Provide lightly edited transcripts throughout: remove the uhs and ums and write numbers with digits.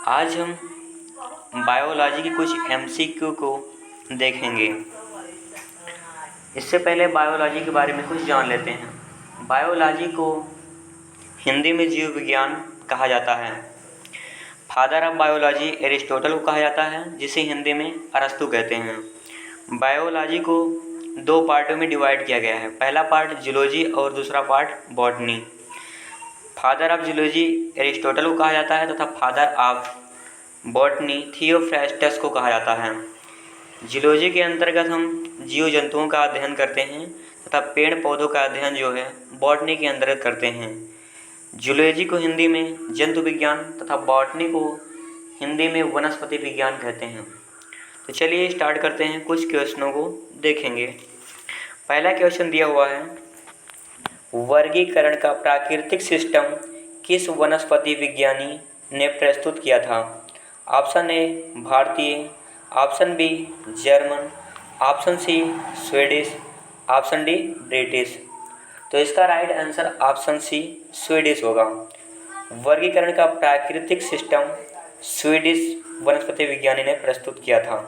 आज हम बायोलॉजी की कुछ एमसीक्यू को देखेंगे। इससे पहले बायोलॉजी के बारे में कुछ जान लेते हैं। बायोलॉजी को हिंदी में जीव विज्ञान कहा जाता है। फादर ऑफ बायोलॉजी एरिस्टोटल को कहा जाता है, जिसे हिंदी में अरस्तु कहते हैं। बायोलॉजी को दो पार्टों में डिवाइड किया गया है। पहला पार्ट जूलॉजी और दूसरा part botany. Father of zoology Aristotle को कहा जाता है तथा फादर ऑफ बॉटनी थियोफ्रास्टस को कहा जाता है। जूलॉजी के अंतर्गत हम जीव जंतुओं का अध्ययन करते हैं तथा पेड़ पौधों का अध्ययन जो है बॉटनी के अंतर्गत करते हैं। जूलॉजी को हिंदी में जंतु विज्ञान तथा बॉटनी को हिंदी में वनस्पति विज्ञान कहते हैं। तो चलिए स्टार्ट करते हैं, कुछ क्वेश्चनों को देखेंगे। पहला क्वेश्चन दिया हुआ है, वर्गीकरण का प्राकृतिक सिस्टम किस वनस्पति विज्ञानी ने प्रस्तुत किया था? ऑप्शन ए भारतीय, option B German, option C Swedish, option D British. तो इसका right answer option C Swedish होगा। वर्गीकरण का प्राकृतिक सिस्टम स्वीडिश वनस्पति विज्ञानी ने प्रस्तुत किया था।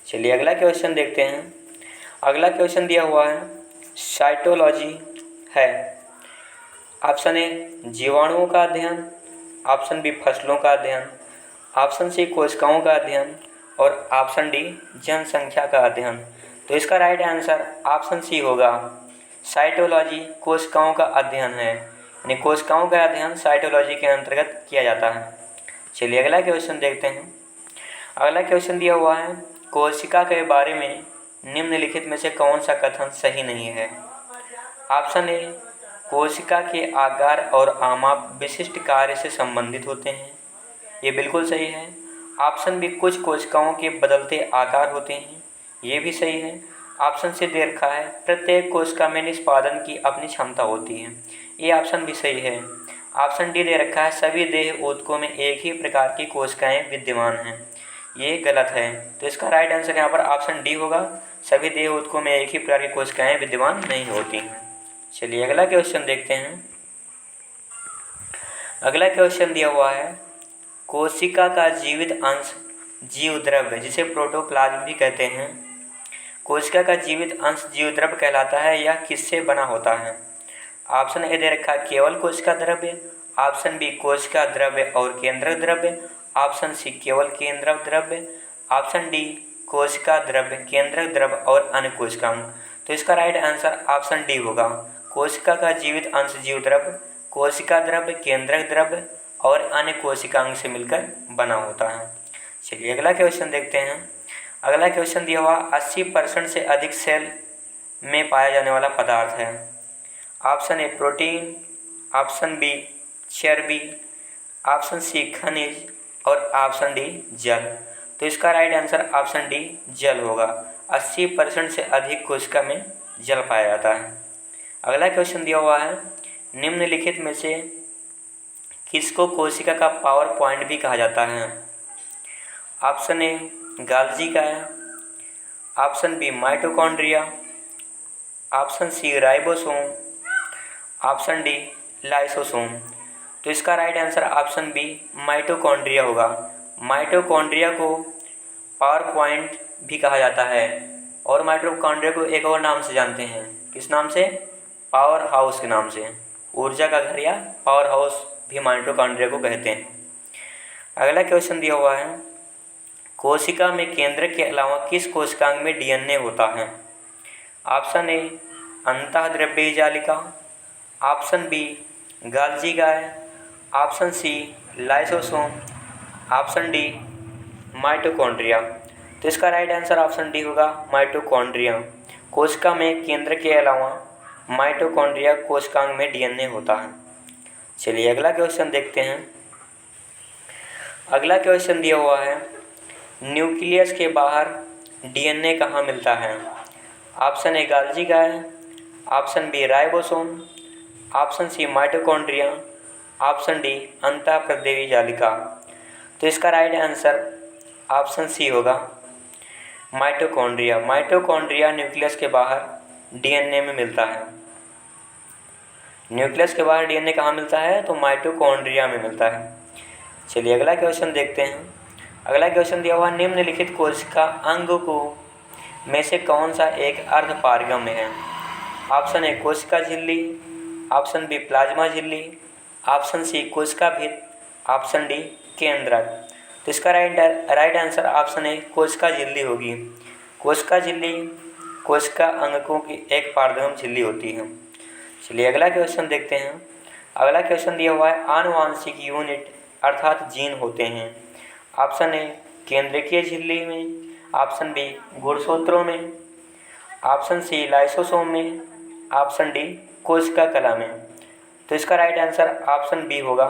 चलिए अगला क्वेश्चन देखते हैं। अगला क्वेश्चन दिया हुआ है, साइटोलॉजी है। ऑप्शन ए जीवाणुओं का अध्ययन, ऑप्शन बी फसलों का अध्ययन, ऑप्शन सी कोशिकाओं का अध्ययन और ऑप्शन डी जनसंख्या का अध्ययन। तो इसका राइट आंसर ऑप्शन सी होगा। साइटोलॉजी कोशिकाओं का अध्ययन है, यानी कोशिकाओं का अध्ययन साइटोलॉजी के अंतर्गत किया जाता है। चलिए अगला क्वेश्चन देखते हैं। अगला क्वेश्चन दिया हुआ है, कोशिका के बारे में निम्नलिखित में से कौन सा कथन सही नहीं है? ऑप्शन ए कोशिका के आकार और आमाप विशिष्ट कार्य से संबंधित होते हैं, ये बिल्कुल सही है। ऑप्शन बी कुछ कोशिकाओं के बदलते आकार होते हैं, ये भी सही है। ऑप्शन सी दे रखा है प्रत्येक कोशिका में निष्पादन की अपनी क्षमता होती है, ये ऑप्शन भी सही है। ऑप्शन डी दे रखा है सभी देह ऊतकों में एक ही प्रकार की कोशिकाएं विद्यमान हैं, ये गलत है। तो इसका राइट आंसर यहाँ पर ऑप्शन डी होगा, सभी देह ऊतकों में एक ही प्रकार की कोशिकाएं विद्यमान नहीं होती हैं। चलिए अगला क्वेश्चन देखते हैं। अगला क्वेश्चन दिया हुआ है, कोशिका का जीवित अंश जीव द्रव्य, जिसे प्रोटोप्लाज्म भी कहते हैं, कोशिका का जीवित अंश जीव द्रव्य कहलाता है। यह किससे बना होता है? ऑप्शन ए दे रखा है केवल कोशिका द्रव्य, ऑप्शन बी कोशिका द्रव्य और केंद्रक द्रव्य, ऑप्शन सी केवल केंद्रक द्रव्य, ऑप्शन डी कोशिका द्रव्य, केंद्रक द्रव्य और अन्य कोशिकांग। तो इसका राइट आंसर ऑप्शन डी होगा। कोशिका का जीवित अंश जीव द्रव्य, कोशिका द्रव्य, केंद्रक द्रव्य और अन्य कोशिकांग से मिलकर बना होता है। चलिए अगला क्वेश्चन देखते हैं। अगला क्वेश्चन दिया हुआ 80% से अधिक सेल में पाया जाने वाला पदार्थ है। Option A protein, option B चर्बी, ऑप्शन सी खनिज और ऑप्शन डी जल। तो इसका राइट आंसर ऑप्शन डी जल होगा। 80% से अधिक कोशिका में जल पाया जाता है। अगला क्वेश्चन दिया हुआ है, निम्नलिखित में से किसको कोशिका का पावर पॉइंट भी कहा जाता है? ऑप्शन ए गाल्जी का है, option B mitochondria, option C ribosome, option D lysosome. तो इसका right answer option B mitochondria होगा। माइटोकॉन्ड्रिया को पावर पॉइंट भी कहा जाता है और माइटोकॉन्ड्रिया को एक और नाम से जानते हैं, किस नाम से? पावर हाउस के नाम से। ऊर्जा का घर या पावर हाउस भी माइटोकॉन्ड्रिया को कहते हैं। अगला क्वेश्चन दिया हुआ है, कोशिका में केंद्रक के अलावा किस कोशिकांग में डीएनए होता है? ऑप्शन ए अंतःद्रव्यीय जालिका, ऑप्शन बी गाल्जी गाय, option C lysosome, option D mitochondria. तो इसका राइट आंसर ऑप्शन डी होगा, माइटोकॉन्ड्रिया। कोशिका में केंद्र के अलावा माइटोकॉन्ड्रिया कोशिकांग में डीएनए होता है। चलिए अगला क्वेश्चन देखते हैं। अगला क्वेश्चन दिया हुआ है, न्यूक्लियस के बाहर डीएनए कहाँ मिलता है? ऑप्शन ए गाल्जी गाय, option B ribosome, option C mitochondria, option D अंतःप्रदेवी जालिका। तो इसका राइट आंसर ऑप्शन सी होगा, माइटोकॉन्ड्रिया। माइटोकॉन्ड्रिया न्यूक्लियस के बाहर डीएनए में मिलता है। न्यूक्लियस के बाहर डीएनए कहाँ मिलता है? तो माइटोकॉन्ड्रिया में मिलता है। चलिए अगला क्वेश्चन देखते हैं। अगला क्वेश्चन दिया हुआ, निम्नलिखित कोशिका अंग को में से कौन सा एक अर्ध पारगम्य है? ऑप्शन ए कोशिका झिल्ली, ऑप्शन बी प्लाज्मा झिल्ली, ऑप्शन सी कोशिका भित्त, ऑप्शन डी केंद्रक। तो इसका राइट आंसर ऑप्शन ए कोशिका झिल्ली होगी। कोशिका झिल्ली कोशिका अंगकों की एक पारगम्य झिल्ली होती है। चलिए अगला क्वेश्चन देखते हैं। अगला क्वेश्चन दिया हुआ है, आनुवांशिक यूनिट अर्थात जीन होते हैं। ऑप्शन ए केंद्रकीय झिल्ली में, ऑप्शन बी गुणसूत्रों में, ऑप्शन सी लाइसोसोम में, ऑप्शन डी कोशिका कला में। तो इसका राइट आंसर ऑप्शन बी होगा,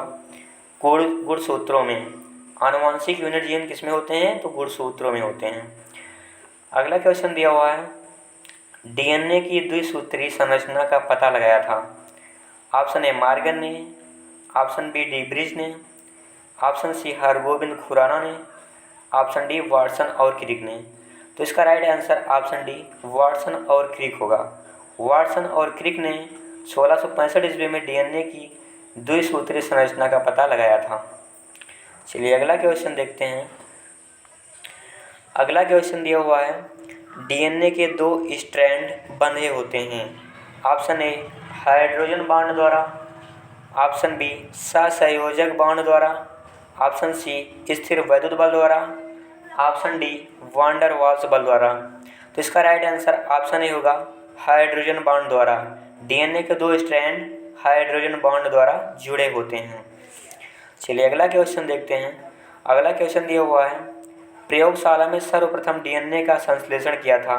गुणसूत्रों में। आनुवांशिक यूनिट जीन किसमें होते हैं? तो गुणसूत्रों में होते हैं। अगला क्वेश्चन दिया हुआ है, डीएनए की द्विसूत्री संरचना का पता लगाया था। ऑप्शन ए मार्गन ने, ऑप्शन बी डीब्रिज ने, ऑप्शन सी हरगोबिंद खुराना ने, ऑप्शन डी वाटसन और क्रिक ने। तो इसका right answer option D Watson और क्रिक होगा। वाटसन और क्रिक ने 1665 ईस्वी में डीएनए की द्विसूत्री संरचना का पता लगाया था। चलिए अगला क्वेश्चन देखते हैं। अगला क्वेश्चन दिया हुआ है, डीएनए के 2 स्ट्रैंड बंधे होते हैं। ऑप्शन ए हाइड्रोजन बांड द्वारा, ऑप्शन बी सहसंयोजक बांड द्वारा, ऑप्शन सी स्थिर वैद्युत बल द्वारा, ऑप्शन डी वांडर वाल्स बल द्वारा। तो इसका राइट आंसर ऑप्शन ए होगा, हाइड्रोजन बांड द्वारा। डीएनए के 2 स्ट्रैंड हाइड्रोजन बांड द्वारा जुड़े होते हैं। चलिए अगला क्वेश्चन देखते हैं। अगला क्वेश्चन दिया हुआ है, प्रयोगशाला में सर्वप्रथम डीएनए का संश्लेषण किया था।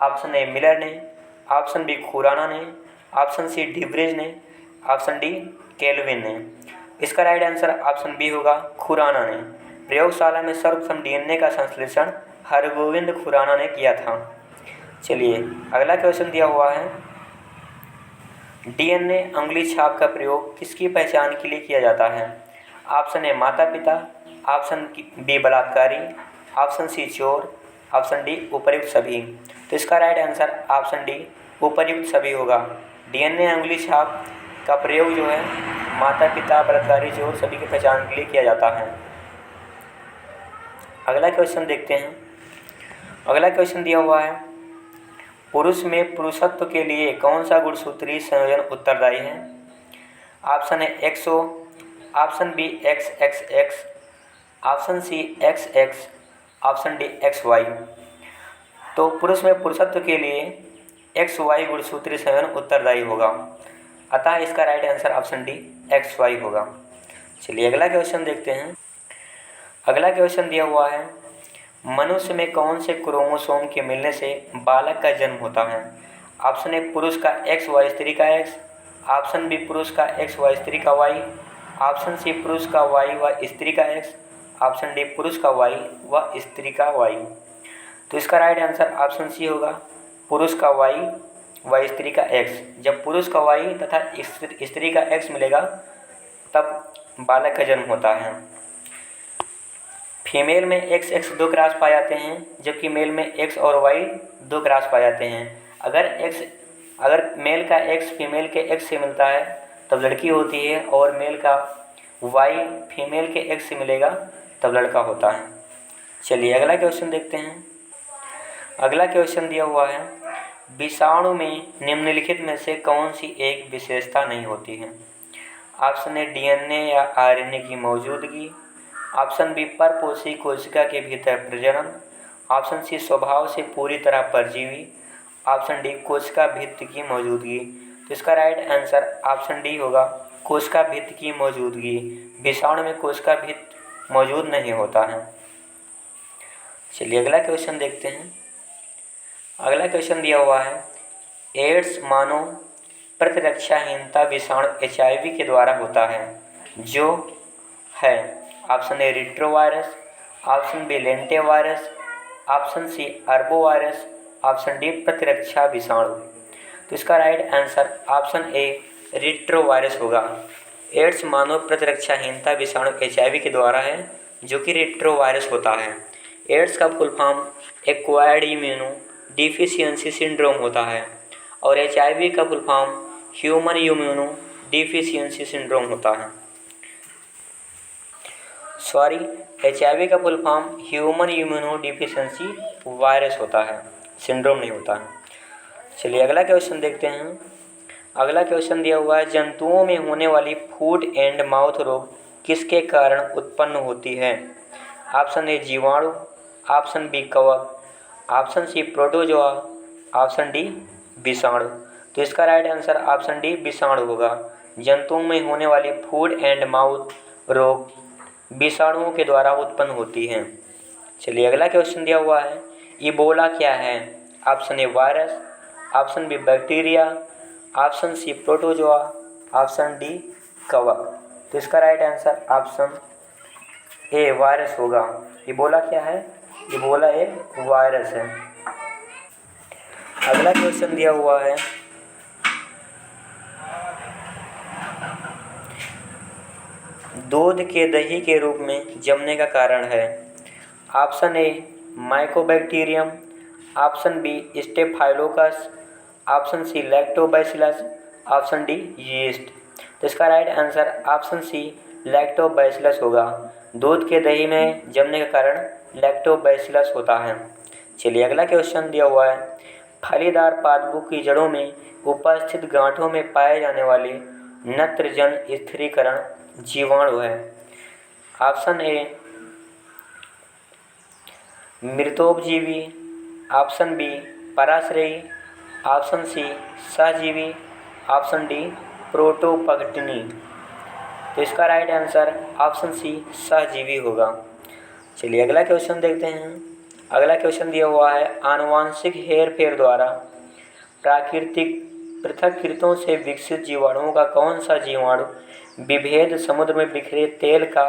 ऑप्शन ए मिलर ने, ऑप्शन बी खुराना ने, ऑप्शन सी डिब्रिज ने, ऑप्शन डी केल्विन ने। इसका राइट आंसर ऑप्शन बी होगा, खुराना ने। प्रयोगशाला में सर्वप्रथम डीएनए का संश्लेषण हरगोविंद खुराना ने किया था। चलिए अगला क्वेश्चन दिया हुआ है, डीएनए अंगुली छाप का प्रयोग किसकी पहचान के लिए किया जाता है? ऑप्शन ए माता पिता, ऑप्शन बी बलात्कारी, ऑप्शन सी चोर, ऑप्शन डी उपर्युक्त सभी। तो इसका राइट आंसर ऑप्शन डी उपर्युक्त सभी होगा। डीएनए अंगुली छाप का प्रयोग जो है माता पिता, बलात्कारी, चोर सभी की पहचान के लिए किया जाता है। अगला क्वेश्चन देखते हैं। अगला क्वेश्चन दिया हुआ है, पुरुष में पुरुषत्व के लिए कौन सा गुणसूत्री संयोजन उत्तरदायी है? Option A XO, option B XXX, option C XX, option D XY। तो पुरुष में पुरुषत्व के लिए XY गुणसूत्री संयोजन उत्तरदायी होगा, अतः इसका right answer option D XY होगा। चलिए अगला क्वेश्चन देखते हैं। अगला क्वेश्चन दिया हुआ है, मनुष्य में कौन से क्रोमोसोम के मिलने से बालक का जन्म होता है? ऑप्शन ए पुरुष का XY स्त्री का X, ऑप्शन बी पुरुष का XY स्त्री का Y, ऑप्शन सी पुरुष का Y व स्त्री का X, ऑप्शन डी पुरुष का Y व स्त्री का Y। तो इसका राइट आंसर ऑप्शन सी होगा, पुरुष का Y व स्त्री का X। जब पुरुष का Y तथा स्त्री का X मिलेगा तब बालक का जन्म होता है। फीमेल में XX 2 क्रॉस पाए जाते हैं, जबकि मेल में X और Y 2 क्रॉस पाए जाते हैं। अगर मेल का X फीमेल के X से मिलता है तब लड़की होती है, और मेल का Y फीमेल के X से मिलेगा तब लड़का होता है। चलिए अगला क्वेश्चन देखते हैं। अगला क्वेश्चन दिया हुआ है, विषाणु में निम्नलिखित में से कौन सी एक विशेषता नहीं होती है? ऑप्शन ए डीएनए या आरएनए की मौजूदगी, ऑप्शन बी परपोषी कोशिका के भीतर प्रजनन, ऑप्शन सी स्वभाव से पूरी तरह परजीवी, ऑप्शन डी कोशिका भित्त की मौजूदगी। तो इसका राइट आंसर ऑप्शन डी होगा, कोशिका भित्त की मौजूदगी। विषाणु में कोशिका भित्त मौजूद नहीं होता है। चलिए अगला क्वेश्चन देखते हैं। अगला क्वेश्चन दिया हुआ है, एड्स मानव प्रतिरक्षाहीनता विषाणु HIV के द्वारा होता है, जो है option A retrovirus, option B lentivirus, option C arbovirus, option D प्रतिरक्षा विषाणु। तो इसका right answer option A retrovirus होगा। एड्स मानव प्रतिरक्षाहीनता विषाणु HIV के द्वारा है, जो कि रिट्रोवायरस होता है। एड्स का full form acquired immuno deficiency syndrome होता है, और HIV का full form human immuno deficiency syndrome होता है। सॉरी, HIV का full form human immuno deficiency virus होता है, सिंड्रोम नहीं होता है। चलिए अगला क्वेश्चन देखते हैं। अगला क्वेश्चन दिया हुआ है, जंतुओं में होने वाली फूट एंड माउथ रोग किसके कारण उत्पन्न होती है? ऑप्शन ए जीवाणु, ऑप्शन बी कवक, option C protozoa, option D विषाणु। तो इसका राइट आंसर ऑप्शन डी विषाणु होगा। जंतुओं में होने वाली फूड एंड माउथ रोग विषाणुओं के द्वारा उत्पन्न होती हैं। चलिए अगला क्वेश्चन दिया हुआ है, इबोला क्या है? Option A virus, option B bacteria, option C protozoa, option D कवक। तो इसका right answer option A virus होगा। इबोला क्या है? इबोला एक वायरस है। अगला क्वेश्चन दिया हुआ है, दूध के दही के रूप में जमने का कारण है। Option A mycobacterium, option B staphylococcus, option C lactobacillus, option D yeast. तो इसका right answer option C lactobacillus होगा। दूध के दही में जमने का कारण लैक्टोबैसिलस होता है। चलिए अगला क्वेश्चन दिया हुआ है, फलीदार पादपों की जड़ों में उपस्थित गांठों में पाए जाने वाले नत्रजन स्थिरीकरण जीवाणु है। ऑप्शन ए मृतोपजीवी, ऑप्शन बी पराश्रयी, ऑप्शन सी सहजीवी, ऑप्शन डी प्रोटोपगटिनी। तो इसका राइट आंसर ऑप्शन सी सहजीवी होगा। चलिए अगला क्वेश्चन देखते हैं। अगला क्वेश्चन दिया हुआ है, आनुवांशिक हेरफेर द्वारा प्राकृतिक पृथक्कृतों से विकसित जीवाणुओं का कौन सा जीवाणु विभेद समुद्र में बिखरे तेल का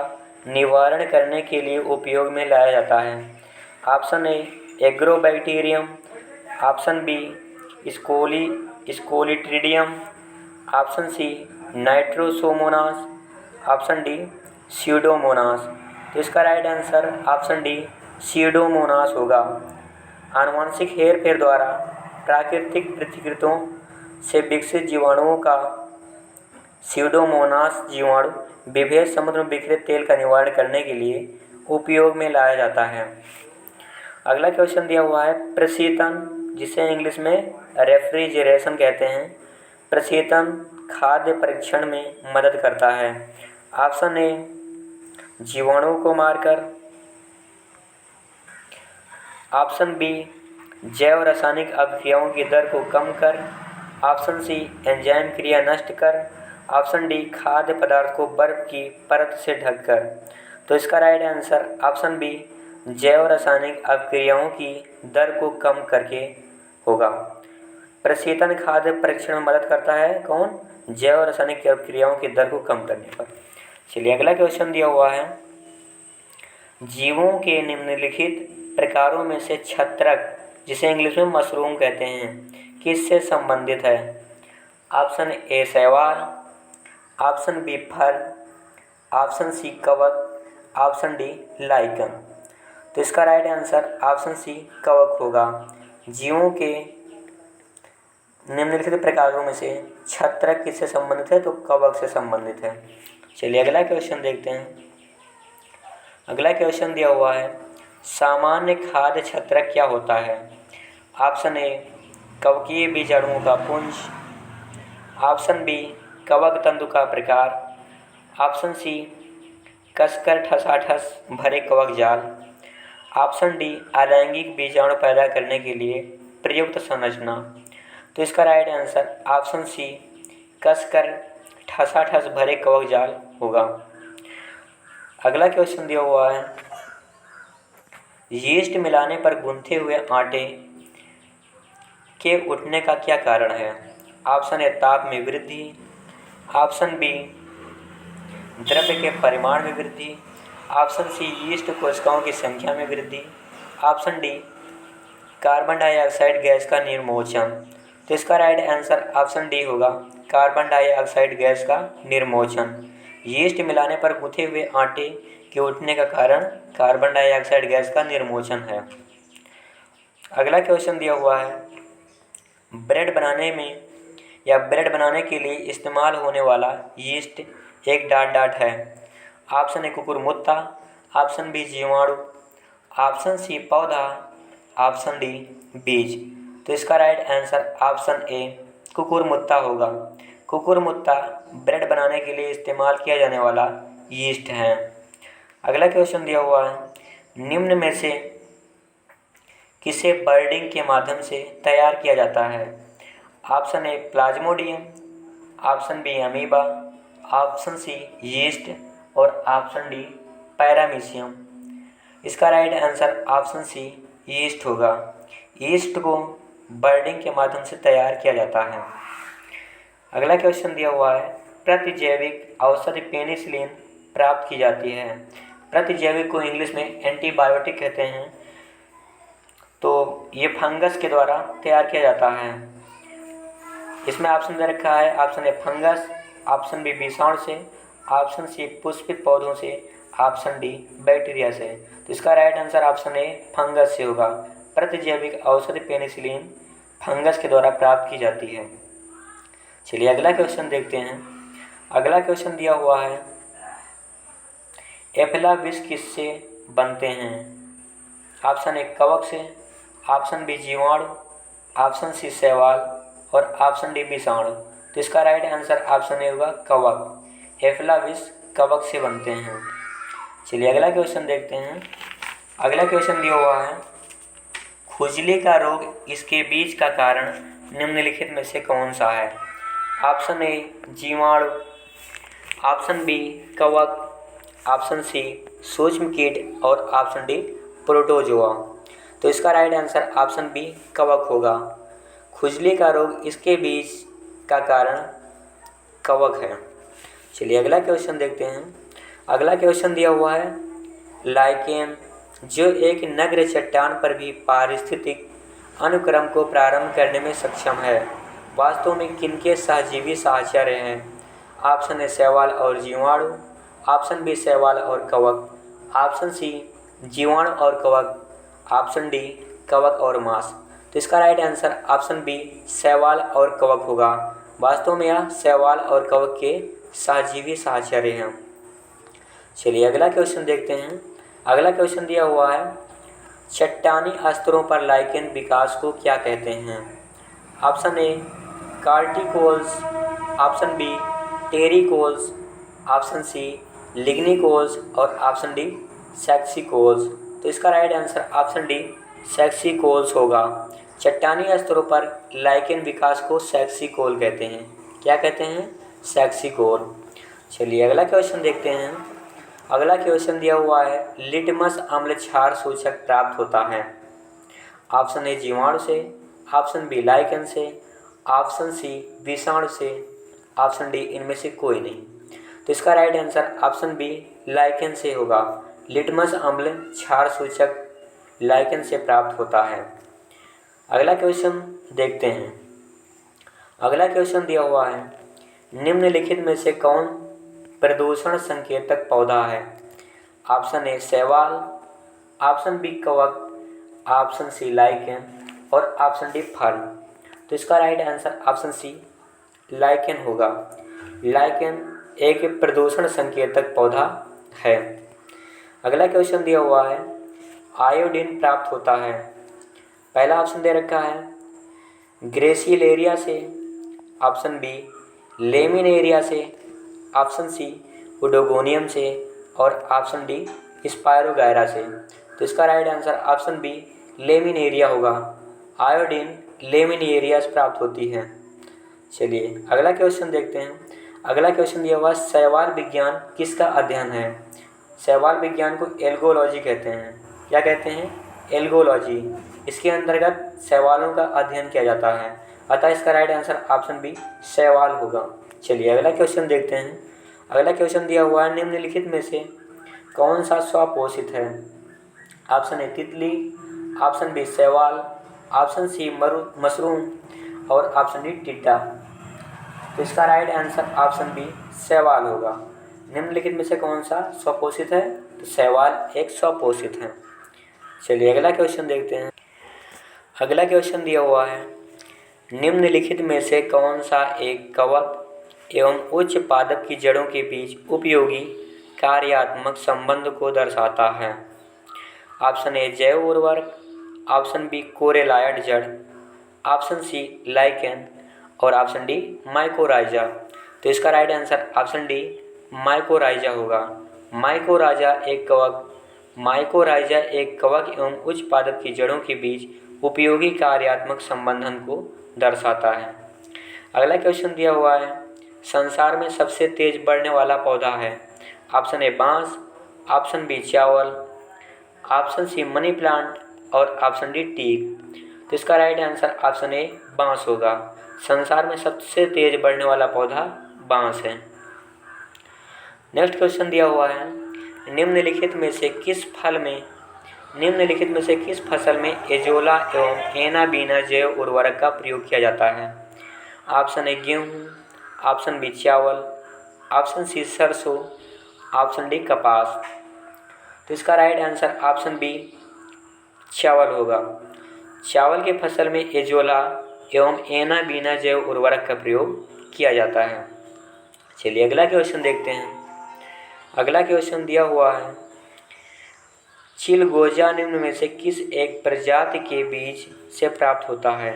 निवारण करने के लिए उपयोग में लाया जाता है? Option A agrobacterium, option B clostridium, option C nitrosomonas, option D pseudomonas. तो इसका right answer option D pseudomonas होगा। आनुवंशिक हेरफेर द्वारा प्राकृतिक पृथक्कृतों से विकसित जीवाणुओं का स्यूडोमोनास जीवाणु विभेद समुद्र में बिखरे तेल का निवारण करने के लिए उपयोग में लाया जाता है। अगला क्वेश्चन दिया हुआ है, प्रशीतन, जिसे इंग्लिश में रेफ्रिजरेशन कहते हैं, प्रशीतन खाद्य परीक्षण में मदद करता है। ऑप्शन ए जीवाणुओं को मारकर, ऑप्शन बी जैव रासायनिक अभिक्रियाओं की दर को कम कर, ऑप्शन सी एंजाइम क्रिया नष्ट कर, ऑप्शन डी खाद्य पदार्थ को बर्फ की परत से ढककर। तो इसका राइट आंसर ऑप्शन बी जैव रासायनिक अभिक्रियाओं की दर को कम करके होगा। प्रशीतन खाद्य परीक्षण में मदद करता है, कौन? जैव रासायनिक अभिक्रियाओं की दर को कम करने पर। चलिए अगला क्वेश्चन दिया हुआ है, जीवों के निम्नलिखित प्रकारों में से छत्रक, जिसे इंग्लिश में मशरूम कहते हैं, किससे संबंधित है? ऑप्शन ए शैवाल, ऑप्शन बी फर, ऑप्शन सी कवक, ऑप्शन डी लाइकन। तो इसका राइट आंसर ऑप्शन सी कवक होगा। जीवों के निम्नलिखित प्रकारों में से छत्रक किससे संबंधित है? तो कवक से संबंधित है। चलिए अगला क्वेश्चन देखते हैं। अगला क्वेश्चन दिया हुआ है, सामान्य खाद्य छत्रक क्या होता है? ऑप्शन ए कवकीय बीजाणुओं का पुंज, ऑप्शन बी कवक तंतु का प्रकार, ऑप्शन सी कसकर ठसाठस भरे कवक जाल, ऑप्शन डी अलैंगिक बीजाणु पैदा करने के लिए प्रयुक्त संरचना। तो इसका राइट आंसर ऑप्शन सी कसकर ठसाठस भरे कवक जाल होगा। अगला क्वेश्चन दिया हुआ है, यीस्ट मिलाने पर गूंथे हुए आटे के उठने का क्या कारण है? ऑप्शन ए ताप में वृद्धि, ऑप्शन बी द्रव्य के परिमाण में वृद्धि, ऑप्शन सी यीस्ट कोशिकाओं की संख्या में वृद्धि, option D carbon dioxide gas का निर्मोचन। तो इसका राइट आंसर ऑप्शन डी होगा, कार्बन डाइऑक्साइड गैस का निर्मोचन। यीस्ट मिलाने पर गूंथे हुए आटे के उठने का कारण कार्बन डाइऑक्साइड गैस का निर्मोचन है। अगला क्वेश्चन दिया हुआ है, ब्रेड बनाने में या ब्रेड बनाने के लिए इस्तेमाल होने वाला यीस्ट एक डाट है। ऑप्शन ए कुकुरमुत्ता, ऑप्शन बी जीवाणु, ऑप्शन सी पौधा, ऑप्शन डी बीज। तो इसका राइट आंसर ऑप्शन ए कुकुरमुत्ता होगा। कुकुरमुत्ता ब्रेड बनाने के लिए इस्तेमाल किया जाने वाला यीस्ट है। अगला क्वेश्चन दिया हुआ है, निम्न में से किसे बर्डिंग के माध्यम से तैयार किया जाता है? Option A plasmodium, option B amoeba, option C yeast और ऑप्शन डी पैरामीशियम। इसका right answer option C yeast होगा। यीस्ट को बर्डिंग के माध्यम से तैयार किया जाता है। अगला क्वेश्चन दिया हुआ है, प्रतिजैविक औषधि पेनिसिलिन प्राप्त की जाती है। प्रतिजैविक को इंग्लिश में एंटीबायोटिक कहते हैं। तो ये फंगस के द्वारा तैयार किया जाता है। इसमें ऑप्शन दे रखा है, option A fungus, option B विषाणु से, ऑप्शन सी पुष्पित पौधों से, ऑप्शन डी बैक्टीरिया से। तो इसका right answer option A fungus से होगा। प्रतिजैविक औषधि पेनिसिलिन फंगस के द्वारा प्राप्त की जाती है। चलिए अगला क्वेश्चन देखते हैं। अगला क्वेश्चन दिया हुआ है, एफिला विष किससे बनते हैं? ऑप्शन ए कवक से, ऑप्शन बी जीवाणु, ऑप्शन सी शैवाल और ऑप्शन डी विषाणु। तो इसका राइट आंसर ऑप्शन ए होगा कवक। एफिला विष कवक से बनते हैं। चलिए अगला क्वेश्चन देखते हैं। अगला क्वेश्चन दिया हुआ है, खुजली का रोग इसके बीज का कारण निम्नलिखित में से कौन सा है? ऑप्शन ए जीवाणु, ऑप्शन बी कवक, ऑप्शन सी सूक्ष्म कीट और ऑप्शन डी प्रोटोजोआ। तो इसका राइट आंसर ऑप्शन बी कवक होगा। खुजली का रोग इसके बीज का कारण कवक है। चलिए अगला क्वेश्चन देखते हैं। अगला क्वेश्चन दिया हुआ है, लाइकेन जो एक नग्न चट्टान पर भी पारिस्थितिक अनुक्रम को प्रारंभ करने में सक्षम है, वास्तव में किनके सहजीवी साहचर्य हैं? ऑप्शन ए शैवाल और जीवाणु, ऑप्शन बी शैवाल और कवक, ऑप्शन सी जीवाणु और कवक, ऑप्शन डी कवक और मांस। तो इसका राइट आंसर ऑप्शन बी शैवाल और कवक होगा। वास्तव में यह शैवाल और कवक के सहजीवी साहचर्य हैं। चलिए अगला क्वेश्चन देखते हैं। अगला क्वेश्चन दिया हुआ है, चट्टानी स्तरों पर लाइकेन विकास को क्या कहते हैं? Option A corticoles, option B terricoles, option C lignicoles और ऑप्शन डी सेक्सिकोल्स। तो इसका right answer option D saxicoles होगा। चट्टानी स्तरों पर लाइकेन विकास को सेक्सिकोल कहते हैं। क्या कहते हैं? सेक्सिकोल। चलिए अगला क्वेश्चन देखते हैं। अगला क्वेश्चन दिया हुआ है, लिटमस अम्ल क्षार सूचक प्राप्त होता है। ऑप्शन ए जीवाणु से, ऑप्शन बी लाइकेन से, ऑप्शन सी विषाणु से, ऑप्शन डी इनमें से कोई नहीं। तो इसका right answer option B lichen से होगा। लिटमस अम्ल क्षार सूचक लाइकेन से प्राप्त होता है। अगला क्वेश्चन देखते हैं। अगला क्वेश्चन दिया हुआ है, निम्नलिखित में से कौन प्रदूषण संकेतक पौधा है? ऑप्शन ए शैवाल, ऑप्शन बी कवक, ऑप्शन सी लाइकेन और ऑप्शन डी फर्न। तो इसका right answer option C lichen होगा। लाइकेन एक प्रदूषण संकेतक पौधा है। अगला क्वेश्चन दिया हुआ है, आयोडीन प्राप्त होता है। पहला ऑप्शन दे रखा है ग्रेसिलेरिया से, ऑप्शन बी लेमिनेरिया से, ऑप्शन सी उडोगोनियम से और ऑप्शन डी स्पायरोगायरा से। तो इसका right answer option B Laminaria होगा। आयोडीन लेमिनेरिया से प्राप्त होती है। चलिए अगला क्वेश्चन देखते हैं। अगला क्वेश्चन दिया हुआ, शैवाल विज्ञान किसका अध्ययन है? शैवाल विज्ञान को एल्गोलॉजी कहते हैं। क्या कहते हैं? एल्गोलॉजी। इसके अंतर्गत शैवालों का अध्ययन किया जाता है, अतः इसका राइट आंसर ऑप्शन बी शैवाल होगा। चलिए अगला क्वेश्चन देखते हैं। अगला क्वेश्चन दिया हुआ है, निम्नलिखित में से कौन सा स्वपोषित है? ऑप्शन ए तितली, ऑप्शन बी शैवाल, ऑप्शन सी मशरूम और ऑप्शन डी टिड्डा। तो इसका राइट आंसर ऑप्शन बी शैवाल होगा। निम्नलिखित में से कौन सा स्वपोषित है? तो शैवाल एक स्वपोषित है। चलिए अगला क्वेश्चन देखते हैं। अगला क्वेश्चन दिया हुआ है, निम्नलिखित में से कौन सा एक कवक एवं उच्च पादप की जड़ों के बीच उपयोगी कार्यात्मक संबंध को दर्शाता है? ऑप्शन ए जैव उर्वरक, ऑप्शन बी कोरेलायड जड़, ऑप्शन सी लाइकेन और ऑप्शन डी माइकोराइजा। तो इसका right answer option D mycorrhiza होगा। माइकोराइजा एक कवक एवं उच्च पादप की जड़ों के बीच उपयोगी कार्यात्मक संबंधन को दर्शाता है। अगला क्वेश्चन दिया हुआ है, संसार में सबसे तेज बढ़ने वाला पौधा है? ऑप्शन ए बांस, ऑप्शन बी चावल, ऑप्शन सी मनी प्लांट और ऑप्शन डी टीक। तो इसका राइट आंसर ऑप्शन ए बांस होगा। संसार में सबसे तेज बढ़ने वाला पौधा बांस है। नेक्स्ट क्वेश्चन दिया हुआ है, निम्नलिखित में से किस फसल में एजोला एवं एनाबीना जैव उर्वरक का प्रयोग किया जाता है? ऑप्शन ए गेहूँ, ऑप्शन बी चावल, ऑप्शन सी सरसों, ऑप्शन डी कपास। तो इसका राइट आंसर ऑप्शन बी चावल होगा। चावल की फसल में एजोला एवं एनाबीना जैव उर्वरक का प्रयोग किया जाता है। चलिए अगला क्वेश्चन देखते हैं। अगला क्वेश्चन दिया हुआ है, चिलगोजा निम्न में से किस एक प्रजाति के बीज से प्राप्त होता है?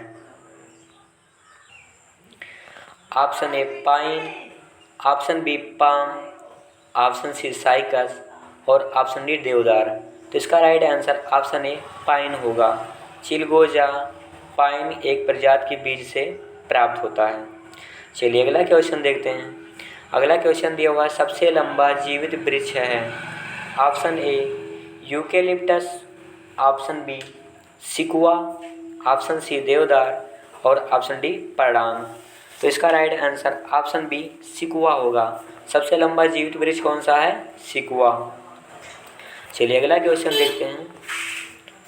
Option A pine, option B palm, option C Cycas और ऑप्शन डी देवदार। तो इसका right answer option A pine होगा। चिलगोजा पाइन एक प्रजाति के बीज से प्राप्त होता है। चलिए अगला क्वेश्चन देखते हैं। अगला क्वेश्चन दिया हुआ है, सबसे लंबा जीवित वृक्ष है? Option A eucalyptus, option B sequoia, option C देवदार और ऑप्शन डी परडान। तो इसका right answer option B sequoia होगा। सबसे लंबा जीवित वृक्ष कौन सा है? सिकुआ। चलिए अगला क्वेश्चन देखते हैं।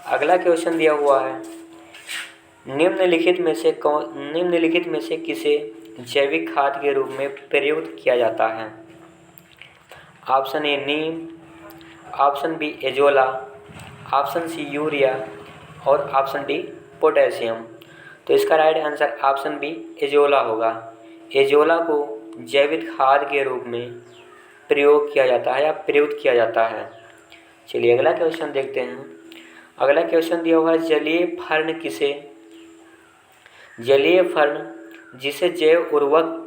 अगला क्वेश्चन दिया हुआ है, निम्नलिखित में से किसे जैविक खाद के रूप में प्रयुक्त किया जाता है? ऑप्शन ए नीम, option B Azolla, option C urea और ऑप्शन डी पोटेशियम। तो इसका right answer option B Azolla होगा। एजोला को जैविक खाद के रूप में प्रयोग किया जाता है या प्रयुक्त किया जाता है। चलिए अगला क्वेश्चन देखते हैं। अगला क्वेश्चन दिया हुआ है, जलीय फर्ण जिसे जैव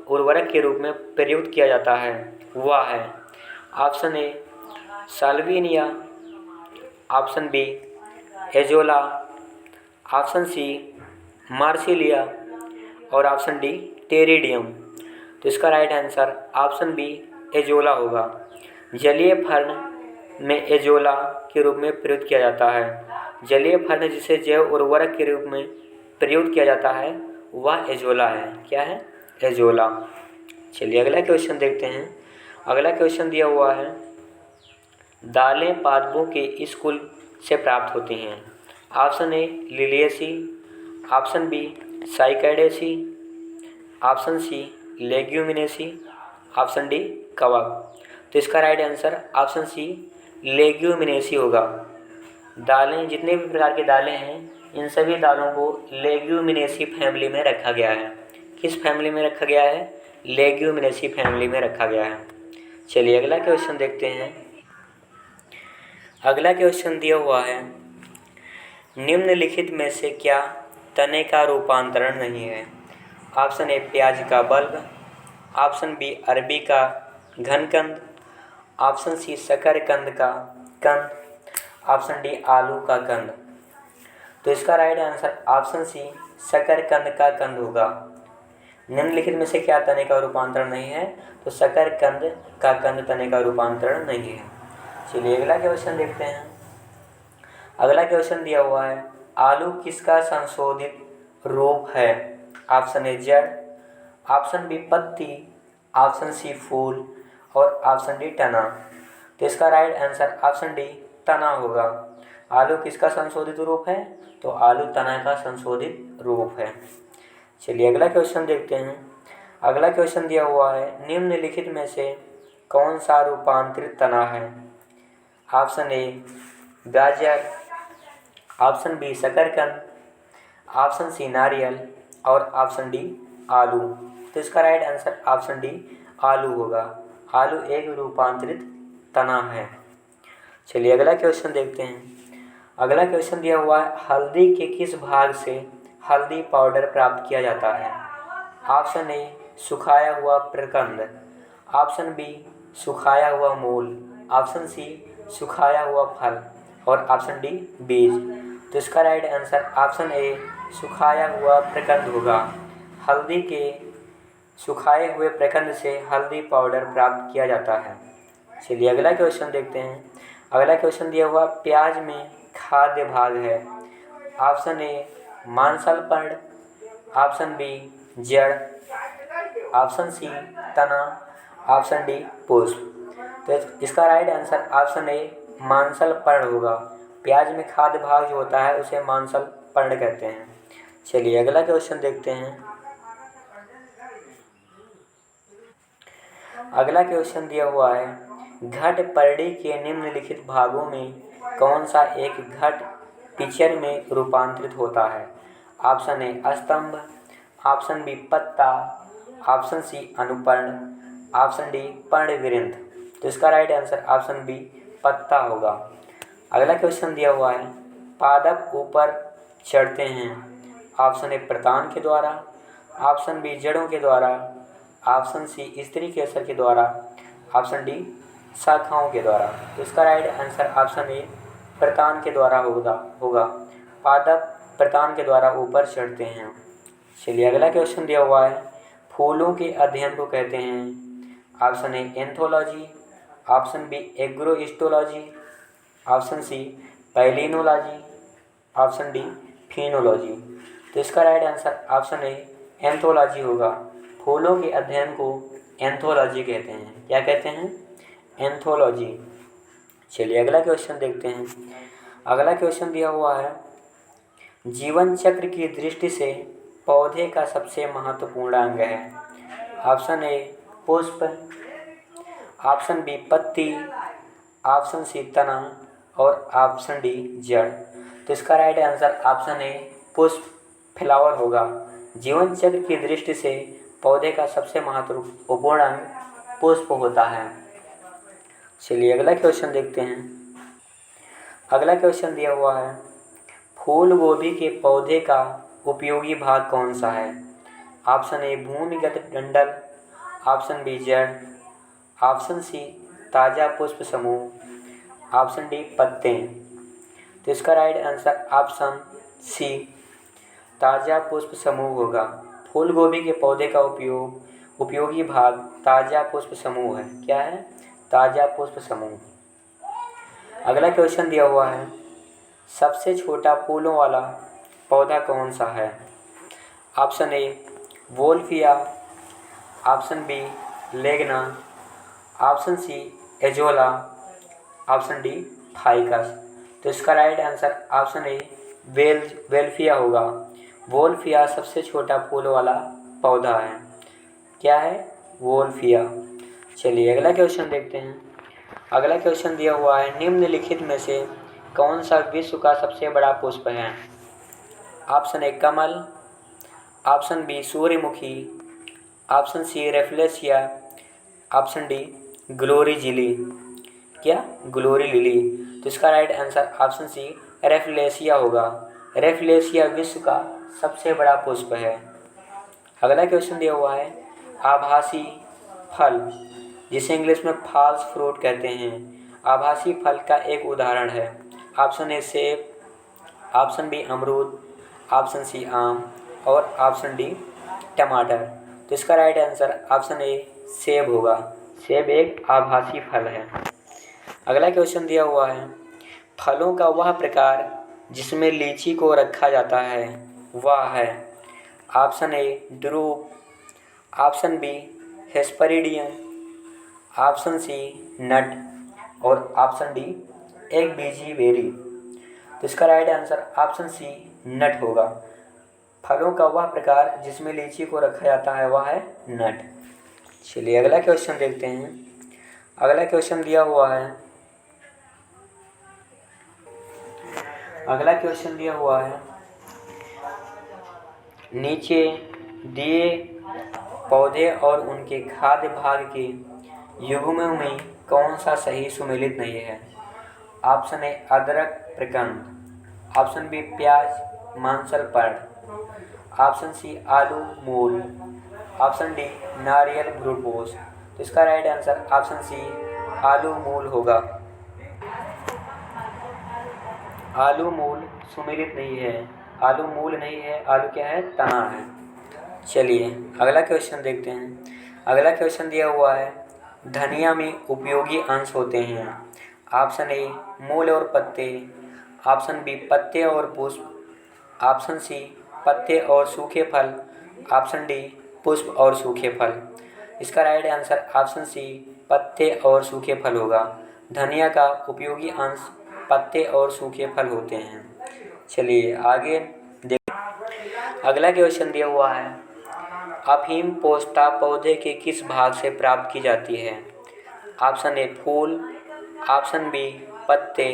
उर्वरक के रूप में प्रयुक्त किया जाता है वह है? Option A Salvinia, option B Azolla, option C Marsilea और ऑप्शन डी टेरिडियम। तो इसका right answer option B Azolla होगा। जलीय फर्ण में एजोला के रूप में प्रयुक्त किया जाता है। जलीय फर्ण जिसे जैव उर्वरक के रूप में प्रयुक्त किया जाता है वह एजोला है। क्या है? एजोला। चलिए अगला क्वेश्चन देखते हैं। अगला क्वेश्चन दिया हुआ है, दालें पादपों के स्कूल से प्राप्त होती हैं। Option A Liliaceae, option B Cycadaceae, option C Leguminosae, option D कवक। तो इसका right answer option C Leguminosae होगा। दालें, जितने भी प्रकार की दालें हैं, इन सभी दालों को लेग्यूमिनेसी फैमिली में रखा गया है। किस फैमिली में रखा गया है? लेग्यूमिनेसी फैमिली में रखा गया है। चलिए अगला क्वेश्चन देखते हैं। अगला क्वेश्चन दिया हुआ है, निम्नलिखित में से क्या तने का रूपांतरण नहीं है? ऑप्शन ए प्याज का बल्ब, ऑप्शन बी अरबी का घनकंद, ऑप्शन सी शकरकंद का कंद, ऑप्शन डी आलू का कंद। तो इसका राइट आंसर ऑप्शन सी शकरकंद का कंद होगा। निम्नलिखित में से क्या तने का रूपांतरण नहीं है? तो शकरकंद का कंद तने का रूपांतरण नहीं है। चलिए अगला क्वेश्चन देखते हैं। अगला क्वेश्चन दिया हुआ है, आलू किसका संशोधित रूप है? ऑप्शन ए जड़, ऑप्शन बी पत्ती, ऑप्शन सी फूल और ऑप्शन डी तना। तो इसका राइट आंसर ऑप्शन डी तना होगा। आलू किसका संशोधित रूप है? तो आलू तना का संशोधित रूप है। चलिए अगला क्वेश्चन देखते हैं। अगला क्वेश्चन दिया हुआ है, निम्नलिखित में से कौन सा रूपांतरित तना है? ऑप्शन ए गाजर, ऑप्शन बी शकरकंद, ऑप्शन सी नारियल और ऑप्शन डी आलू। तो इसका राइट आंसर ऑप्शन डी आलू होगा। आलू एक रूपांतरित तना है। चलिए अगला क्वेश्चन देखते हैं। अगला क्वेश्चन दिया हुआ है, हल्दी के किस भाग से हल्दी पाउडर प्राप्त किया जाता है? ऑप्शन ए सुखाया हुआ प्रकंद, ऑप्शन बी सुखाया हुआ मूल, ऑप्शन सी सुखाया हुआ फल और ऑप्शन डी बीज। तो इसका राइट आंसर ऑप्शन ए सुखाया हुआ प्रकंद होगा। हल्दी के सुखाए हुए प्रकंद से हल्दी पाउडर प्राप्त किया जाता है। चलिए अगला क्वेश्चन देखते हैं। अगला क्वेश्चन दिया हुआ, प्याज में खाद्य भाग है। ऑप्शन ए मांसलपर्ण, ऑप्शन बी जड़, ऑप्शन सी तना, ऑप्शन डी पुष्प। तो इसका राइट आंसर ऑप्शन ए मांसलपर्ण होगा। प्याज में खाद्य भाग जो होता है उसे मांसलपर्ण कहते हैं। चलिए अगला क्वेश्चन देखते हैं। अगला क्वेश्चन दिया हुआ है, घटपर्णी के निम्नलिखित भागों में कौन सा एक घट पिक्चर में रूपांतरित होता है? ऑप्शन ए स्तंभ, ऑप्शन बी पत्ता, ऑप्शन सी अनुपर्ण, ऑप्शन डी पर्णवृंत। तो इसका राइट आंसर ऑप्शन बी पत्ता होगा। अगला क्वेश्चन दिया हुआ है, पादप ऊपर चढ़ते हैं। ऑप्शन ए प्रतान के द्वारा, ऑप्शन बी जड़ों के द्वारा, ऑप्शन सी स्त्री केसर के द्वारा, ऑप्शन डी शाखाओं के द्वारा। तो इसका राइट आंसर ऑप्शन ए प्रतान के द्वारा होगा। पादप प्रतान के द्वारा ऊपर चढ़ते हैं। चलिए अगला क्वेश्चन दिया हुआ है, फूलों के अध्ययन को कहते हैं। Option A anthology, option B agrohistology, option C palynology, option D phenology. तो इसका right answer option A anthology होगा। फूलों के अध्ययन को एंथोलॉजी कहते हैं। क्या कहते हैं? एंथोलॉजी। चलिए अगला क्वेश्चन देखते हैं। अगला क्वेश्चन दिया हुआ है, जीवन चक्र की दृष्टि से पौधे का सबसे महत्वपूर्ण अंग है। ऑप्शन ए पुष्प, ऑप्शन बी पत्ती, ऑप्शन सी तना और ऑप्शन डी जड़। तो इसका राइट आंसर ऑप्शन ए पुष्प फ्लावर होगा। जीवन चक्र की दृष्टि से पौधे का सबसे महत्वपूर्ण अंग पुष्प होता है। चलिए अगला क्वेश्चन देखते हैं। अगला क्वेश्चन दिया हुआ है, फूल गोभी के पौधे का उपयोगी भाग कौन सा है? ऑप्शन ए भूमिगत डंठल, ऑप्शन बी जड़, ऑप्शन सी ताज़ा पुष्प समूह, ऑप्शन डी पत्ते। तो इसका राइट आंसर ऑप्शन सी ताज़ा पुष्प समूह होगा। फूल गोभी के पौधे का उपयोगी भाग ताज़ा पुष्प समूह है। क्या है? ताज़ा पुष्प समूह। अगला क्वेश्चन दिया हुआ है, सबसे छोटा फूलों वाला पौधा कौन सा है? Option A Wolffia, option B Lemna, option C Azolla, option D Ficus. तो इसका right answer option A Wolffia होगा। वोल्फिया सबसे छोटा फूल वाला पौधा है। क्या है? वोल्फिया। चलिए अगला क्वेश्चन देखते हैं। अगला क्वेश्चन दिया हुआ है, निम्नलिखित में से कौन सा विश्व का सबसे बड़ा पुष्प है? ऑप्शन ए कमल, ऑप्शन बी सूर्यमुखी, option C rafflesia, option D glory lily. क्या? Glory lily. तो इसका right answer option C rafflesia होगा। रेफ्लेशिया विश्व का सबसे बड़ा पुष्प है। अगला क्वेश्चन दिया हुआ है, आभासी फल जिसे इंग्लिश में फॉल्स फ्रूट कहते हैं, आभासी फल का एक उदाहरण है। ऑप्शन ए सेब, ऑप्शन बी अमरूद, ऑप्शन सी आम और ऑप्शन डी टमाटर। तो इसका राइट आंसर ऑप्शन ए सेब होगा। सेब एक आभासी फल है। अगला क्वेश्चन दिया हुआ है, फलों का वह प्रकार जिसमें लीची को रखा जाता है वह है। Option A drupe, option B hesperidium, option C nut और ऑप्शन डी एक बीजी बेरी। तो इसका right answer option C nut होगा। फलों का वह प्रकार जिसमें लीची को रखा जाता है वह है नट। चलिए अगला क्वेश्चन देखते हैं। अगला क्वेश्चन दिया हुआ है, अगला क्वेश्चन दिया हुआ है, नीचे दिए पौधे और उनके खाद्य भाग के युग्मों में कौन सा सही सुमेलित नहीं है? ऑप्शन ए अदरक प्रकंद, ऑप्शन बी प्याज मांसल पर्ण, ऑप्शन सी आलू मूल, ऑप्शन डी नारियल भ्रूपोष। तो इसका राइट आंसर ऑप्शन सी आलू मूल होगा। आलू मूल सुमेलित नहीं है, आलू मूल नहीं है, आलू क्या है? तना है। चलिए अगला क्वेश्चन देखते हैं। अगला क्वेश्चन दिया हुआ है, धनिया में उपयोगी अंश होते हैं। ऑप्शन ए मूल और पत्ते, ऑप्शन बी पत्ते और पुष्प, ऑप्शन सी पत्ते और सूखे फल, ऑप्शन डी पुष्प और सूखे फल। इसका राइट आंसर ऑप्शन सी पत्ते और सूखे फल होगा। धनिया का उपयोगी अंश पत्ते और सूखे फल होते हैं। चलिए आगे देख। अगला क्वेश्चन दिया हुआ है, अफीम पोस्ता पौधे के किस भाग से प्राप्त की जाती है? ऑप्शन ए फूल, ऑप्शन बी पत्ते,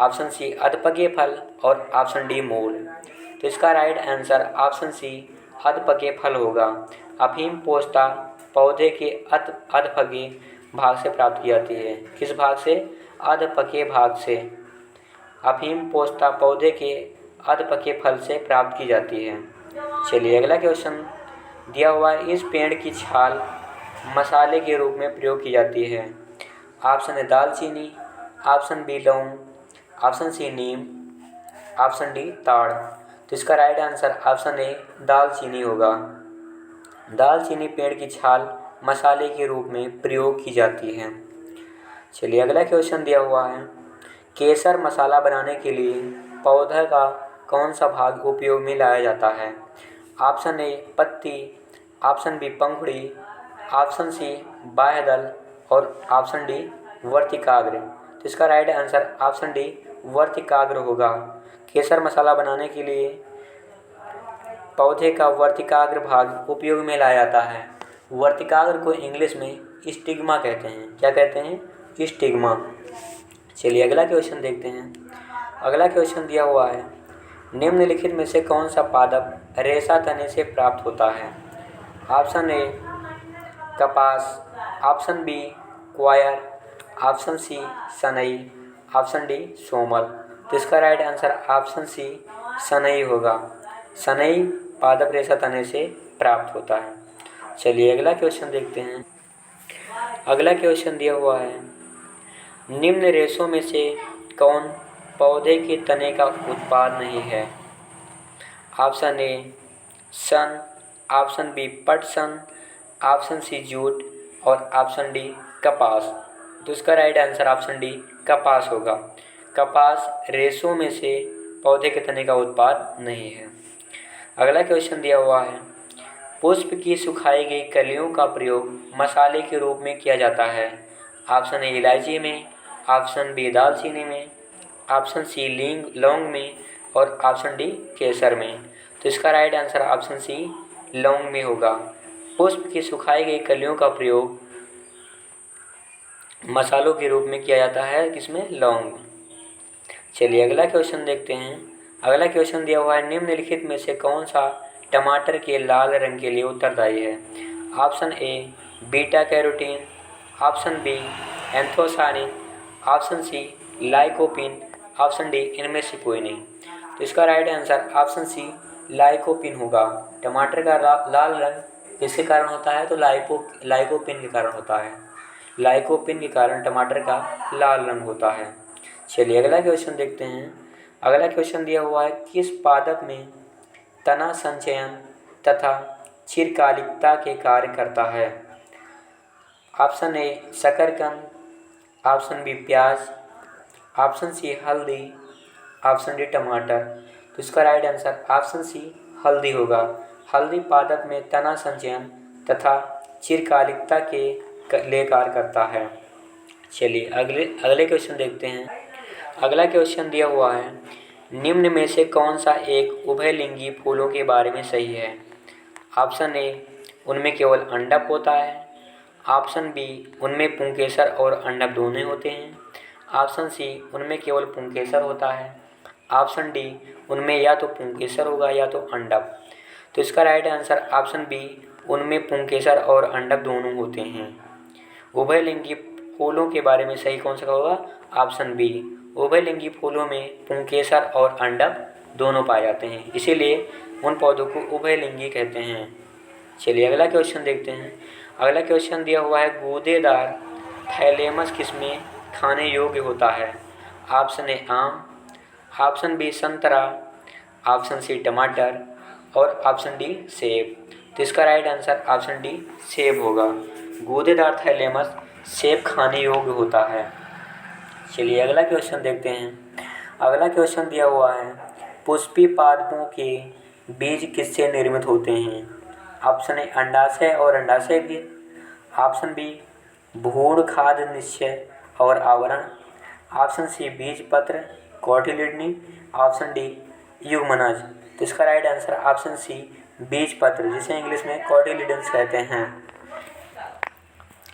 ऑप्शन सी अधपके फल और ऑप्शन डी मूल। तो इसका राइट आंसर ऑप्शन सी अधपके फल होगा। अफीम पोस्ता पौधे के अधपके भाग से प्राप्त की जाती है। किस भाग से? अधपके भाग से। अफीम पोस्ता पौधे के अधपके फल से प्राप्त की जाती है। चलिए अगला क्वेश्चन दिया हुआ है, इस पेड़ की छाल मसाले के रूप में प्रयोग की जाती है। ऑप्शन ए दालचीनी, ऑप्शन बी लौंग, ऑप्शन सी नीम, ऑप्शन डी ताड़। तो इसका राइट आंसर ऑप्शन ए दालचीनी होगा। दालचीनी पेड़ की छाल मसाले के रूप में प्रयोग की जाती है। चलिए अगला क्वेश्चन दिया हुआ है, केसर मसाला बनाने के लिए पौधे का कौन सा भाग उपयोग में लाया जाता है? ऑप्शन ए पत्ती, ऑप्शन बी पंखुड़ी, ऑप्शन सी बाह्य दल और ऑप्शन डी वर्तिकाग्र। तो इसका राइट आंसर ऑप्शन डी वर्तिकाग्र होगा। केसर मसाला बनाने के लिए पौधे का वर्तिकाग्र भाग उपयोग में लाया जाता है। वर्तिकाग्र को इंग्लिश में स्टिग्मा कहते हैं। क्या कहते हैं? स्टिग्मा। चलिए अगला क्वेश्चन देखते हैं। अगला क्वेश्चन दिया हुआ है, निम्नलिखित में से कौन सा पादप रेशा तने से प्राप्त होता है? ऑप्शन ए कपास, option B coir, option C सनई, ऑप्शन डी सोमल। तो इसका राइट आंसर ऑप्शन सी सनई होगा। सनई पादप रेशा तने से प्राप्त होता है। चलिए अगला क्वेश्चन देखते हैं। अगला क्वेश्चन दिया हुआ है, निम्न रेशों में से कौन पौधे के तने का उत्पाद नहीं है? ऑप्शन ए सन, ऑप्शन बी पटसन, ऑप्शन सी जूट और ऑप्शन डी कपास। तो इसका राइट आंसर ऑप्शन डी कपास होगा। कपास रेशों में से पौधे के तने का उत्पाद नहीं है। अगला क्वेश्चन दिया हुआ है, पुष्प की सुखाई गई कलियों का प्रयोग मसाले के रूप में किया जाता है। ऑप्शन ए इलायची में, ऑप्शन बी दालचीनी में, ऑप्शन सी लौंग में और ऑप्शन डी केसर में। तो इसका राइट आंसर ऑप्शन सी लौंग में होगा। पुष्प की सुखाई गई कलियों का प्रयोग मसालों के रूप में किया जाता है, किसमें? लौंग। चलिए अगला क्वेश्चन देखते हैं। अगला क्वेश्चन दिया हुआ है, निम्नलिखित में से कौन सा टमाटर के लाल रंग के लिए उत्तरदायी है? Option A beta carotene, option B anthocyanin, option C lycopene, option D इनमें से कोई नहीं। तो इसका right answer option C lycopene होगा। टमाटर का लाल रंग किसके कारण होता है? तो लाइकोपिन के कारण होता है। लाइकोपिन के कारण टमाटर का लाल रंग होता है। चलिए अगला क्वेश्चन देखते हैं। अगला क्वेश्चन दिया हुआ है, किस पादप में तना संचयन तथा चिरकालिकता के कार्य करता है? ऑप्शन ए शकरकंद, ऑप्शन बी प्याज, ऑप्शन सी हल्दी, ऑप्शन डी टमाटर। तो इसका राइट आंसर ऑप्शन सी हल्दी होगा। हल्दी पादप में तना संचयन तथा चिरकालिकता के लिए कार्य करता है। चलिए अगले क्वेश्चन देखते हैं। अगला क्वेश्चन दिया हुआ है, निम्न में से कौन सा एक उभयलिंगी फूलों के बारे में सही है? ऑप्शन ए उनमें केवल अंडक होता है, ऑप्शन बी उनमें पुंकेसर और अंडक दोनों होते हैं, ऑप्शन सी उनमें केवल पुंकेसर होता है, ऑप्शन डी उनमें या तो पुंकेसर होगा या तो अंडक। तो इसका राइट आंसर ऑप्शन बी उनमें पुंकेसर और अंडक दोनों होते हैं। उभयलिंगी फूलों के बारे में सही कौन सा होगा? Option B. उभयलिंगी फूलों में पुंकेसर और अंडक दोनों पाए जाते हैं, इसीलिए उन पौधों को उभयलिंगी कहते हैं। चलिए अगला क्वेश्चन देखते हैं। अगला क्वेश्चन दिया हुआ है, गूदेदार थैलेमस किसमें खाने योग्य होता है? ऑप्शन ए आम, ऑप्शन बी संतरा, ऑप्शन सी टमाटर और ऑप्शन डी सेब। तो इसका राइट आंसर ऑप्शन डी सेब होगा। गूदेदार थैलेमस सेब खाने योग्य होता है। चलिए अगला क्वेश्चन देखते हैं। अगला क्वेश्चन दिया हुआ है, पुष्पी पादपों के बीज किससे निर्मित होते हैं? ऑप्शन ए अंडाशय और अंडाशय बीज, ऑप्शन बी भ्रूण खाद्य निश्चय और आवरण, ऑप्शन सी बीज पत्र कॉटिलिडनी, ऑप्शन डी युग्मनज। तो इसका राइट आंसर ऑप्शन सी बीज पत्र, जिसे इंग्लिश में कॉटिलिडन्स कहते हैं।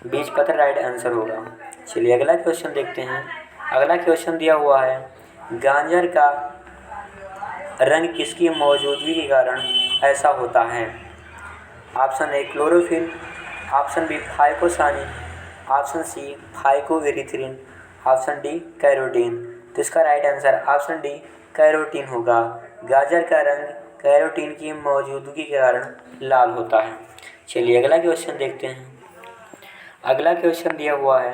बीज पत्र राइट आंसर होगा। चलिए अगला क्वेश्चन देखते हैं। अगला क्वेश्चन दिया हुआ है, गाजर का रंग किसकी मौजूदगी के कारण ऐसा होता है? Option A chlorophyll, option B phycocyanin, option C phycoerythrin, option D carotene. तो इसका right answer option D carotene होगा। गाजर का रंग कैरोटीन की मौजूदगी के कारण लाल होता है। चलिए अगला क्वेश्चन देखते हैं। अगला क्वेश्चन दिया हुआ है,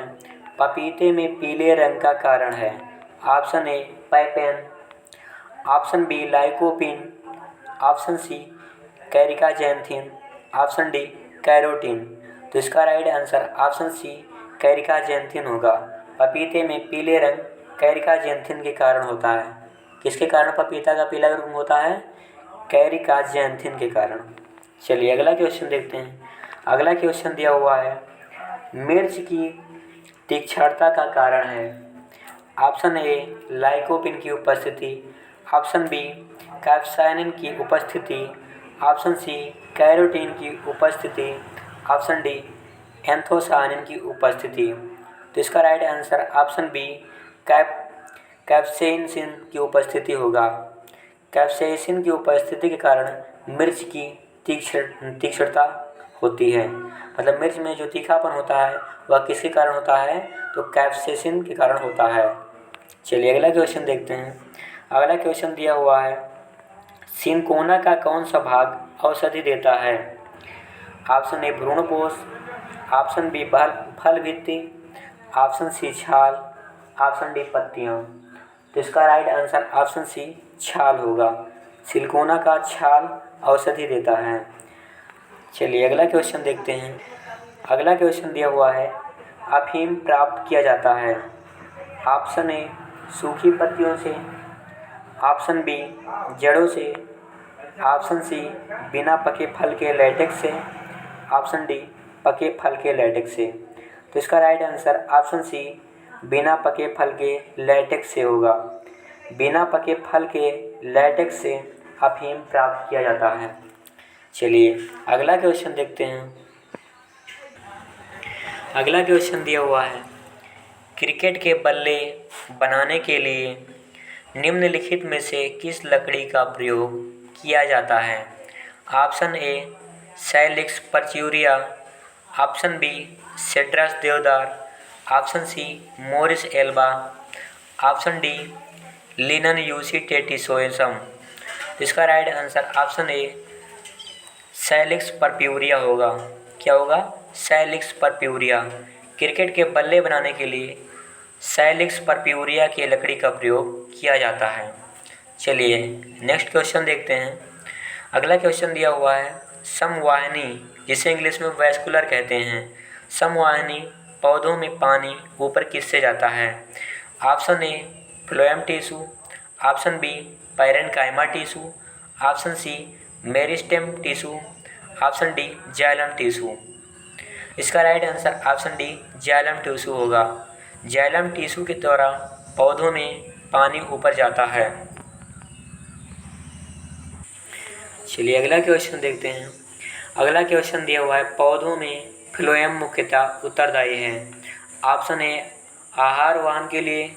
पपीते में पीले रंग का कारण है? Option A papain, option B lycopene, option C caricaxanthin, option D carotene. तो इसका right answer option C caricaxanthin होगा। पपीते में पीले रंग कैरिकाजेंथिन के कारण होता है। किसके कारण पपीता का पीला रंग होता है? कैरिकाजेंथिन के कारण। चलिए अगला क्वेश्चन देखते हैं। अगला क्वेश्चन दिया हुआ है, मिर्च की तीक्ष्णता का कारण है? ऑप्शन ए लाइकोपिन की उपस्थिति, ऑप्शन बी कैप्साइसिन की उपस्थिति, ऑप्शन सी कैरोटीन की उपस्थिति, ऑप्शन डी एंथोसायनिन की उपस्थिति। तो इसका right answer option B capsaicin की उपस्थिति होगा। कैप्साइसिन की उपस्थिति के कारण मिर्च की तीक्ष्णता होती है। मतलब मिर्च में जो तीखापन होता है वह किसके कारण होता है? तो कैप्साइसिन के कारण होता है। चलिए अगला क्वेश्चन देखते हैं। अगला क्वेश्चन दिया हुआ है, सिनकोना का कौन सा भाग औषधि देता है? ऑप्शन ए भ्रूणपोष, ऑप्शन बी फल भित्ति, ऑप्शन सी छाल, ऑप्शन डी पत्तियां। तो इसका राइट आंसर ऑप्शन सी छाल होगा। सिनकोना का छाल औषधि देता है। चलिए अगला क्वेश्चन देखते हैं। अगला क्वेश्चन दिया हुआ है, अफीम प्राप्त किया जाता है? ऑप्शन ए सूखी पत्तियों से, ऑप्शन बी जड़ों से, ऑप्शन सी बिना पके फल के लेटेक्स से, ऑप्शन डी पके फल के लेटेक्स से। तो इसका राइट आंसर ऑप्शन सी बिना पके फल के लेटेक्स से होगा। बिना पके फल के लेटेक्स से अफीम प्राप्त किया जाता है। चलिए अगला क्वेश्चन देखते हैं। अगला क्वेश्चन दिया हुआ है, क्रिकेट के बल्ले बनाने के लिए निम्नलिखित में से किस लकड़ी का प्रयोग किया जाता है? Option A salix purpurea, option B cedrus deodar, option C morus alba, option D linum usitatissimum. इसका right answer option A salix purpurea होगा। क्या होगा? सैलिक्स पर्प्यूरिया। क्रिकेट के बल्ले बनाने के लिए सैलिक्स पर्प्यूरिया की लकड़ी का प्रयोग किया जाता है। चलिए नेक्स्ट क्वेश्चन देखते हैं। अगला क्वेश्चन दिया हुआ है, समवाहिनी जिसे इंग्लिश में वैस्कुलर कहते हैं, समवाहिनी पौधों में पानी ऊपर किससे जाता है? Option A phloem tissue, option B parenchyma tissue, option C meristem tissue, option D xylem tissue. इसका right answer option D xylem tissue होगा। जाइलम टिश्यू के द्वारा पौधों में पानी ऊपर जाता है। चलिए अगला क्वेश्चन देखते हैं। अगला क्वेश्चन दिया हुआ है, पौधों में फ्लोएम मुख्यतः उत्तरदायी है। ऑप्शन ए आहार वाहन के लिए,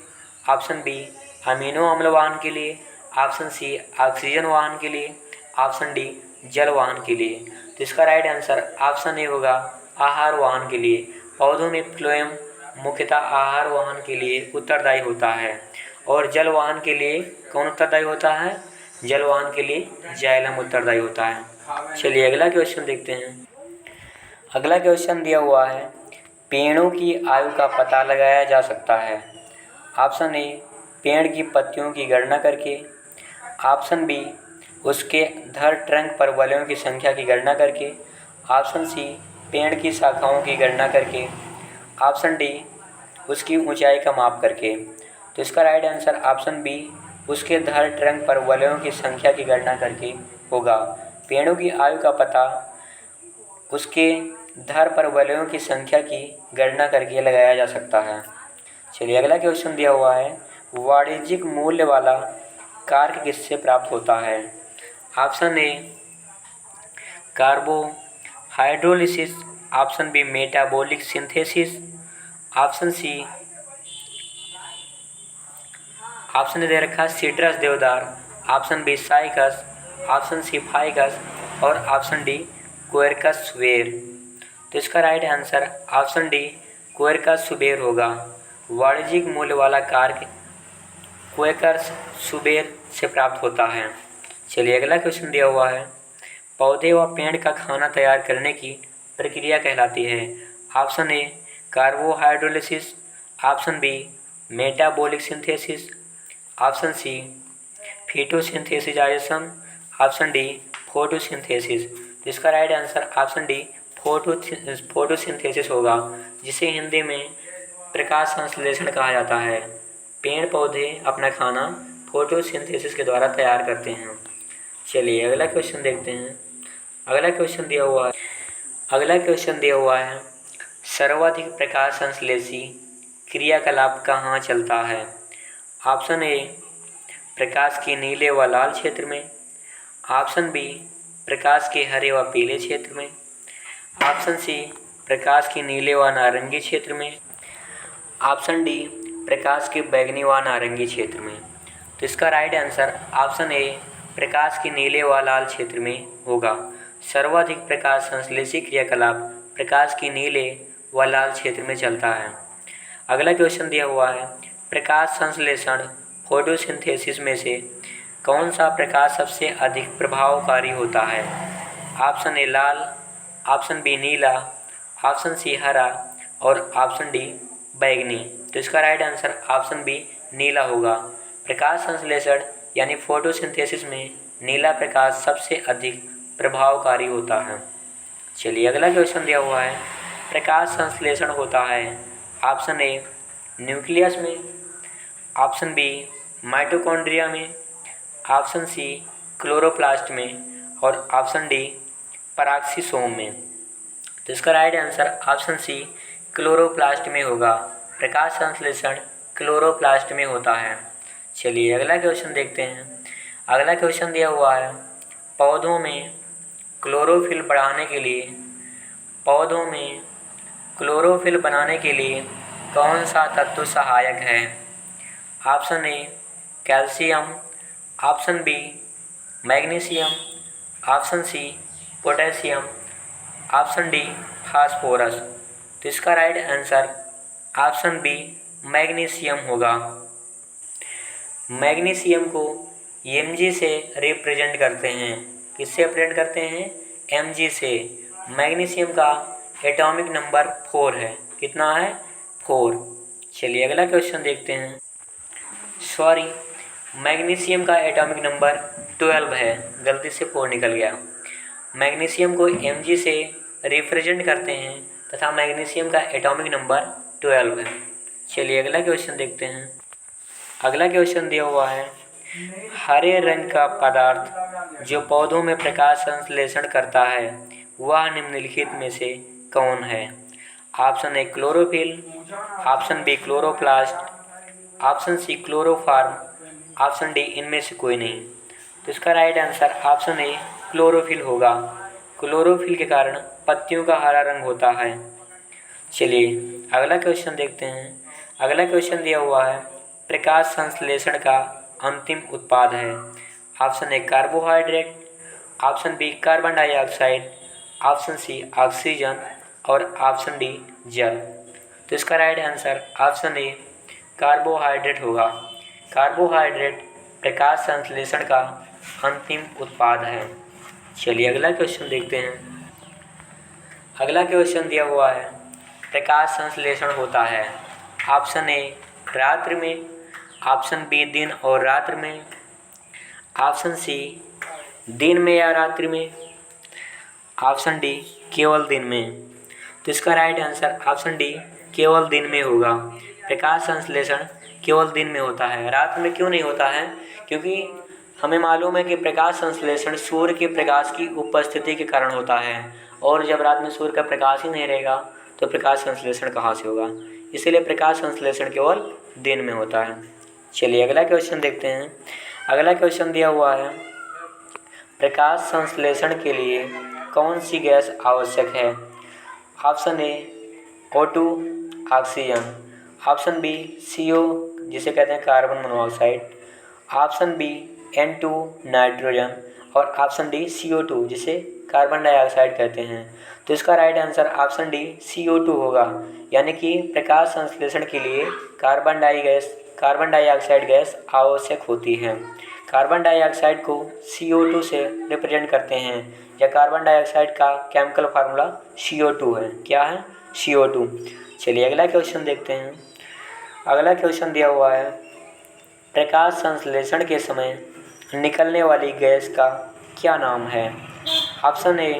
ऑप्शन बी अमीनो अम्ल वाहन के लिए, ऑप्शन सी ऑक्सीजन वाहन के लिए, ऑप्शन डी जल वाहन के लिए। तो इसका राइट आंसर ऑप्शन ए होगा आहार वाहन के लिए। पौधों में फ्लोएम मुख्यतः आहार वहन के लिए उत्तरदायी होता है और जल वहन के लिए कौन उत्तरदायी होता है? जल वहन के लिए जाइलम उत्तरदायी होता है। चलिए अगला क्वेश्चन देखते हैं। अगला क्वेश्चन दिया हुआ है, पेड़ों की आयु का पता लगाया जा सकता है। ऑप्शन ए, पेड़ की पत्तियों की गणना करके। ऑप्शन बी, उसके धड़ ट्रंक पर वलयों की संख्या की गणना करके। ऑप्शन सी, पेड़ की शाखाओं की गणना करके। ऑप्शन डी, उसकी ऊंचाई का माप करके। तो इसका राइट आंसर ऑप्शन बी, उसके धड़ ट्रंक पर वलयों की संख्या की गणना करके होगा। पेड़ों की आयु का पता उसके धड़ पर वलयों की संख्या की गणना करके लगाया जा सकता है। चलिए अगला क्वेश्चन दिया हुआ है, वाणिज्यिक मूल्य वाला कार्क किससे प्राप्त होता है? Option A, carbohydrolysis. Option B, metabolic synthesis. Option C, option दे रखा है सिट्रस देवदार। Option B, Cycas. Option C, Ficus. और ऑप्शन डी, क्वेरकस सुबेर। तो इसका right answer option D, Quercus suber होगा। वाणिज्यिक मूल्य वाला कार्क क्वेकर्स सुबेर से प्राप्त होता है। चलिए अगला क्वेश्चन दिया हुआ है, पौधे व पेड़ का खाना तैयार करने की प्रक्रिया कहलाती है। Option A, carbohydrolysis. Option B, metabolic synthesis. Option C, phytosynthesization. Option D, photosynthesis. तो इसका right answer option D, photosynthesis होगा, जिसे हिंदी में प्रकाश संश्लेषण कहा जाता है। पेड़ पौधे अपना खाना फोटोसिंथेसिस के द्वारा तैयार करते हैं। चलिए अगला क्वेश्चन देखते हैं। अगला क्वेश्चन दिया हुआ है, सर्वाधिक प्रकाश संश्लेषी क्रियाकलाप कहाँ चलता है? ऑप्शन ए, प्रकाश के नीले व लाल क्षेत्र में। ऑप्शन बी, प्रकाश के हरे व पीले क्षेत्र में। ऑप्शन सी, प्रकाश के नीले व नारंगी क्षेत्र में। ऑप्शन डी, प्रकाश के बैंगनी व नारंगी क्षेत्र में। तो इसका राइट आंसर ऑप्शन ए, प्रकाश के नीले व लाल क्षेत्र में होगा। सर्वाधिक प्रकाश संश्लेषी क्रियाकलाप प्रकाश के नीले व लाल क्षेत्र में चलता है। अगला क्वेश्चन दिया हुआ है, प्रकाश संश्लेषण फोटोसिंथेसिस में से कौन सा प्रकाश सबसे अधिक प्रभावकारी होता है? ऑप्शन ए, लाल। ऑप्शन बी, नीला। ऑप्शन सी, हरा। और ऑप्शन डी, बैंगनी। तो इसका राइट आंसर ऑप्शन बी, नीला होगा। प्रकाश संश्लेषण यानी फोटोसिंथेसिस में नीला प्रकाश सबसे अधिक प्रभावकारी होता है। चलिए अगला क्वेश्चन दिया हुआ है, प्रकाश संश्लेषण होता है ऑप्शन ए, न्यूक्लियस में। ऑप्शन बी, माइटोकॉन्ड्रिया में। ऑप्शन सी, क्लोरोप्लास्ट में। और ऑप्शन डी, पराक्सीसोम में। तो इसका right answer option C, chloroplast में होगा। प्रकाश संश्लेषण क्लोरोप्लास्ट में होता है। चलिए अगला क्वेश्चन देखते हैं। अगला क्वेश्चन दिया हुआ है, पौधों में क्लोरोफिल बढ़ाने के लिए कौन सा तत्व सहायक है? Option A, calcium. Option B, magnesium. Option C, potassium. Option D, phosphorus. तो इसका right answer option B, magnesium होगा। मैग्नीशियम को Mg से रिप्रेजेंट करते हैं। किससे रिप्रेजेंट करते हैं? Mg से। मैग्नीशियम का एटॉमिक नंबर 4 है। कितना है? 4। चलिए अगला क्वेश्चन देखते हैं। मैग्नीशियम का एटॉमिक नंबर 12 है, गलती से 4 निकल गया। मैग्नीशियम को Mg से रिप्रेजेंट करते हैं तथा मैग्नीशियम का एटॉमिक नंबर 12 है। चलिए अगला क्वेश्चन देखते हैं। अगला क्वेश्चन दिया हुआ है, हरे रंग का पदार्थ जो पौधों में प्रकाश संश्लेषण करता है वह निम्नलिखित में से कौन है? Option A, chlorophyll. Option B, chloroplast. Option C, chloroform. Option D, इनमें से कोई नहीं। तो इसका right answer option A, chlorophyll होगा। क्लोरोफिल के कारण पत्तियों का हरा रंग होता है। चलिए अगला क्वेश्चन देखते हैं। अगला क्वेश्चन दिया हुआ है, प्रकाश संश्लेषण का अंतिम उत्पाद है। Option A, carbohydrate. Option B, carbon dioxide. Option C, oxygen. और ऑप्शन डी, जल। तो इसका right answer option A carbohydrate होगा। कार्बोहाइड्रेट प्रकाश संश्लेषण का अंतिम उत्पाद है। चलिए अगला क्वेश्चन देखते हैं। अगला क्वेश्चन दिया हुआ है, प्रकाश संश्लेषण होता है ऑप्शन ए रात्रि में, ऑप्शन बी दिन और रात्रि में, ऑप्शन सी दिन में या रात्रि में, ऑप्शन डी केवल दिन में। तो इसका राइट आंसर ऑप्शन डी केवल दिन में होगा। प्रकाश संश्लेषण केवल दिन में होता है, रात में क्यों नहीं होता है? क्योंकि हमें मालूम है कि प्रकाश संश्लेषण सूर्य के प्रकाश की उपस्थिति के कारण होता है, और जब रात में सूर्य का प्रकाश ही नहीं रहेगा तो प्रकाश संश्लेषण कहाँ से होगा? इसीलिए प्रकाश संश्लेषण केवल दिन में होता है। चलिए अगला क्वेश्चन देखते हैं। अगला क्वेश्चन दिया हुआ है, प्रकाश संश्लेषण के लिए कौन सी गैस आवश्यक है? Option A O2 oxygen, option B CO जिसे कहते हैं carbon monoxide, option B N2 nitrogen और ऑप्शन डी CO2 जिसे कार्बन डाइऑक्साइड कहते हैं। तो इसका right answer option D CO2 होगा, यानी कि प्रकाश संश्लेषण के लिए कार्बन डाइऑक्साइड गैस आवश्यक होती है। कार्बन डाइऑक्साइड को CO2 से रिप्रेजेंट करते हैं, या कार्बन डाइऑक्साइड का केमिकल फार्मूला CO2 है। क्या है? CO2। चलिए अगला क्वेश्चन देखते हैं। अगला क्वेश्चन दिया हुआ है, प्रकाश संश्लेषण के समय निकलने वाली गैस का क्या नाम है? Option A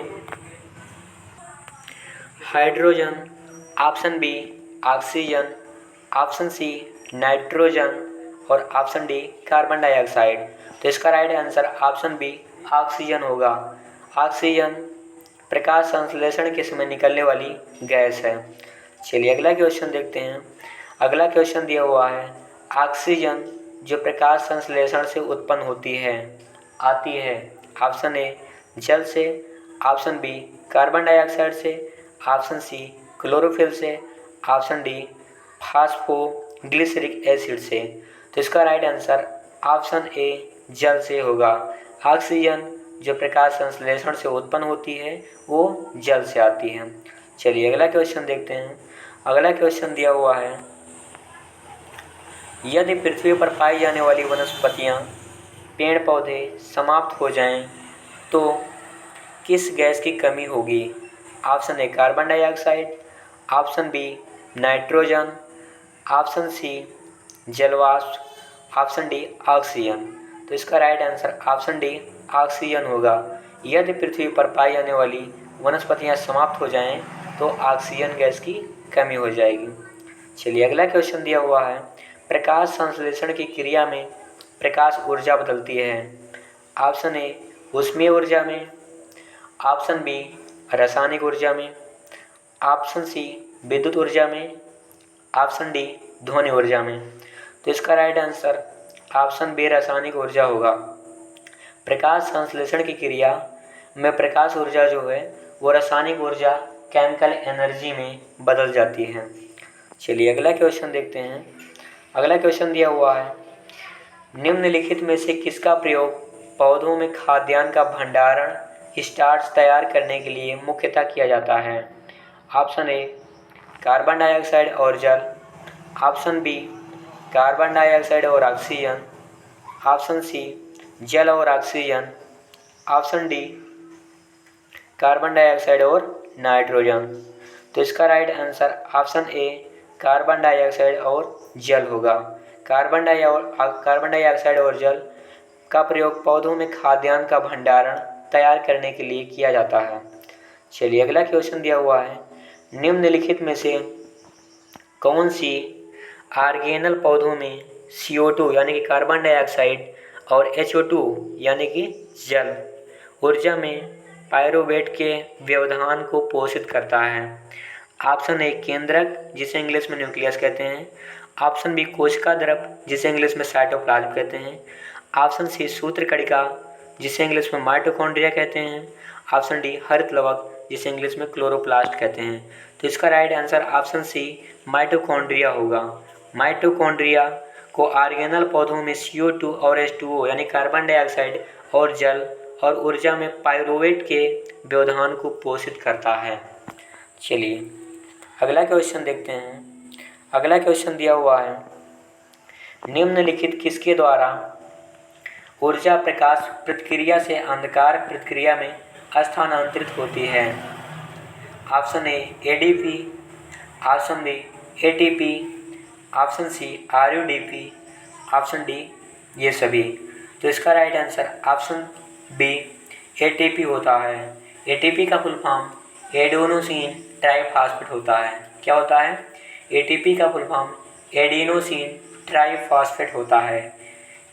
hydrogen, option B oxygen, option C nitrogen और ऑप्शन डी कार्बन डाइऑक्साइड। तो इसका right answer option B oxygen होगा। ऑक्सीजन प्रकाश संश्लेषण के समय निकलने वाली गैस है। चलिए अगला क्वेश्चन देखते हैं। अगला क्वेश्चन दिया हुआ है, ऑक्सीजन जो प्रकाश संश्लेषण से उत्पन्न होती है आती है ऑप्शन ए जल से, ऑप्शन बी कार्बन डाइऑक्साइड से, ऑप्शन सी क्लोरोफिल से, ऑप्शन डी फास्फोग्लिसरिक एसिड से। तो इसका राइट आंसर ऑप्शन ए जल से होगा। ऑक्सीजन जो प्रकाश संश्लेषण से उत्पन्न होती है वो जल से आती है। चलिए अगला क्वेश्चन देखते हैं। अगला क्वेश्चन दिया हुआ है, यदि पृथ्वी पर पाई जाने वाली वनस्पतियाँ पेड़ पौधे समाप्त हो जाएं तो किस गैस की कमी होगी? Option A carbon dioxide, option B nitrogen, option C जलवाष्प, ऑप्शन डी ऑक्सीजन। तो इसका right answer option D oxygen होगा। यदि पृथ्वी पर पाई जाने वाली वनस्पतियाँ समाप्त हो जाएं तो ऑक्सीजन गैस की कमी हो जाएगी। चलिए अगला क्वेश्चन दिया हुआ है, प्रकाश संश्लेषण की क्रिया में प्रकाश ऊर्जा बदलती है। ऑप्शन ए ऊष्मीय ऊर्जा में, ऑप्शन बी रासायनिक ऊर्जा में, ऑप्शन सी विद्युत ऊर्जा में, ऑप्शन डी ध्वनि ऊर्जा में। तो इसका राइट आंसर ऑप्शन बी रासायनिक ऊर्जा होगा। प्रकाश संश्लेषण की क्रिया में प्रकाश ऊर्जा जो है वो रासायनिक ऊर्जा केमिकल एनर्जी में बदल जाती है। चलिए अगला क्वेश्चन देखते हैं। अगला क्वेश्चन दिया हुआ है, निम्नलिखित में से किसका प्रयोग पौधों में खाद्यान्न का भंडारण स्टार्च तैयार करने के लिए मुख्यतः किया जाता है? ऑप्शन ए कार्बन डाइऑक्साइड और जल, ऑप्शन बी कार्बन डाइऑक्साइड और ऑक्सीजन, ऑप्शन सी जल और oxygen, option D carbon dioxide और नाइट्रोजन। तो इसका right answer option A carbon dioxide और जल होगा। कार्बन डाइऑक्साइड और जल का प्रयोग पौधों में खाद्यान्न का भंडारण तैयार करने के लिए किया जाता है। चलिए अगला क्वेश्चन दिया हुआ है, निम्नलिखित में से कौन सी ऑर्गेनल पौधों में CO2 यानी कि कार्बन डाइऑक्साइड और HO2 यानी कि जल ऊर्जा में पायरोवेट के व्यवधान को पोषित करता है? ऑप्शन ए केंद्रक जिसे इंग्लिश में न्यूक्लियस कहते हैं, ऑप्शन बी कोशिका द्रव जिसे इंग्लिश में साइटोप्लाज्म कहते हैं, ऑप्शन सी सूत्रकणिका जिसे इंग्लिश में माइटोकॉन्ड्रिया कहते हैं, ऑप्शन डी हरित लवक जिसे इंग्लिश में क्लोरोप्लास्ट कहते हैं। तो इसका right answer option C mitochondria होगा। माइटोकॉन्ड्रिया को ऑर्गेनल पौधों में CO2 और H2O यानी कार्बन डाइऑक्साइड और जल और ऊर्जा में पायरोवेट के व्यवधान को पोषित करता है। चलिए अगला क्वेश्चन देखते हैं। अगला क्वेश्चन दिया हुआ है, निम्नलिखित किसके द्वारा ऊर्जा प्रकाश प्रतिक्रिया से अंधकार प्रतिक्रिया में स्थानांतरित होती है? Option A ADP, option B ATP, option C RuDP, option D ये सभी। तो इसका right answer option B ATP होता है। एटीपी का फुल फॉर्म एडेनोसिन ट्राइफॉस्फेट होता है। क्या होता है? एटीपी का फुल फॉर्म एडेनोसिन ट्राइफॉस्फेट होता है।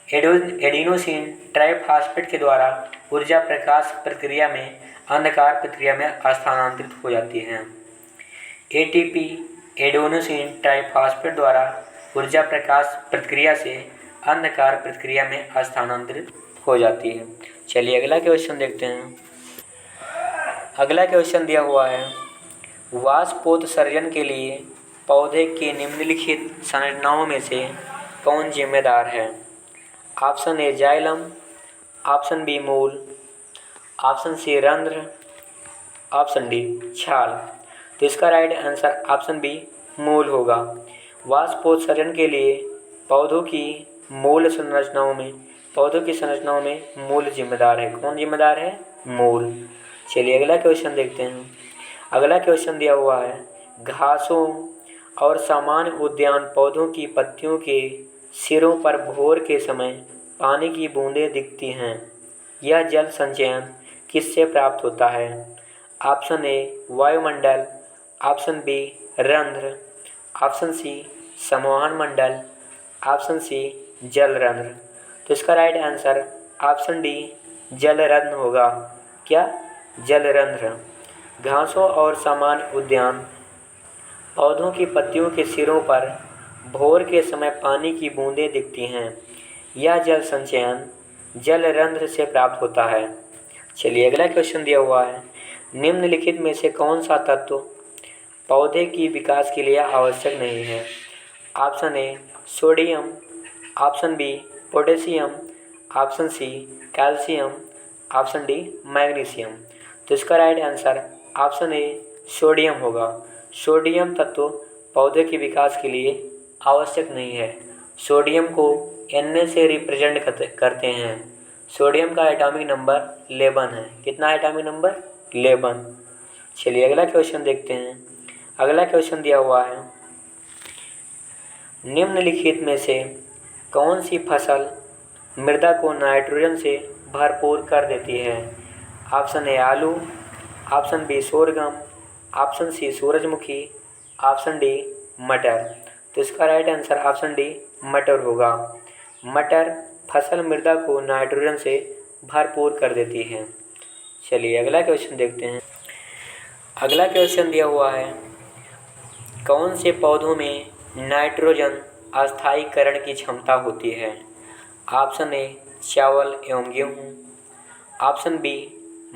एडेनोसिन ट्राइफॉस्फेट के द्वारा ऊर्जा प्रकाश प्रक्रिया में अंधकार प्रक्रिया में स्थानांतरित हो जाती है। एटीपी एडेनोसिन ट्राइफॉस्फेट द्वारा ऊर्जा प्रकाश प्रक्रिया से अंधकार प्रक्रिया में स्थानांतरित हो जाती है। चलिए अगला क्वेश्चन देखते हैं। अगला क्वेश्चन दिया हुआ है, वाष्पोत्सर्जन के लिए पौधे की निम्नलिखित संरचनाओं में से कौन जिम्मेदार है? Option A xylem, option B मूल, ऑप्शन सी रंध्र, ऑप्शन डी छाल। तो इसका राइट आंसर ऑप्शन बी मूल होगा। वाष्पोत्सर्जन के लिए पौधों की संरचनाओं में मूल जिम्मेदार है। कौन जिम्मेदार है? मूल। चलिए अगला क्वेश्चन देखते हैं। अगला क्वेश्चन दिया हुआ है, घासों और सामान्य उद्यान पौधों की पत्तियों के सिरों पर भोर के समय पानी की बूंदें दिखती हैं। यह जल संचयन किससे प्राप्त होता है? ऑप्शन ए वायुमंडल, ऑप्शन बी रंध्र, ऑप्शन सी संवहन मंडल, ऑप्शन सी जलरंध्र। तो इसका राइट आंसर ऑप्शन डी जलरंध्र होगा। क्या? जलरंध्र। घासों और सामान्य उद्यान पौधों की पत्तियों के सिरों पर भोर के समय पानी की बूंदें दिखती हैं। यह जल संचयन जलरंध्र से प्राप्त होता है। चलिए अगला क्वेश्चन दिया हुआ है, निम्नलिखित में से कौन सा तत्व पौधे की विकास के लिए आवश्यक नहीं है? Option A sodium, option B potassium, option C calcium, option D magnesium. तो इसका right answer option A sodium होगा। सोडियम तत्व पौधे के विकास के लिए आवश्यक नहीं है। सोडियम को Na से रिप्रेजेंट करते हैं। सोडियम का एटॉमिक नंबर 11 है। कितना एटॉमिक नंबर? 11। चलिए अगला क्वेश्चन देखते हैं। अगला क्वेश्चन दिया हुआ है, निम्नलिखित में से कौन सी फसल मृदा को नाइट्रोजन से भरपूर कर देती है? ऑप्शन ए आलू, option B sorghum, option C सूरजमुखी, ऑप्शन डी मटर। तो इसका राइट आंसर ऑप्शन डी मटर होगा। मटर फसल मृदा को नाइट्रोजन से भरपूर कर देती है। चलिए अगला क्वेश्चन देखते हैं। अगला क्वेश्चन दिया हुआ है, कौन से पौधों में नाइट्रोजन अस्थायीकरण की क्षमता होती है? ऑप्शन ए चावल एवं गेहूँ, ऑप्शन बी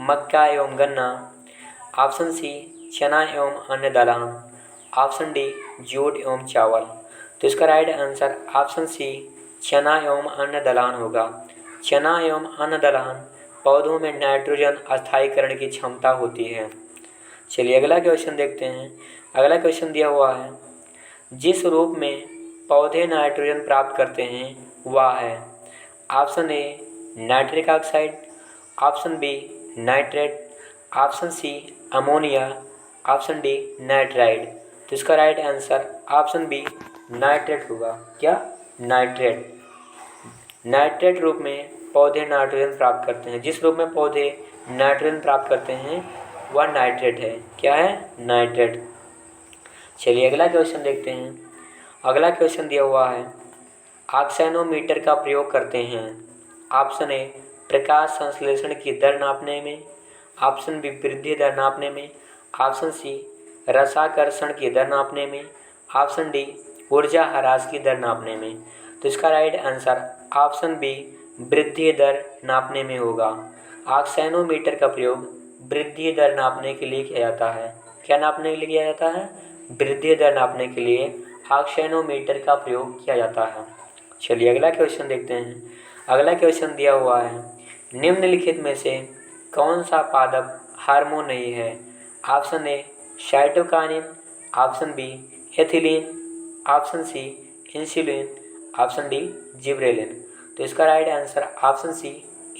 मक्का एवं गन्ना, ऑप्शन सी चना एवं अन्य दलहन, ऑप्शन डी जूट एवं चावल। तो इसका राइट आंसर ऑप्शन सी चना एवं अन्य दलहन होगा। चना एवं अन्य दलहन पौधों में नाइट्रोजन अस्थायीकरण की क्षमता होती है। चलिए अगला क्वेश्चन देखते हैं। अगला क्वेश्चन दिया हुआ है, जिस रूप में पौधे नाइट्रोजन प्राप्त करते हैं वह है? Option A nitric oxide, option B nitrate, option C ammonia, option D nitride. तो इसका right answer option B nitrate होगा। क्या? नाइट्रेट। नाइट्रेट रूप में पौधे नाइट्रोजन प्राप्त करते हैं। जिस रूप में पौधे नाइट्रोजन प्राप्त करते हैं वह नाइट्रेट है। क्या है? नाइट्रेट। चलिए अगला क्वेश्चन देखते हैं। अगला क्वेश्चन दिया हुआ है, ऑक्सेनोमीटर का प्रयोग करते हैं। ऑप्शन ए प्रकाश संश्लेषण की दर नापने में, ऑप्शन बी वृद्धि दर नापने में, ऑप्शन सी रसाकर्षण की दर नापने में, ऑप्शन डी ऊर्जा ह्रास की दर नापने में। तो इसका राइट आंसर ऑप्शन बी वृद्धि दर नापने में होगा। ऑक्सेनोमीटर का प्रयोग वृद्धि दर नापने के लिए किया जाता है। क्या नापने के लिए किया जाता है? वृद्धि दर नापने के लिए ऑक्सेनोमीटर का प्रयोग किया जाता है। चलिए अगला क्वेश्चन देखते हैं। अगला क्वेश्चन दिया हुआ है, निम्नलिखित में से कौन सा पादप हार्मोन नहीं है? Option A cytokinin, option B ethylene, option C insulin, option D gibberellin. तो इसका right answer option C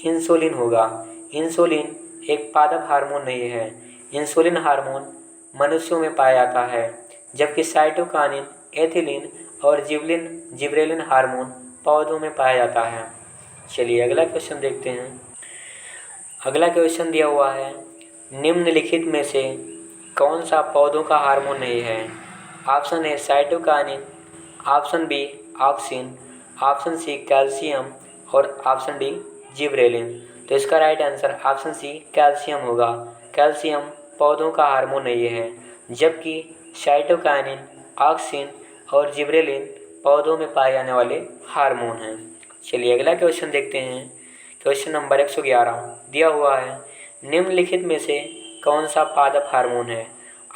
insulin होगा। इंसुलिन एक पादप हार्मोन नहीं है। इंसुलिन हार्मोन मनुष्यों में पाया जाता है, जबकि साइटोकाइनिन, एथिलीन और जिब्रेलिन हार्मोन पौधों में पाया जाता है। चलिए अगला क्वेश्चन देखते हैं। अगला क्वेश्चन दिया हुआ है, निम्नलिखित में से कौन सा पौधों का हार्मोन नहीं है? Option A cytokinin, option B auxin, option C calcium और ऑप्शन डी जिब्रेलिन। तो इसका right answer option C calcium होगा। कैल्शियम पौधों का हार्मोन नहीं है, जबकि साइटोकाइनिन, ऑक्सिन और जिब्रेलिन पौधों में पाए जाने वाले हार्मोन हैं। चलिए अगला क्वेश्चन देखते हैं। क्वेश्चन नंबर 111 दिया हुआ है, निम्नलिखित में से कौन सा पादप हार्मोन है?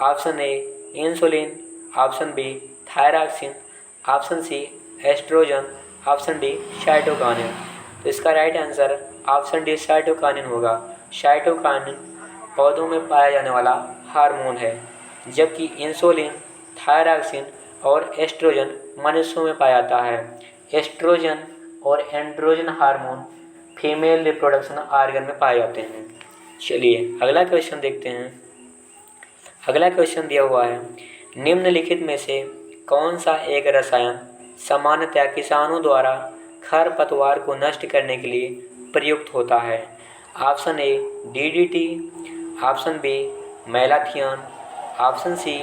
Option A insulin, option B thyroxine, option C oestrogen, option D cytokinin. तो इसका right answer option D cytokinin होगा। साइटोकाइनिन पौधों में पाया जाने वाला हार्मोन है, जबकि इंसुलिन, थायरॉक्सिन और एस्ट्रोजन मनुष्यों में पाया जाता है। एस्ट्रोजन और androgen hormone female reproduction organ में पाए जाते हैं। चलिए अगला क्वेश्चन देखते हैं। अगला क्वेश्चन दिया हुआ है, निम्नलिखित में से कौन सा एक रसायन सामान्यतः किसानों द्वारा खरपतवार को नष्ट करने के लिए प्रयुक्त होता है? Option A DDT, option B malathion, option C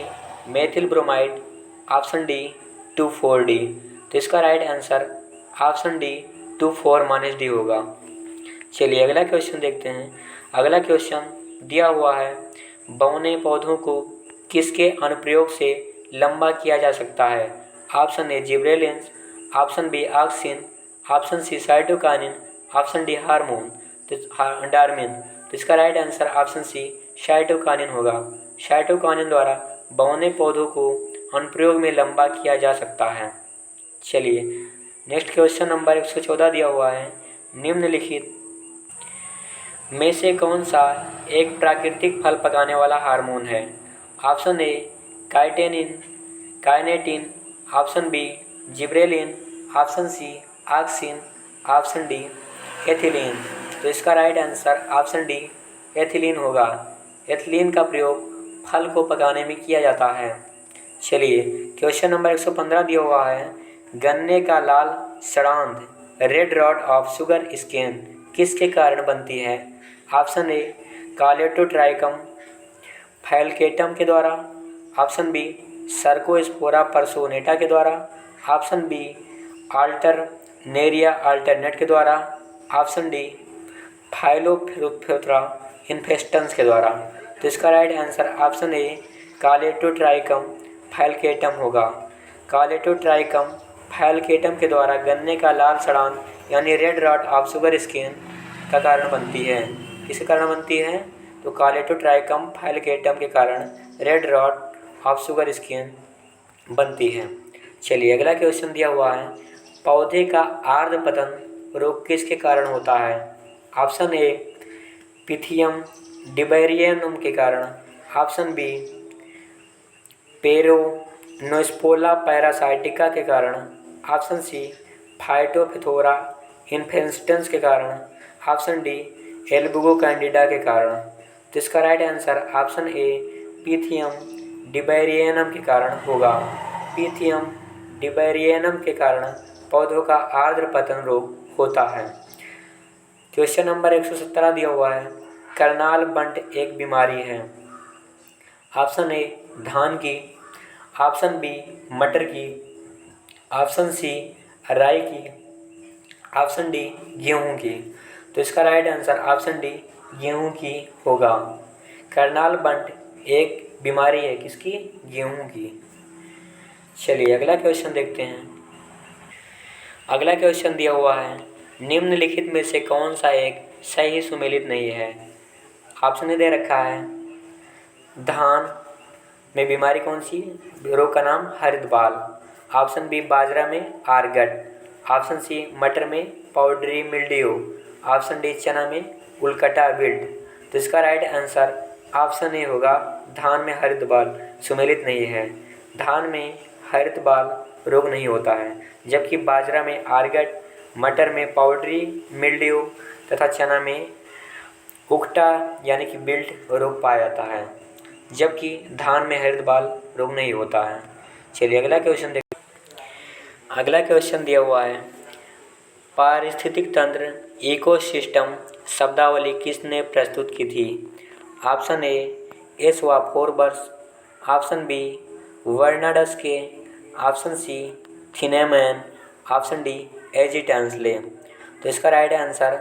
methyl bromide, option D 2,4-D। तो इसका right answer option D 2,4-D होगा। चलिए अगला क्वेश्चन देखते हैं। अगला क्वेश्चन दिया हुआ है, बौने पौधों को किसके अनुप्रयोग से लंबा किया जा सकता है? Option A gibberellins, option B auxin, option C cytokinin, option D hormone Darwin. तो इसका right answer option C cytokinin होगा। साइटोकाइनिन द्वारा बौने पौधों को अनुप्रयोग में लंबा किया जा सकता है। चलिए नेक्स्ट क्वेश्चन नंबर 114 दिया हुआ है, निम्नलिखित में से कौन सा एक प्राकृतिक फल पकाने वाला हार्मोन है? Option A kinetin, option B gibberellin, option C auxin, option D ethylene. तो इसका right answer option D ethylene होगा। एथिलीन का प्रयोग फल को पकाने में किया जाता है। चलिए क्वेश्चन नंबर 115 दिया हुआ है, गन्ने का लाल सड़ांध red rod of sugar scan किसके कारण बनती है? ऑप्शन ए कालेटोट्राइकम फैलकेटम के द्वारा, ऑप्शन बी सर्कोस्पोरा परसोनेटा के द्वारा, ऑप्शन बी अल्टरनेरिया अल्टरनेट के द्वारा, ऑप्शन डी फाइलोफोरा इन्फेस्टेंस के द्वारा। तो इसका राइट आंसर ऑप्शन ए कालेटोट्राइकम फैलकेटम होगा। कालेटोट्राइकम फैलकेटम के द्वारा गन्ने का लाल सड़ांध यानी red rot of sugarcane का कारण बनती है। किसके कारण बनती है? तो कालेटोट्राइकम फैलकेटम के कारण red rot of sugarcane बनती है। चलिए अगला क्वेश्चन दिया हुआ है, पौधे का आर्द्र पतन रोग किसके कारण होता है? ऑप्शन ए पिथियम डिबेरियनम के कारण, ऑप्शन बी पेरोनोस्पोला पैरासाइटिका के कारण, ऑप्शन सी फाइटोफिथोरा इन्फेस्टेंस के कारण, ऑप्शन डी एल्बुगो कैंडिडा के कारण। तो इसका राइट आंसर ऑप्शन ए पिथियम डिबेरियनम के कारण होगा। पिथियम डिबेरियनम के कारण पौधों का आर्द्र पतन रोग होता है। क्वेश्चन नंबर 117 दिया हुआ है, करनाल बंट एक बीमारी है। ऑप्शन ए धान की, ऑप्शन बी मटर की, ऑप्शन सी राई की, ऑप्शन डी गेहूं की। तो इसका राइट आंसर ऑप्शन डी गेहूं की होगा। करनाल बंट एक बीमारी है किसकी? गेहूं की। चलिए अगला क्वेश्चन देखते हैं। अगला क्वेश्चन दिया हुआ है, निम्नलिखित में से कौन सा एक सही सुमेलित नहीं है? ऑप्शन दे रखा है, धान में बीमारी कौन सी? रोग का नाम हरितबाल, ऑप्शन बी बाजरा में आर्गट, ऑप्शन सी मटर में पाउडरी मिल्ड्यू, ऑप्शन डी चना में उल्कटा विल्ट। तो इसका राइट आंसर ऑप्शन ए होगा, धान में हरितबाल सुमेलित नहीं है। धान में हरितबाल रोग नहीं होता है, जबकि बाजरा में आर्गट, मटर में पाउडरी मिल्ड्यू तथा चना में उकटा यानी कि बिल्ट रोग पाया जाता है, जबकि धान में हरित बाल रोग नहीं होता है। चलिए अगला क्वेश्चन देखते हैं। अगला क्वेश्चन दिया हुआ है, पारिस्थितिक तंत्र इकोसिस्टम शब्दावली किसने प्रस्तुत की थी? Option A S Forbes, option B Vernadsky K, option C Thienemann, option D AG Tansley. तो इसका right answer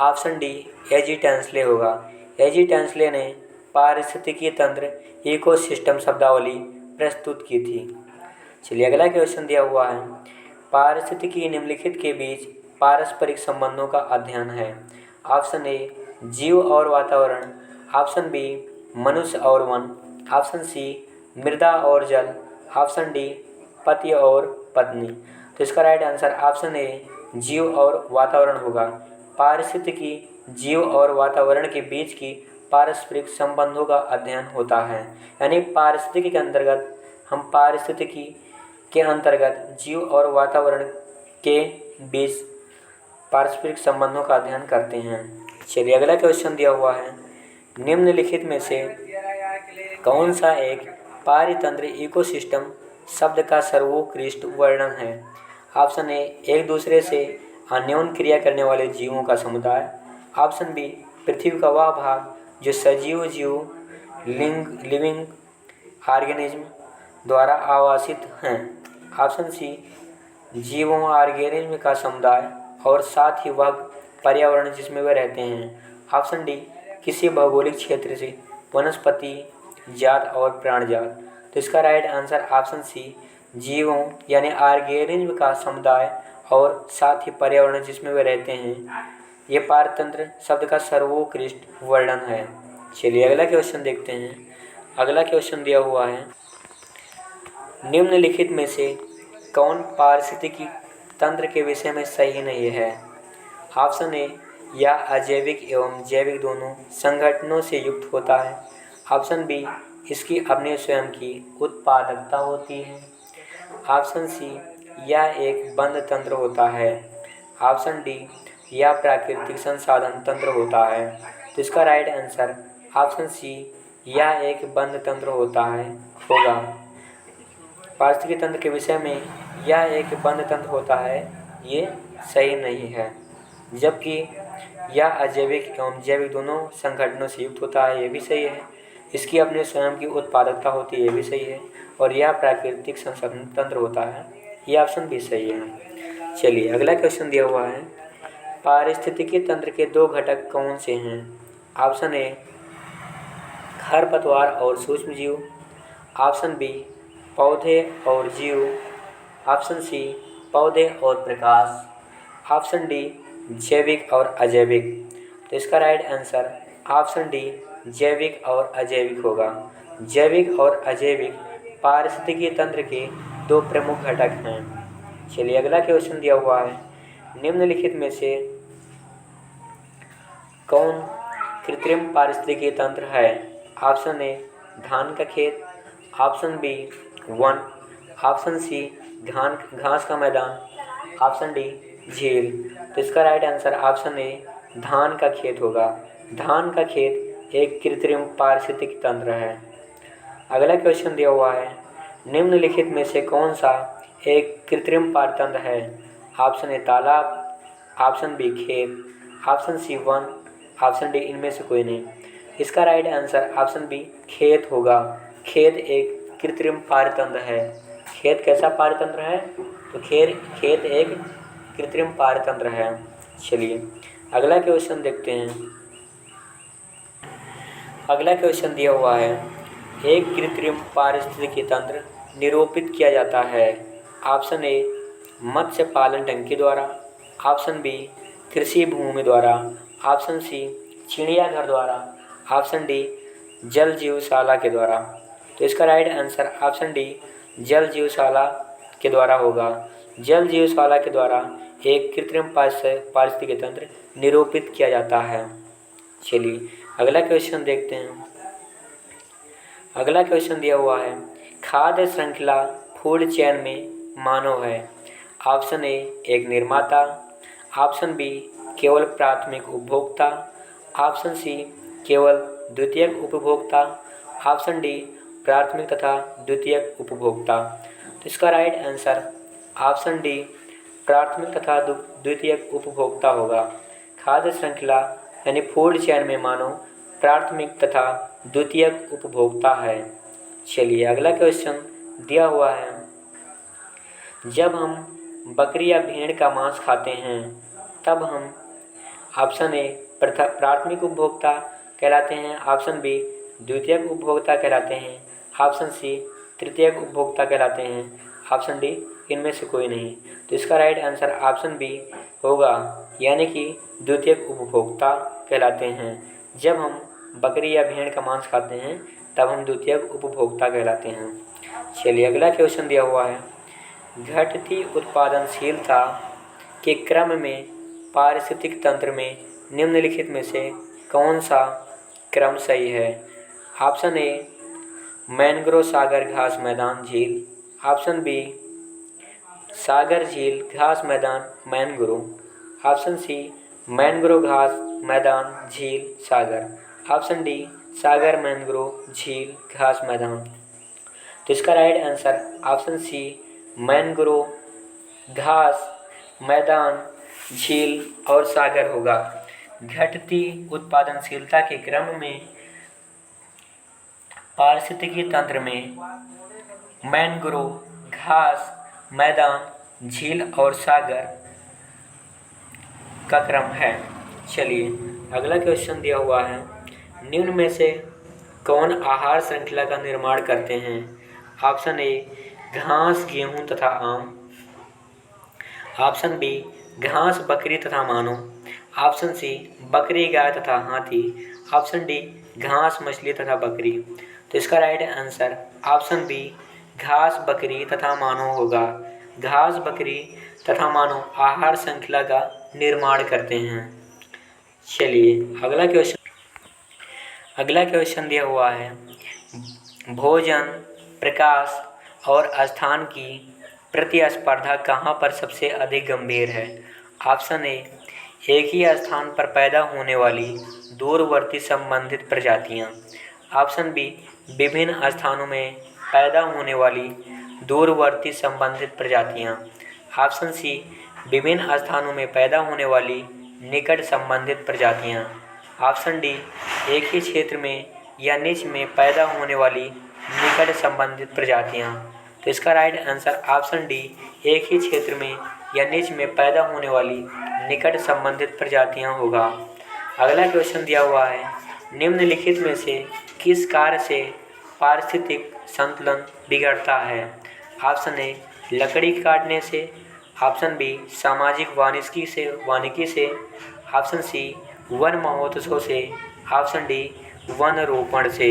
option D AG Tansley होगा। एजी टेंसले ने पारिस्थितिकी तंत्र इकोसिस्टम शब्दावली प्रस्तुत की थी। चलिए अगला क्वेश्चन दिया हुआ है, पारिस्थितिकी निम्नलिखित के बीच पारस्परिक संबंधों का अध्ययन है। ऑप्शन ए जीव और वातावरण, ऑप्शन बी मनुष्य और वन, ऑप्शन सी मृदा और जल, ऑप्शन डी पति और पत्नी। तो इसका राइट आंसर ऑप्शन ए जीव और वातावरण होगा। पारिस्थितिकी जीव और वातावरण के बीच की पारस्परिक संबंधों का अध्ययन होता है। यानी पारिस्थितिकी के अंतर्गत हम पारिस्थितिकी के अंतर्गत जीव और वातावरण के बीच पारस्परिक संबंधों का अध्ययन करते हैं। चलिए अगला क्वेश्चन दिया हुआ है, निम्नलिखित में से कौन सा एक पारितंत्र इकोसिस्टम शब्द का सर्वोत्कृष्ट वर्णन है? ऑप्शन ए एक दूसरे से अन्योन्य क्रिया करने वाले जीवों का समुदाय, ऑप्शन बी पृथ्वी का वह भाग जो सजीव जीव लिविंग ऑर्गेनिज्म द्वारा आवासित हैं, ऑप्शन सी जीवों ऑर्गेनिज्म का समुदाय और साथ ही वह पर्यावरण जिसमें वे रहते हैं, ऑप्शन डी किसी भौगोलिक क्षेत्र से वनस्पति जात और प्राण जात। तो इसका राइट आंसर ऑप्शन सी जीवों यानी ऑर्गेनिज्म का समुदाय और साथ ही पर्यावरण जिसमें वे रहते हैं, ये पारतंत्र शब्द का सर्वोत्कृष्ट वर्णन है। चलिए अगला क्वेश्चन देखते हैं। अगला क्वेश्चन दिया हुआ है, निम्नलिखित में से कौन पारिस्थितिकी तंत्र के विषय में सही नहीं है? ऑप्शन ए या अजैविक एवं जैविक दोनों संगठनों से युक्त होता है, ऑप्शन बी इसकी अपने स्वयं की उत्पादकता होती है, ऑप्शन सी यह एक बंद तंत्र होता है, ऑप्शन डी यह प्राकृतिक संसाधन तंत्र होता है। तो इसका राइट आंसर ऑप्शन सी यह एक बंद तंत्र होता है होगा। पारिस्थितिकी तंत्र के विषय में यह एक बंद तंत्र होता है, ये सही नहीं है, जबकि यह अजैविक एवं जैविक दोनों संगठनों से युक्त होता है, ये भी सही है। इसकी अपने स्वयं की उत्पादकता होती है, ये भी सही है। और यह प्राकृतिक संसाधन तंत्र होता है, ये ऑप्शन भी सही है। चलिए अगला क्वेश्चन दिया हुआ है, पारिस्थितिकी तंत्र के दो घटक कौन से हैं? ऑप्शन ए खरपतवार और सूक्ष्म जीव, ऑप्शन बी पौधे और जीव, ऑप्शन सी पौधे और प्रकाश, ऑप्शन डी जैविक और अजैविक। तो इसका राइट आंसर ऑप्शन डी जैविक और अजैविक होगा। जैविक और अजैविक पारिस्थितिकी तंत्र के दो प्रमुख घटक हैं। चलिए अगला क्वेश्चन दिया हुआ है, निम्नलिखित में से कौन कृत्रिम पारिस्थितिकी तंत्र है? ऑप्शन ए धान का खेत, ऑप्शन बी वन, ऑप्शन सी घास का मैदान, ऑप्शन डी झील। तो इसका राइट आंसर ऑप्शन ए धान का खेत होगा। धान का खेत एक कृत्रिम पारिस्थितिकी तंत्र है। अगला क्वेश्चन दिया हुआ है, निम्नलिखित में से कौन सा एक कृत्रिम पारतंत्र है? ऑप्शन ए तालाब, ऑप्शन बी खेत, ऑप्शन सी वन, ऑप्शन डी इनमें से कोई नहीं। इसका राइट आंसर ऑप्शन बी खेत होगा। खेत एक कृत्रिम पारतंत्र है। खेत कैसा पारतंत्र है? तो खेत एक कृत्रिम पारतंत्र है। चलिए अगला क्वेश्चन देखते हैं। अगला क्वेश्चन दिया हुआ है, एक कृत्रिम पारिस्थितिकी तंत्र निरूपित किया जाता है। ऑप्शन ए मत्स्य पालन टंकी द्वारा, ऑप्शन बी कृषि भूमि द्वारा, ऑप्शन सी चिड़ियाघर द्वारा, ऑप्शन डी जल जीवशाला के द्वारा। तो इसका राइट आंसर ऑप्शन डी जल जीवशाला के द्वारा होगा। जल जीवशाला के द्वारा एक कृत्रिम पारिस्थितिकी तंत्र निरूपित किया जाता है। चलिए अगला क्वेश्चन देखते हैं। अगला क्वेश्चन दिया हुआ है, खाद्य श्रृंखला फूड चेन में मानव है? ऑप्शन ए एक निर्माता, ऑप्शन बी केवल प्राथमिक उपभोक्ता, ऑप्शन सी केवल द्वितीयक उपभोक्ता, ऑप्शन डी प्राथमिक तथा द्वितीयक उपभोक्ता। तो इसका राइट आंसर ऑप्शन डी प्राथमिक तथा द्वितीयक उपभोक्ता होगा। खाद्य श्रृंखला यानी फूड चेन में मानव प्राथमिक तथा द्वितीयक उपभोक्ता है। चलिए अगला क्वेश्चन दिया हुआ है, जब हम बकरी या भेड़ का मांस खाते हैं तब हम ऑप्शन ए प्राथमिक उपभोक्ता कहलाते हैं, ऑप्शन बी द्वितीयक उपभोक्ता कहलाते हैं, ऑप्शन सी तृतीयक उपभोक्ता कहलाते हैं, ऑप्शन डी इनमें से कोई नहीं। तो इसका राइट आंसर ऑप्शन बी होगा, यानी कि द्वितीयक उपभोक्ता कहलाते हैं। जब हम बकरी या भेड़ का मांस खाते हैं तब हम द्वितीयक उपभोक्ता कहलाते हैं। चलिए अगला क्वेश्चन दिया हुआ है, घटती उत्पादनशीलता के क्रम में पारिस्थितिक तंत्र में निम्नलिखित में से कौन सा क्रम सही है? ऑप्शन ए मैंग्रोव सागर घास मैदान झील, ऑप्शन बी सागर झील घास मैदान मैंग्रोव, ऑप्शन सी मैंग्रोव घास मैदान झील सागर, ऑप्शन डी सागर मैंग्रोव झील घास मैदान। तो इसका right answer option C mangrove घास मैदान झील और सागर होगा। घटती उत्पादनशीलता के क्रम में पारिस्थितिकी तंत्र में मैंग्रोव घास मैदान झील और सागर का क्रम है। चलिए अगला क्वेश्चन दिया हुआ है, निम्न में से कौन आहार श्रृंखला का निर्माण करते हैं? ऑप्शन ए घास गेहूं तथा आम, ऑप्शन बी घास बकरी तथा मानव, ऑप्शन सी बकरी गाय तथा हाथी, ऑप्शन डी घास मछली तथा बकरी। तो इसका राइट आंसर ऑप्शन बी घास बकरी तथा मानव होगा। घास बकरी तथा मानव आहार श्रृंखला का निर्माण करते हैं। चलिए अगला क्वेश्चन दिया हुआ है, भोजन प्रकाश और स्थान की प्रतिस्पर्धा कहाँ पर सबसे अधिक गंभीर है? ऑप्शन ए एक ही स्थान पर पैदा होने वाली दूरवर्ती संबंधित प्रजातियाँ, ऑप्शन बी विभिन्न स्थानों में पैदा होने वाली दूरवर्ती संबंधित प्रजातियाँ, ऑप्शन सी विभिन्न स्थानों में पैदा होने वाली निकट संबंधित प्रजातियाँ, ऑप्शन डी एक ही क्षेत्र में या निच में पैदा होने वाली निकट संबंधित प्रजातियाँ। तो इसका राइट आंसर ऑप्शन डी एक ही क्षेत्र में या निच में पैदा होने वाली निकट संबंधित प्रजातियाँ होगा। अगला क्वेश्चन दिया हुआ है, निम्नलिखित में से किस कार्य से पारिस्थितिक संतुलन बिगड़ता है? ऑप्शन ए लकड़ी काटने से, ऑप्शन बी सामाजिक वानिकी से, ऑप्शन सी वन महोत्सव से, ऑप्शन डी वन रोपण से।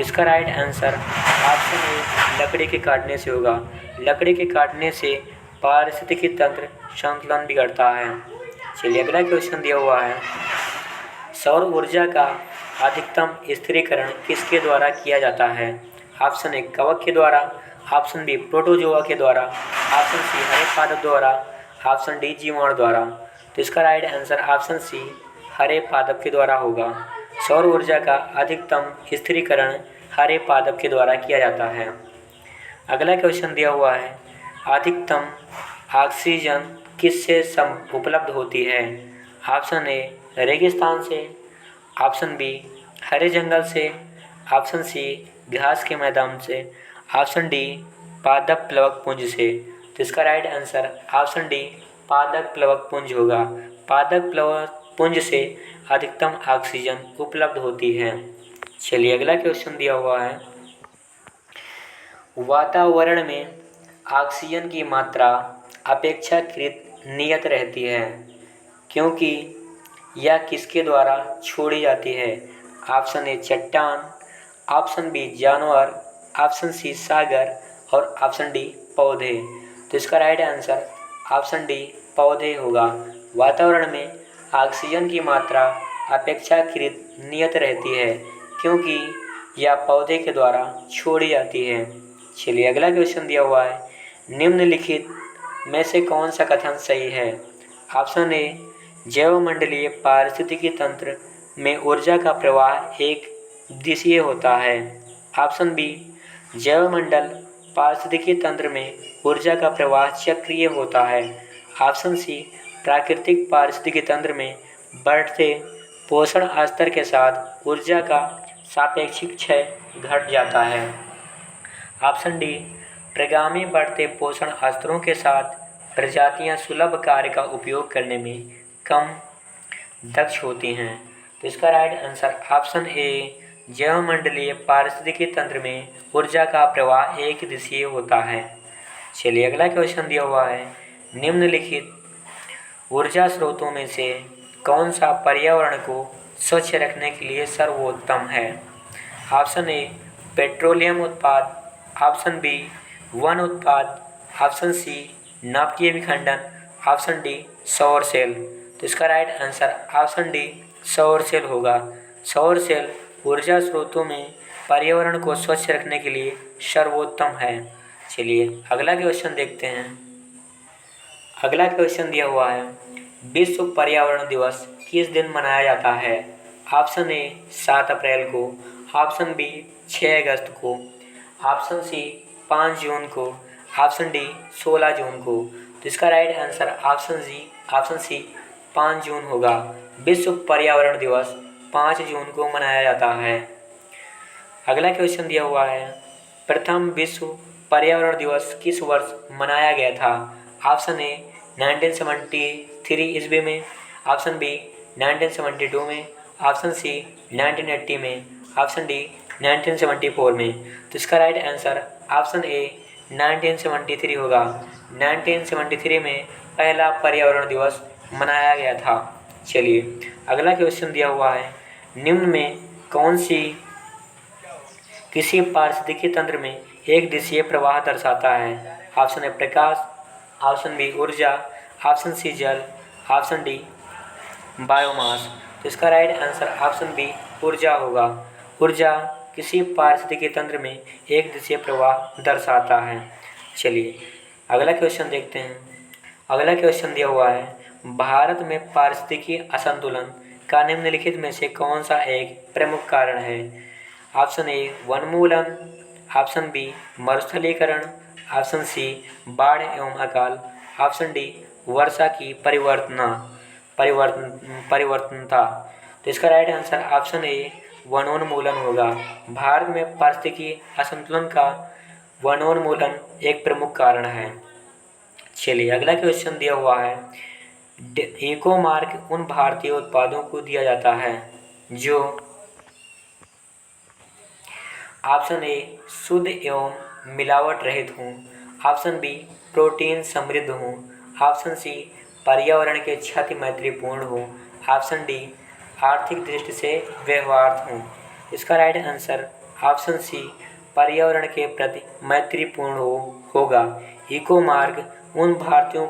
इसका राइट आंसर ऑप्शन ए लकड़ी के काटने से होगा। लकड़ी के काटने से पारिस्थितिकी तंत्र संतुलन बिगड़ता है। चलिए अगला क्वेश्चन दिया हुआ है, सौर ऊर्जा का अधिकतम स्थिरीकरण किसके द्वारा किया जाता है? ऑप्शन ए कवक के द्वारा, ऑप्शन बी प्रोटोजोआ के द्वारा, ऑप्शन सी हरे पादप द्वारा, ऑप्शन डी जीवाणु द्वारा। तो इसका राइट आंसर ऑप्शन सी हरे पादप के द्वारा होगा। सौर ऊर्जा का अधिकतम स्थिरीकरण हरे पादप के द्वारा किया जाता है। अगला क्वेश्चन दिया हुआ है, अधिकतम ऑक्सीजन किससे उपलब्ध होती है? ऑप्शन ए रेगिस्तान से, ऑप्शन बी हरे जंगल से, ऑप्शन सी घास के मैदान से, ऑप्शन डी पादप प्लवक पुंज से। तो इसका राइट आंसर ऑप्शन डी पादप प्लवक पुंज होगा। पादप प्लवक पुंज से अधिकतम ऑक्सीजन उपलब्ध होती है। चलिए अगला क्वेश्चन दिया हुआ है, वातावरण में ऑक्सीजन की मात्रा अपेक्षाकृत नियत रहती है क्योंकि यह किसके द्वारा छोड़ी जाती है? ऑप्शन ए चट्टान, ऑप्शन बी जानवर, ऑप्शन सी सागर और ऑप्शन डी पौधे। तो इसका राइट आंसर ऑप्शन डी पौधे होगा। वातावरण में ऑक्सीजन की मात्रा अपेक्षाकृत नियत रहती है क्योंकि यह पौधे के द्वारा छोड़ी जाती है। चलिए अगला क्वेश्चन दिया हुआ है, निम्नलिखित में से कौन सा कथन सही है? ऑप्शन ए, जैवमंडलीय पारिस्थितिकी तंत्र में ऊर्जा का प्रवाह एक दिशीय होता है। ऑप्शन बी, जैवमंडल पारिस्थितिकी तंत्र में ऊर्जा का प्रवाह चक्रीय होता है। ऑप्शन सी, प्राकृतिक पारिस्थितिकी तंत्र में बढ़ते पोषण स्तर के साथ ऊर्जा का सापेक्षिक क्षय घट जाता है। ऑप्शन डी, प्रगामी बढ़ते पोषण स्तरों के साथ प्रजातियां सुलभ कार्य का उपयोग करने में कम दक्ष होती हैं। तो इसका राइट आंसर ऑप्शन ए, जैवमंडलीय पारिस्थितिकी तंत्र में ऊर्जा का प्रवाह एक दिशीय होता है। चलिए अगला क्वेश्चन दिया हुआ है, निम्नलिखित ऊर्जा स्रोतों में से कौन सा पर्यावरण को स्वच्छ रखने के लिए सर्वोत्तम है? ऑप्शन ए, पेट्रोलियम उत्पाद। ऑप्शन बी, वन उत्पाद। ऑप्शन सी, नाभिकीय विखंडन। ऑप्शन डी, सौर सेल। तो इसका राइट आंसर ऑप्शन डी, सौर सेल होगा। सौर सेल ऊर्जा स्रोतों में पर्यावरण को स्वच्छ रखने के लिए सर्वोत्तम है। चलिए अगला क्वेश्चन देखते हैं। अगला क्वेश्चन दिया हुआ है, विश्व पर्यावरण दिवस किस दिन मनाया जाता है? ऑप्शन ए, 7 अप्रैल को। ऑप्शन बी, 6 अगस्त को। ऑप्शन सी, 5 जून को। ऑप्शन डी, 16 जून को। तो इसका राइट आंसर ऑप्शन सी 5 जून होगा। विश्व पर्यावरण दिवस 5 जून को मनाया जाता है। अगला क्वेश्चन दिया हुआ है, प्रथम विश्व पर्यावरण दिवस किस वर्ष मनाया गया था? ऑप्शन ए, 1973 ईस्वी में। ऑप्शन बी, 1972 में। ऑप्शन सी, 1980 में। ऑप्शन डी, 1974 में। तो इसका राइट आंसर ऑप्शन ए, 1973 होगा। 1973 में पहला पर्यावरण दिवस मनाया गया था। चलिए अगला क्वेश्चन दिया हुआ है, निम्न में कौन सी किसी पारिस्थितिकी तंत्र में एक दिशीय प्रवाह दर्शाता है? ऑप्शन ए, प्रकाश। ऑप्शन बी, ऊर्जा। ऑप्शन सी, जल। Option D, biomass. तो इसका राइट आंसर ऑप्शन बी, ऊर्जा होगा। ऊर्जा किसी पारिस्थितिकी तंत्र में एक दिशीय प्रवाह दर्शाता है। चलिए अगला क्वेश्चन देखते हैं। अगला क्वेश्चन दिया हुआ है, भारत में पारिस्थितिकी असंतुलन का निम्नलिखित में से कौन सा एक प्रमुख कारण है? ऑप्शन ए, वनमूलन। ऑप्शन बी, मरुस्थलीकरण। ऑप्शन सी, बाढ़ एवं अकाल। ऑप्शन डी, वर्षा की परिवर्तनता। तो इसका राइट आंसर ऑप्शन ए, वनोन्मूलन होगा। भारत में पारिस्थितिकी असंतुलन का वनोन्मूलन एक प्रमुख कारण है। चलिए अगला क्वेश्चन दिया हुआ है, इको मार्क उन भारतीय उत्पादों को दिया जाता है जो ऑप्शन ए, शुद्ध एवं मिलावट रहित हों। ऑप्शन बी, प्रोटीन समृद्ध हों। ऑप्शन सी, पर्यावरण के क्षति मैत्रीपूर्ण हों। ऑप्शन डी, आर्थिक दृष्टि से व्यवहार्य हों। इसका राइट आंसर ऑप्शन सी, पर्यावरण के प्रति मैत्रीपूर्ण होगा। इको मार्क उन भारतीयों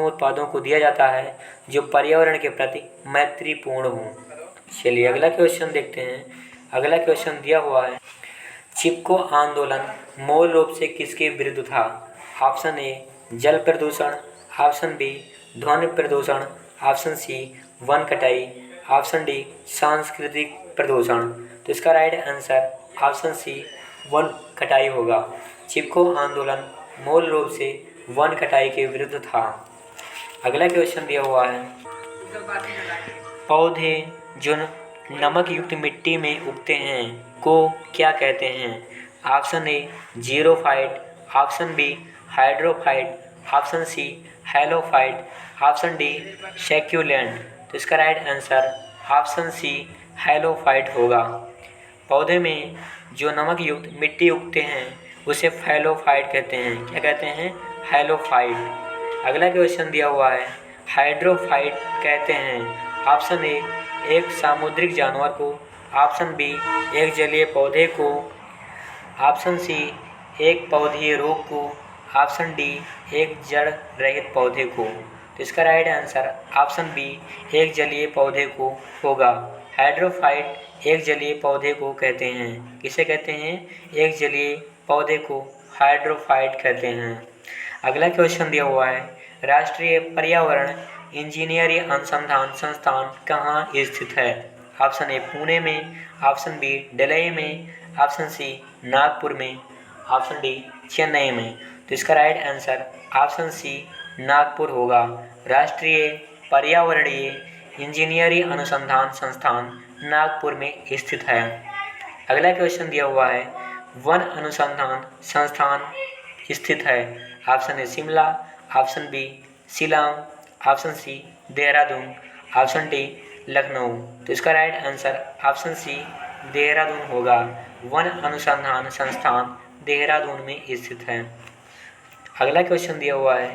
उत्पादों को दिया जाता है जो पर्यावरण के प्रति मैत्रीपूर्ण हों। चलिए अगला क्वेश्चन देखते हैं। अगला क्वेश्चन दिया हुआ है, चिपको आंदोलन मूल रूप से किसके विरुद्ध था? ऑप्शन ए, जल प्रदूषण। ऑप्शन बी, ध्वनि प्रदूषण। ऑप्शन सी, वन कटाई। ऑप्शन डी, सांस्कृतिक प्रदूषण। तो इसका राइट आंसर ऑप्शन सी, वन कटाई होगा। चिपको आंदोलन मूल रूप से वन कटाई के विरुद्ध था। अगला क्वेश्चन दिया हुआ है, पौधे जो नमक युक्त मिट्टी में उगते हैं को क्या कहते हैं? Option A, xerophyte. Option B, hydrophyte. Option C, halophyte. Option D, succulent. तो इसका right answer option C, halophyte होगा। पौधे में जो नमक युक्त मिट्टी उगते हैं उसे फैलोफाइट कहते हैं। क्या कहते हैं? हेलोफाइट। अगला क्वेश्चन दिया हुआ है, हाइड्रोफाइट कहते हैं ऑप्शन ए, एक सामुद्रिक जानवर को। ऑप्शन बी, एक जलीय पौधे को। ऑप्शन सी, एक पौधीय रोग को। ऑप्शन डी, एक जड़ रहित पौधे को। तो इसका राइट आंसर ऑप्शन बी, एक जलीय पौधे को होगा। हाइड्रोफाइट एक जलीय पौधे को कहते हैं। किसे कहते हैं? एक जलीय पौधे को हाइड्रोफाइट कहते हैं। अगला क्वेश्चन दिया हुआ है, राष्ट्रीय पर्यावरण इंजीनियरिंग अनुसंधान संस्थान कहाँ स्थित है? ऑप्शन ए पुणे में, ऑप्शन बी दिल्ली में, ऑप्शन सी नागपुर में, ऑप्शन डी चेन्नई में। तो इसका right answer option C Nagpur होगा। राष्ट्रीय पर्यावरणीय इंजीनियरिंग अनुसंधान संस्थान नागपुर में स्थित है। अगला क्वेश्चन दिया हुआ है, वन अनुसंधान संस्थान स्थित है? Option A Shimla, option B Shillong, option C Dehradun, option D Lucknow. तो इसका right answer option C Dehradun होगा। वन अनुसंधान संस्थान देहरादून में स्थित है। अगला क्वेश्चन दिया हुआ है,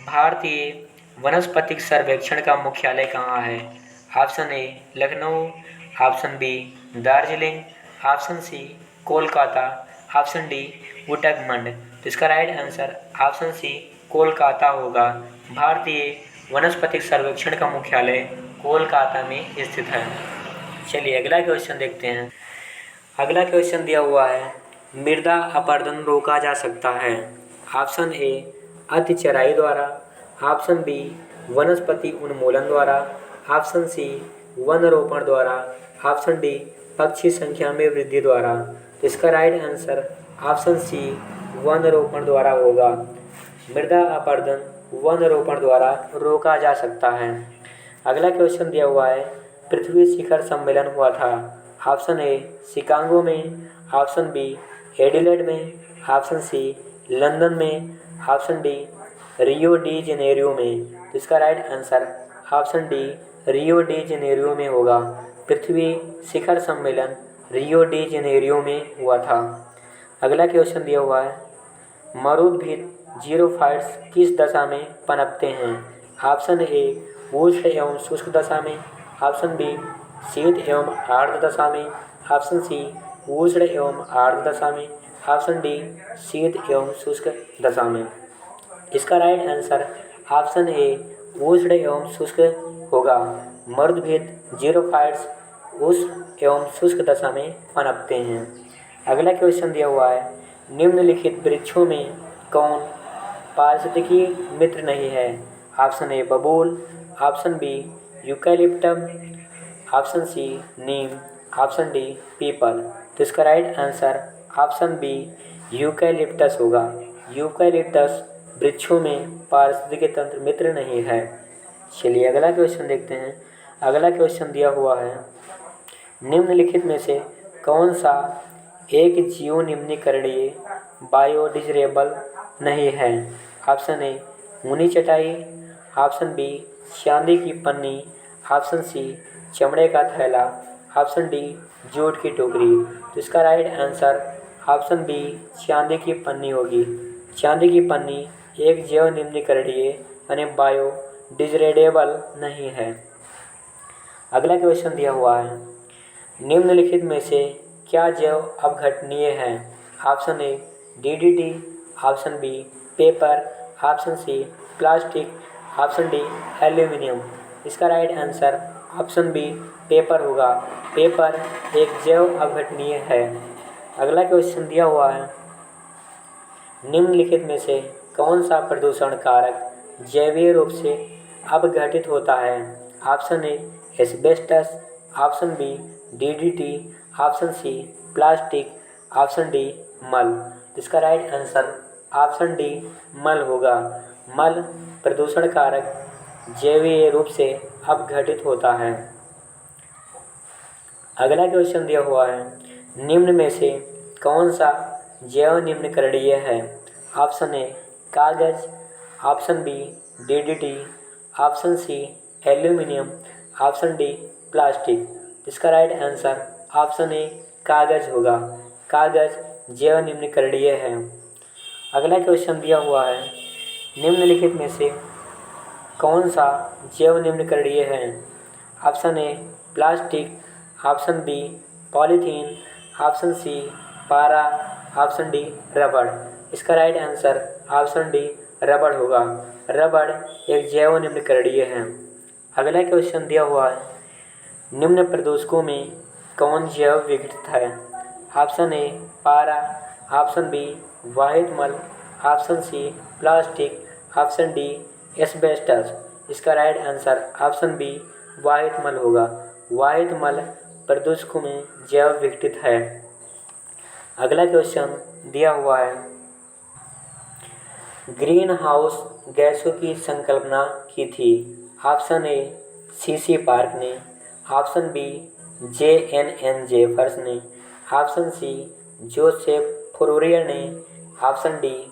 भारतीय वनस्पतिक सर्वेक्षण का मुख्यालय कहाँ है? Option A Lucknow, option B Darjeeling, option C Kolkata, option D Ootacamund. तो इसका right answer option C Kolkata होगा। भारतीय वनस्पतिक सर्वेक्षण का मुख्यालय कोलकाता में स्थित है। चलिए अगला क्वेश्चन देखते हैं। अगला क्वेश्चन दिया हुआ है, मृदा अपरदन रोका जा सकता है? ऑप्शन ए अति चराई द्वारा, ऑप्शन बी वनस्पति उन्मूलन द्वारा, ऑप्शन सी वन रोपण द्वारा, ऑप्शन डी पक्षी संख्या में वृद्धि द्वारा। तो इसका राइट आंसर ऑप्शन सी वन रोपण द्वारा होगा। मृदा अपरदन वन रोपण द्वारा रोका जा सकता है। अगला क्वेश्चन दिया हुआ है, पृथ्वी शिखर सम्मेलन हुआ था? ऑप्शन ए शिकागो में, ऑप्शन बी एडिलेड में, ऑप्शन सी लंदन में, option D Rio de Janeiro में। तो इसका right answer option D Rio de Janeiro में होगा। पृथ्वी शिखर सम्मेलन रियो डी जेनेरियो में हुआ था। अगला क्वेश्चन दिया हुआ है, मरुद्भिद जीरोफाइट्स किस दशा में पनपते हैं? ऑप्शन ए उष्ण एवं शुष्क दशा में, ऑप्शन बी शीत एवं आर्द्र दशा में, ऑप्शन सी उष्ण एवं आर्द्र दशा में, ऑप्शन डी शीत एवं शुष्क दशा में। इसका राइट आंसर ऑप्शन ए उष्ण एवं शुष्क होगा। मरुद्भिद जीरोफाइट्स उष्ण एवं शुष्क दशा में पनपते हैं। अगला क्वेश्चन दिया हुआ है, निम्नलिखित वृक्षों में कौन पारिस्थितिकी मित्र नहीं है? ऑप्शन ए बबूल, option B eucalyptus, option C नीम, ऑप्शन डी पीपल। तो इसका right answer option B eucalyptus होगा। यूकैलिप्टस वृक्षों में पारिस्थितिकी तंत्र मित्र नहीं है। चलिए अगला क्वेश्चन देखते हैं। अगला क्वेश्चन दिया हुआ है, निम्नलिखित में से कौन सा एक जीवनिम्नीकरणीय बायोडिग्रेडेबल नहीं है? ऑप्शन ए ऊनी चटाई, ऑप्शन बी चांदी की पन्नी, ऑप्शन सी चमड़े का थैला, ऑप्शन डी जूट की टोकरी। तो इसका राइट आंसर ऑप्शन बी चांदी की पन्नी होगी। चांदी की पन्नी एक जैव निम्नीकरणीय यानी बायोडिग्रेडेबल नहीं है। अगला क्वेश्चन दिया हुआ है, निम्नलिखित में से क्या जैव अपघटनीय है? Option A DDT, option B paper, option C plastic, option D aluminium. इसका right answer option B paper होगा। पेपर एक जैव अपघटनीय है। अगला क्वेश्चन दिया हुआ है, निम्नलिखित में से कौन सा प्रदूषण कारक जैवीय रूप से अपघटित होता है? Option A asbestos, option B DDT, option C plastic, option D मल। इसका राइट आंसर ऑप्शन डी मल होगा। मल प्रदूषण कारक जैवीय रूप से अपघटित होता है। अगला क्वेश्चन दिया हुआ है, निम्न में से कौन सा जैव निम्नीकरणीय है? ऑप्शन ए कागज, option B DDT, option C aluminium, option D plastic. इसका राइट आंसर ऑप्शन ए कागज होगा। कागज जैव निम्नीकरणीय है। अगला क्वेश्चन दिया हुआ है, निम्नलिखित में से कौन सा जैव निम्नीकरणीय है? Option A plastic, option B polythene, option C पारा, ऑप्शन डी रबड़। इसका राइट आंसर ऑप्शन डी रबड़ होगा। रबड़ एक जैव निम्नीकरणीय है। अगला क्वेश्चन दिया हुआ है, निम्न प्रदूषकों में कौन जैव विघटित है? ऑप्शन ए पारा, ऑप्शन बी वाहिद मल, option C plastic, option D asbestos. इसका राइट आंसर ऑप्शन बी वाहिद मल होगा। वाहिद मल प्रदूषकों में जैव विघटित है। अगला क्वेश्चन दिया हुआ है, ग्रीन हाउस गैसों की संकल्पना की थी। ऑप्शन ए सीसी पार्क ने, ऑप्शन बी JNN जेफर्स ने, ऑप्शन सी जोसेफ फोरियर ने, ऑप्शन डी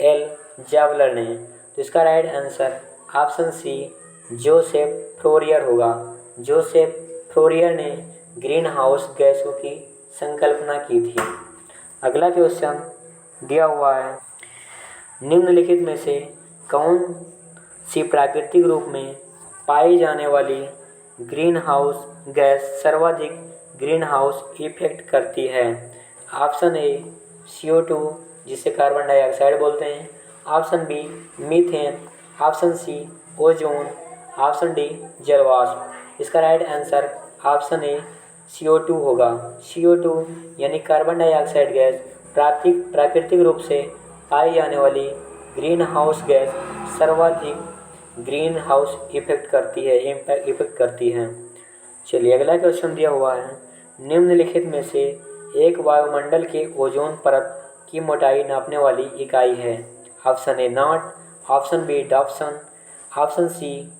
एल जावलर ने। तो इसका right answer option C Joseph Fourier होगा। जोसेफ फोरियर ने ग्रीन हाउस गैसों की संकल्पना की थी। अगला क्वेश्चन दिया हुआ है, निम्नलिखित में से कौन सी प्राकृतिक रूप में पाई जाने वाली ग्रीन हाउस गैस सर्वाधिक ग्रीन हाउस इफेक्ट करती है। ऑप्शन ए CO2 जिसे कार्बन डाइऑक्साइड बोलते हैं, option B methane, option C ozone, option D जलवाष्प। इसका राइट आंसर ऑप्शन ए CO2 होगा। CO2 यानी कार्बन डाइऑक्साइड गैस प्राकृतिक रूप से पाई जाने वाली ग्रीन हाउस गैस सर्वाधिक ग्रीन हाउस इफेक्ट करती है। चलिए अगला क्वेश्चन दिया हुआ है, निम्नलिखित में से एक वायुमंडल के ओजोन परत की मोटाई नापने वाली इकाई है। Option A knot, option B Dobson, option C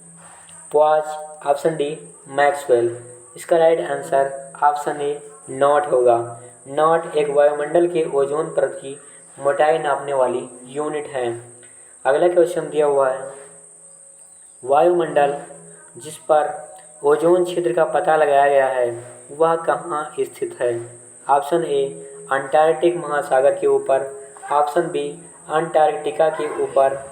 poise, option D maxwell. इसका right answer option A knot होगा। नॉट एक वायुमंडल के ओजोन परत की मोटाई नापने वाली यूनिट है। अगला क्वेश्चन दिया हुआ है, वायुमंडल जिस पर ओजोन छिद्र का पता लगाया गया है वह कहाँ स्थित है। ऑप्शन ए अंटार्कटिक महासागर के ऊपर, ऑप्शन बी अंटार्कटिका के ऊपर,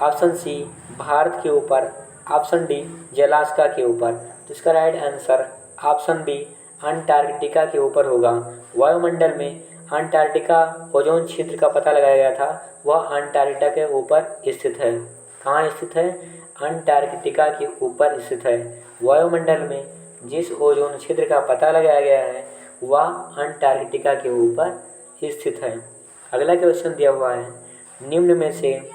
ऑप्शन सी भारत के ऊपर, ऑप्शन डी जलास्का के ऊपर। तो इसका right answer option B Antarctica के ऊपर होगा। वायुमंडल में अंटार्कटिका ओजोन छिद्र का पता लगाया गया था, वह अंटार्कटिका के ऊपर स्थित है। कहाँ स्थित है? अंटार्कटिका के ऊपर स्थित है। वायुमंडल में जिस ओजोन छिद्र का पता लगाया गया है वह अंटार्कटिका के ऊपर स्थित है। अगला क्वेश्चन दिया हुआ है, निम्न में से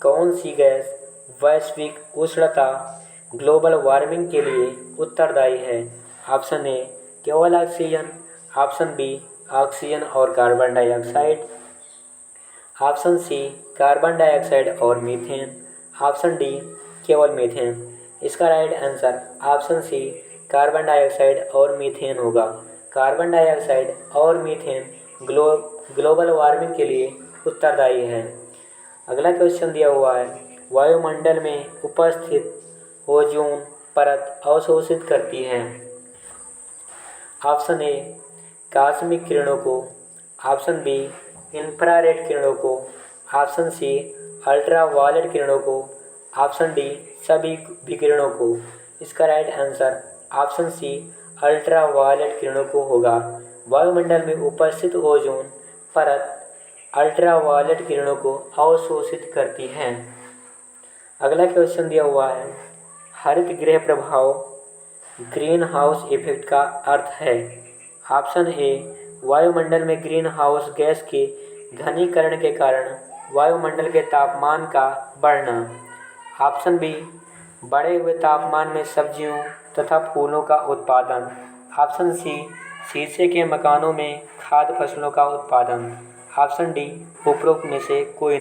कौन सी गैस वैश्विक उष्णता ग्लोबल वार्मिंग के लिए उत्तरदायी है। ऑप्शन ए केवल ऑक्सीजन, ऑप्शन बी ऑक्सीजन और carbon dioxide, option C carbon dioxide और मीथेन, ऑप्शन डी केवल मीथेन। इसका right answer option C carbon dioxide और मीथेन होगा। कार्बन डाइऑक्साइड और मीथेन ग्लोबल वार्मिंग के लिए उत्तरदायी है। अगला क्वेश्चन दिया हुआ है, वायुमंडल में उपस्थित ओजोन परत अवशोषित करती है। ऑप्शन ए कॉस्मिक किरणों को, ऑप्शन बी इंफ्रारेड किरणों को, ऑप्शन सी अल्ट्रावायलेट किरणों को, ऑप्शन डी सभी विकिरणों को। इसका right answer option C ultraviolet किरणों को होगा। वायुमंडल में उपस्थित ओजोन परत अल्ट्रावायलेट किरणों को अवशोषित करती है। अगला क्वेश्चन दिया हुआ है, हरित गृह प्रभाव ग्रीन हाउस इफेक्ट का अर्थ है। ऑप्शन ए वायुमंडल में ग्रीन हाउस गैस के घनीकरण के कारण वायुमंडल के तापमान का बढ़ना, ऑप्शन बी बढ़े हुए तापमान में सब्जियों तथा फूलों का उत्पादन, ऑप्शन सी शीशे के मकानों में खाद्य फसलों का उत्पादन, ऑप्शन डी उपरोक्त में से कोई।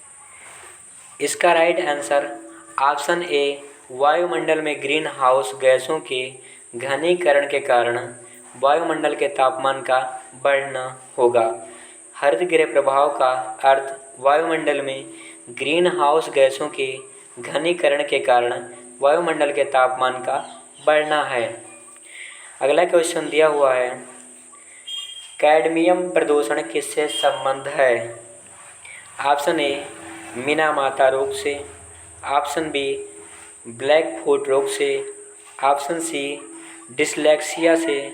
इसका राइट आंसर ऑप्शन ए वायुमंडल में ग्रीन हाउस गैसों के घनीकरण के कारण वायुमंडल के तापमान का बढ़ना होगा। हरित गृह प्रभाव का अर्थ वायुमंडल में ग्रीन हाउस गैसों के घनीकरण के कारण वायुमंडल के तापमान का बढ़ना है। अगला क्वेश्चन दिया हुआ है, कैडमियम प्रदूषण किससे संबंध है। ऑप्शन ए मीना-माता रोग से, ऑप्शन बी ब्लैक फुट रोग से, ऑप्शन सी डिसलेक्सिया से,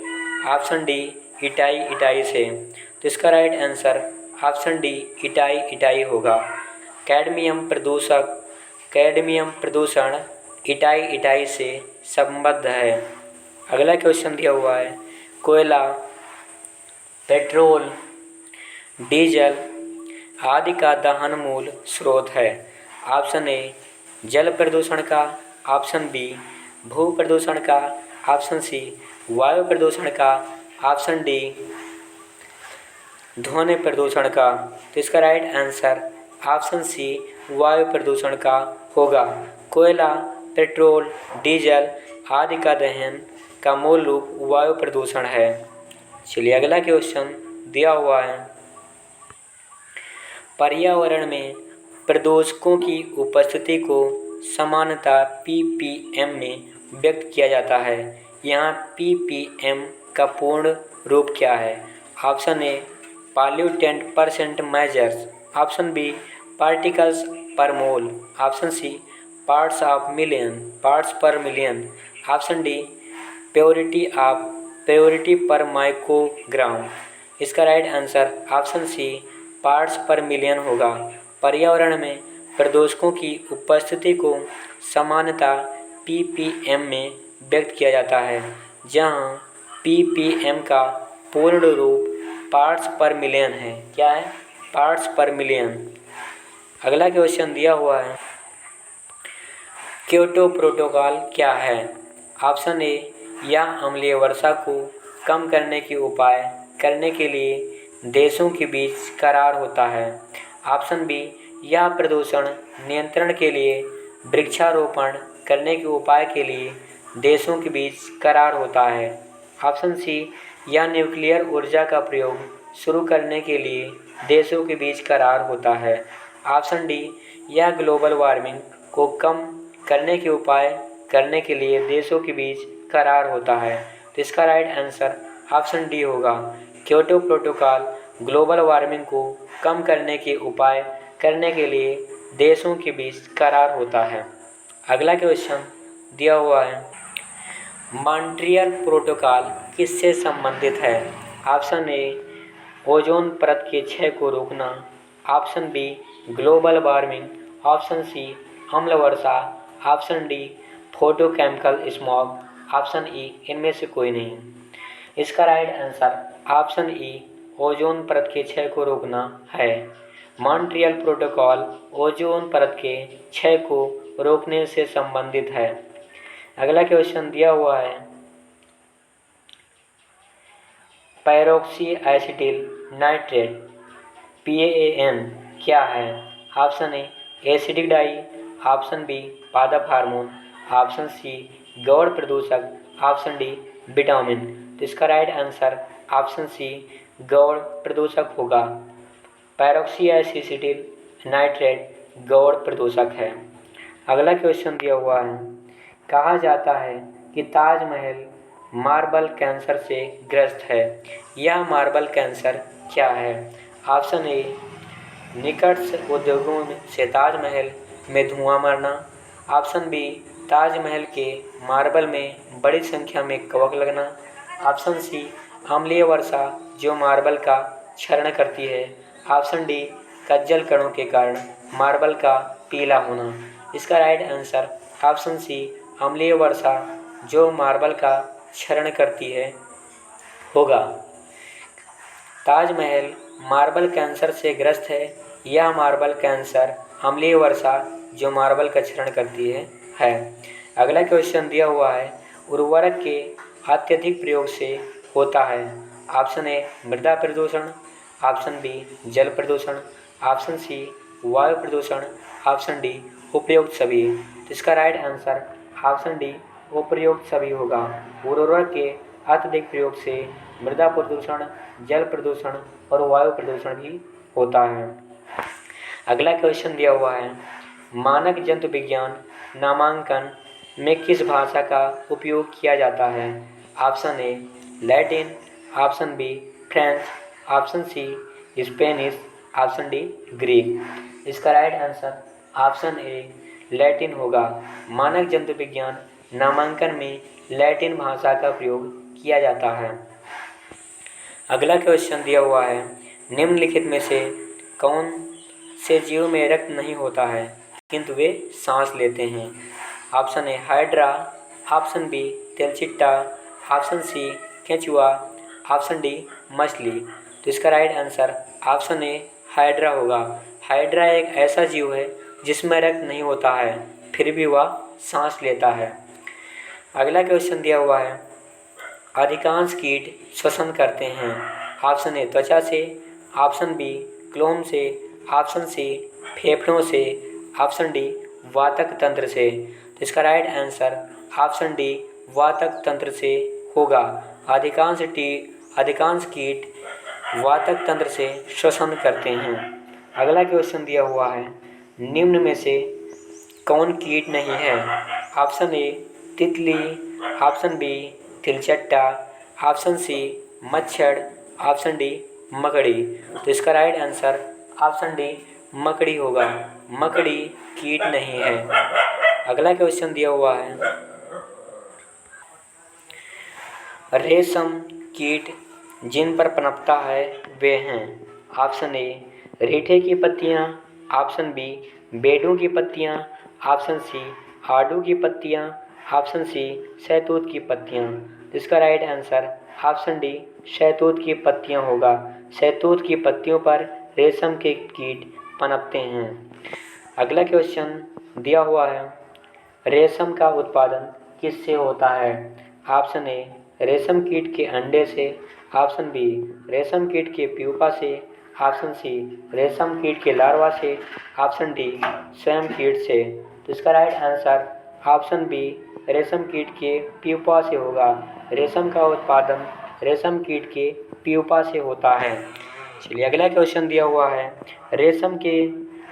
ऑप्शन डी इटाई से। तो इसका right answer option D itai होगा। कैडमियम प्रदूषण इटाई से संबद्ध है। अगला क्वेश्चन दिया हुआ है, कोयला, पेट्रोल, डीजल आदि का दहन मूल स्रोत है? ऑप्शन ए जल प्रदूषण का, ऑप्शन बी भू प्रदूषण का, ऑप्शन सी वायु प्रदूषण का, ऑप्शन डी ध्वनि प्रदूषण का। तो इसका राइट आंसर ऑप्शन सी वायु प्रदूषण का होगा। कोयला, पेट्रोल, डीजल आदि का दहन का मूल रूप वायु प्रदूषण है। चलिए अगला क्वेश्चन दिया हुआ है, पर्यावरण में प्रदूषकों की उपस्थिति को सामान्यतः ppm में व्यक्त किया जाता है। यहाँ ppm का पूर्ण रूप क्या है? Option A pollutant percent measures, option B particles per mole, option C parts per million, option D purity per microgram. इसका right answer option C parts per million होगा। पर्यावरण में प्रदूषकों की उपस्थिति को सामान्यतः ppm में व्यक्त किया जाता है, जहां ppm का पूर्ण रूप पार्ट्स पर मिलियन है। क्या है? Parts per million. अगला क्वेश्चन दिया हुआ है, क्योटो प्रोटोकॉल क्या है? ऑप्शन ए यह अम्लीय वर्षा को कम करने के उपाय करने के लिए देशों के बीच करार होता है। ऑप्शन बी यह प्रदूषण नियंत्रण के लिए वृक्षारोपण करने के उपाय के लिए देशों के बीच करार होता है। ऑप्शन सी यह न्यूक्लियर ऊर्जा का प्रयोग शुरू करने के लिए देशों के बीच करार होता है। ऑप्शन डी यह ग्लोबल वार्मिंग को कम करने के उपाय करने के लिए देशों के बीच करार होता है। तो इसका राइट आंसर ऑप्शन डी होगा। क्योटो प्रोटोकॉल ग्लोबल वार्मिंग को कम करने के उपाय करने के लिए देशों के बीच करार होता है। अगला क्वेश्चन दिया हुआ है, मॉन्ट्रियल प्रोटोकॉल किससे संबंधित है? ऑप्शन ए ओजोन परत के क्षय को रोकना, option B global warming, option C अम्ल वर्षा, option D photochemical smog, option E इनमें से कोई नहीं। इसका right answer option E ozone परत के क्षय को रोकना है। मॉन्ट्रियल प्रोटोकॉल ओजोन परत के क्षय को रोकने से संबंधित है। अगला क्वेश्चन दिया हुआ है, पैरोक्सी एसिटिल नाइट्रेट PAN क्या है? Option A acidic dye, option B पादप हार्मोन, ऑप्शन सी गौड़ प्रदूषक, ऑप्शन डी विटामिन। तो इसका राइट आंसर ऑप्शन सी गौड़ प्रदूषक होगा। पैरोक्सी एसिटिल नाइट्रेट गौड़ प्रदूषक है। अगला क्वेश्चन दिया हुआ है, कहा जाता है कि ताजमहल मार्बल कैंसर से ग्रस्त है। यह मार्बल कैंसर क्या है? ऑप्शन ए निकट उद्योगों से ताजमहल में धुआं मारना, ऑप्शन बी ताजमहल के मार्बल में बड़ी संख्या में कवक लगना, ऑप्शन सी अम्लीय वर्षा जो मार्बल का क्षरण करती है, ऑप्शन डी कज्जल कणों के कारण मार्बल का पीला होना। इसका राइट आंसर ऑप्शन सी अम्लीय वर्षा जो मार्बल का क्षरण करती है होगा। ताजमहल मार्बल कैंसर से ग्रस्त है। यह मार्बल कैंसर अम्लीय वर्षा जो मार्बल का क्षरण करती है। अगला क्वेश्चन दिया हुआ है, उर्वरक के अत्यधिक प्रयोग से होता है। ऑप्शन ए मृदा प्रदूषण, ऑप्शन बी जल प्रदूषण, ऑप्शन सी वायु प्रदूषण, ऑप्शन डी उपयुक्त सभी। इसका राइट आंसर ऑप्शन डी उपयुक्त सभी होगा। उर्वरक के अत्यधिक प्रयोग से मृदा प्रदूषण, जल प्रदूषण और वायु प्रदूषण भी होता है। अगला क्वेश्चन दिया हुआ है, मानक जंतु विज्ञान नामांकन में किस भाषा का उपयोग किया जाता है? Option A Latin, option B French, option C Spanish, option D Greek. इसका right answer option A Latin होगा। मानक जंतु विज्ञान नामांकन में लैटिन भाषा का प्रयोग किया जाता है। अगला क्वेश्चन दिया हुआ है, निम्नलिखित में से कौन से जीव में रक्त नहीं होता है किंतु वे सांस लेते हैं? Option A hydra, option B तेलचिट्टा, ऑप्शन सी केंचुआ, ऑप्शन डी मछली। तो इसका right answer option A hydra होगा। हाइड्रा एक ऐसा जीव है जिसमें रक्त नहीं होता है, फिर भी वह सांस लेता है। अगला क्वेश्चन दिया हुआ है, अधिकांश कीट श्वसन करते हैं। ऑप्शन ए त्वचा से, ऑप्शन बी क्लोम से, ऑप्शन सी फेफड़ों से, ऑप्शन डी वातक तंत्र से। तो इसका राइट आंसर ऑप्शन डी वातक तंत्र से होगा। अधिकांश कीट वातक तंत्र से श्वसन करते हैं। अगला क्वेश्चन दिया हुआ है, निम्न में से कौन कीट नहीं है? ऑप्शन ए तितली, ऑप्शन बी तिलचट्टा, ऑप्शन सी मच्छर, ऑप्शन डी मकड़ी। तो इसका राइट आंसर ऑप्शन डी मकड़ी होगा। मकड़ी कीट नहीं है। अगला क्वेश्चन दिया हुआ है, रेशम कीट जिन पर पनपता है वे हैं। ऑप्शन ए रीठे की पत्तियां, ऑप्शन बी बेडों की पत्तियां, ऑप्शन सी आड़ू की पत्तियां, ऑप्शन सी शहतूत की पत्तियां। इसका राइट आंसर ऑप्शन डी शहतूत की पत्तियां होगा। शहतूत की पत्तियों पर रेशम के कीट पनपते हैं। अगला क्वेश्चन दिया हुआ है, रेशम का उत्पादन किससे होता है? ऑप्शन ए रेशम कीट के अंडे से, ऑप्शन बी रेशम कीट के प्यूपा से, ऑप्शन सी रेशम कीट के लार्वा से, ऑप्शन डी स्वयं कीट से। तो इसका राइट आंसर ऑप्शन बी रेशम कीट के प्यूपा से होगा। रेशम का उत्पादन रेशम कीट के प्यूपा से होता है। चलिए अगला क्वेश्चन दिया हुआ है, रेशम के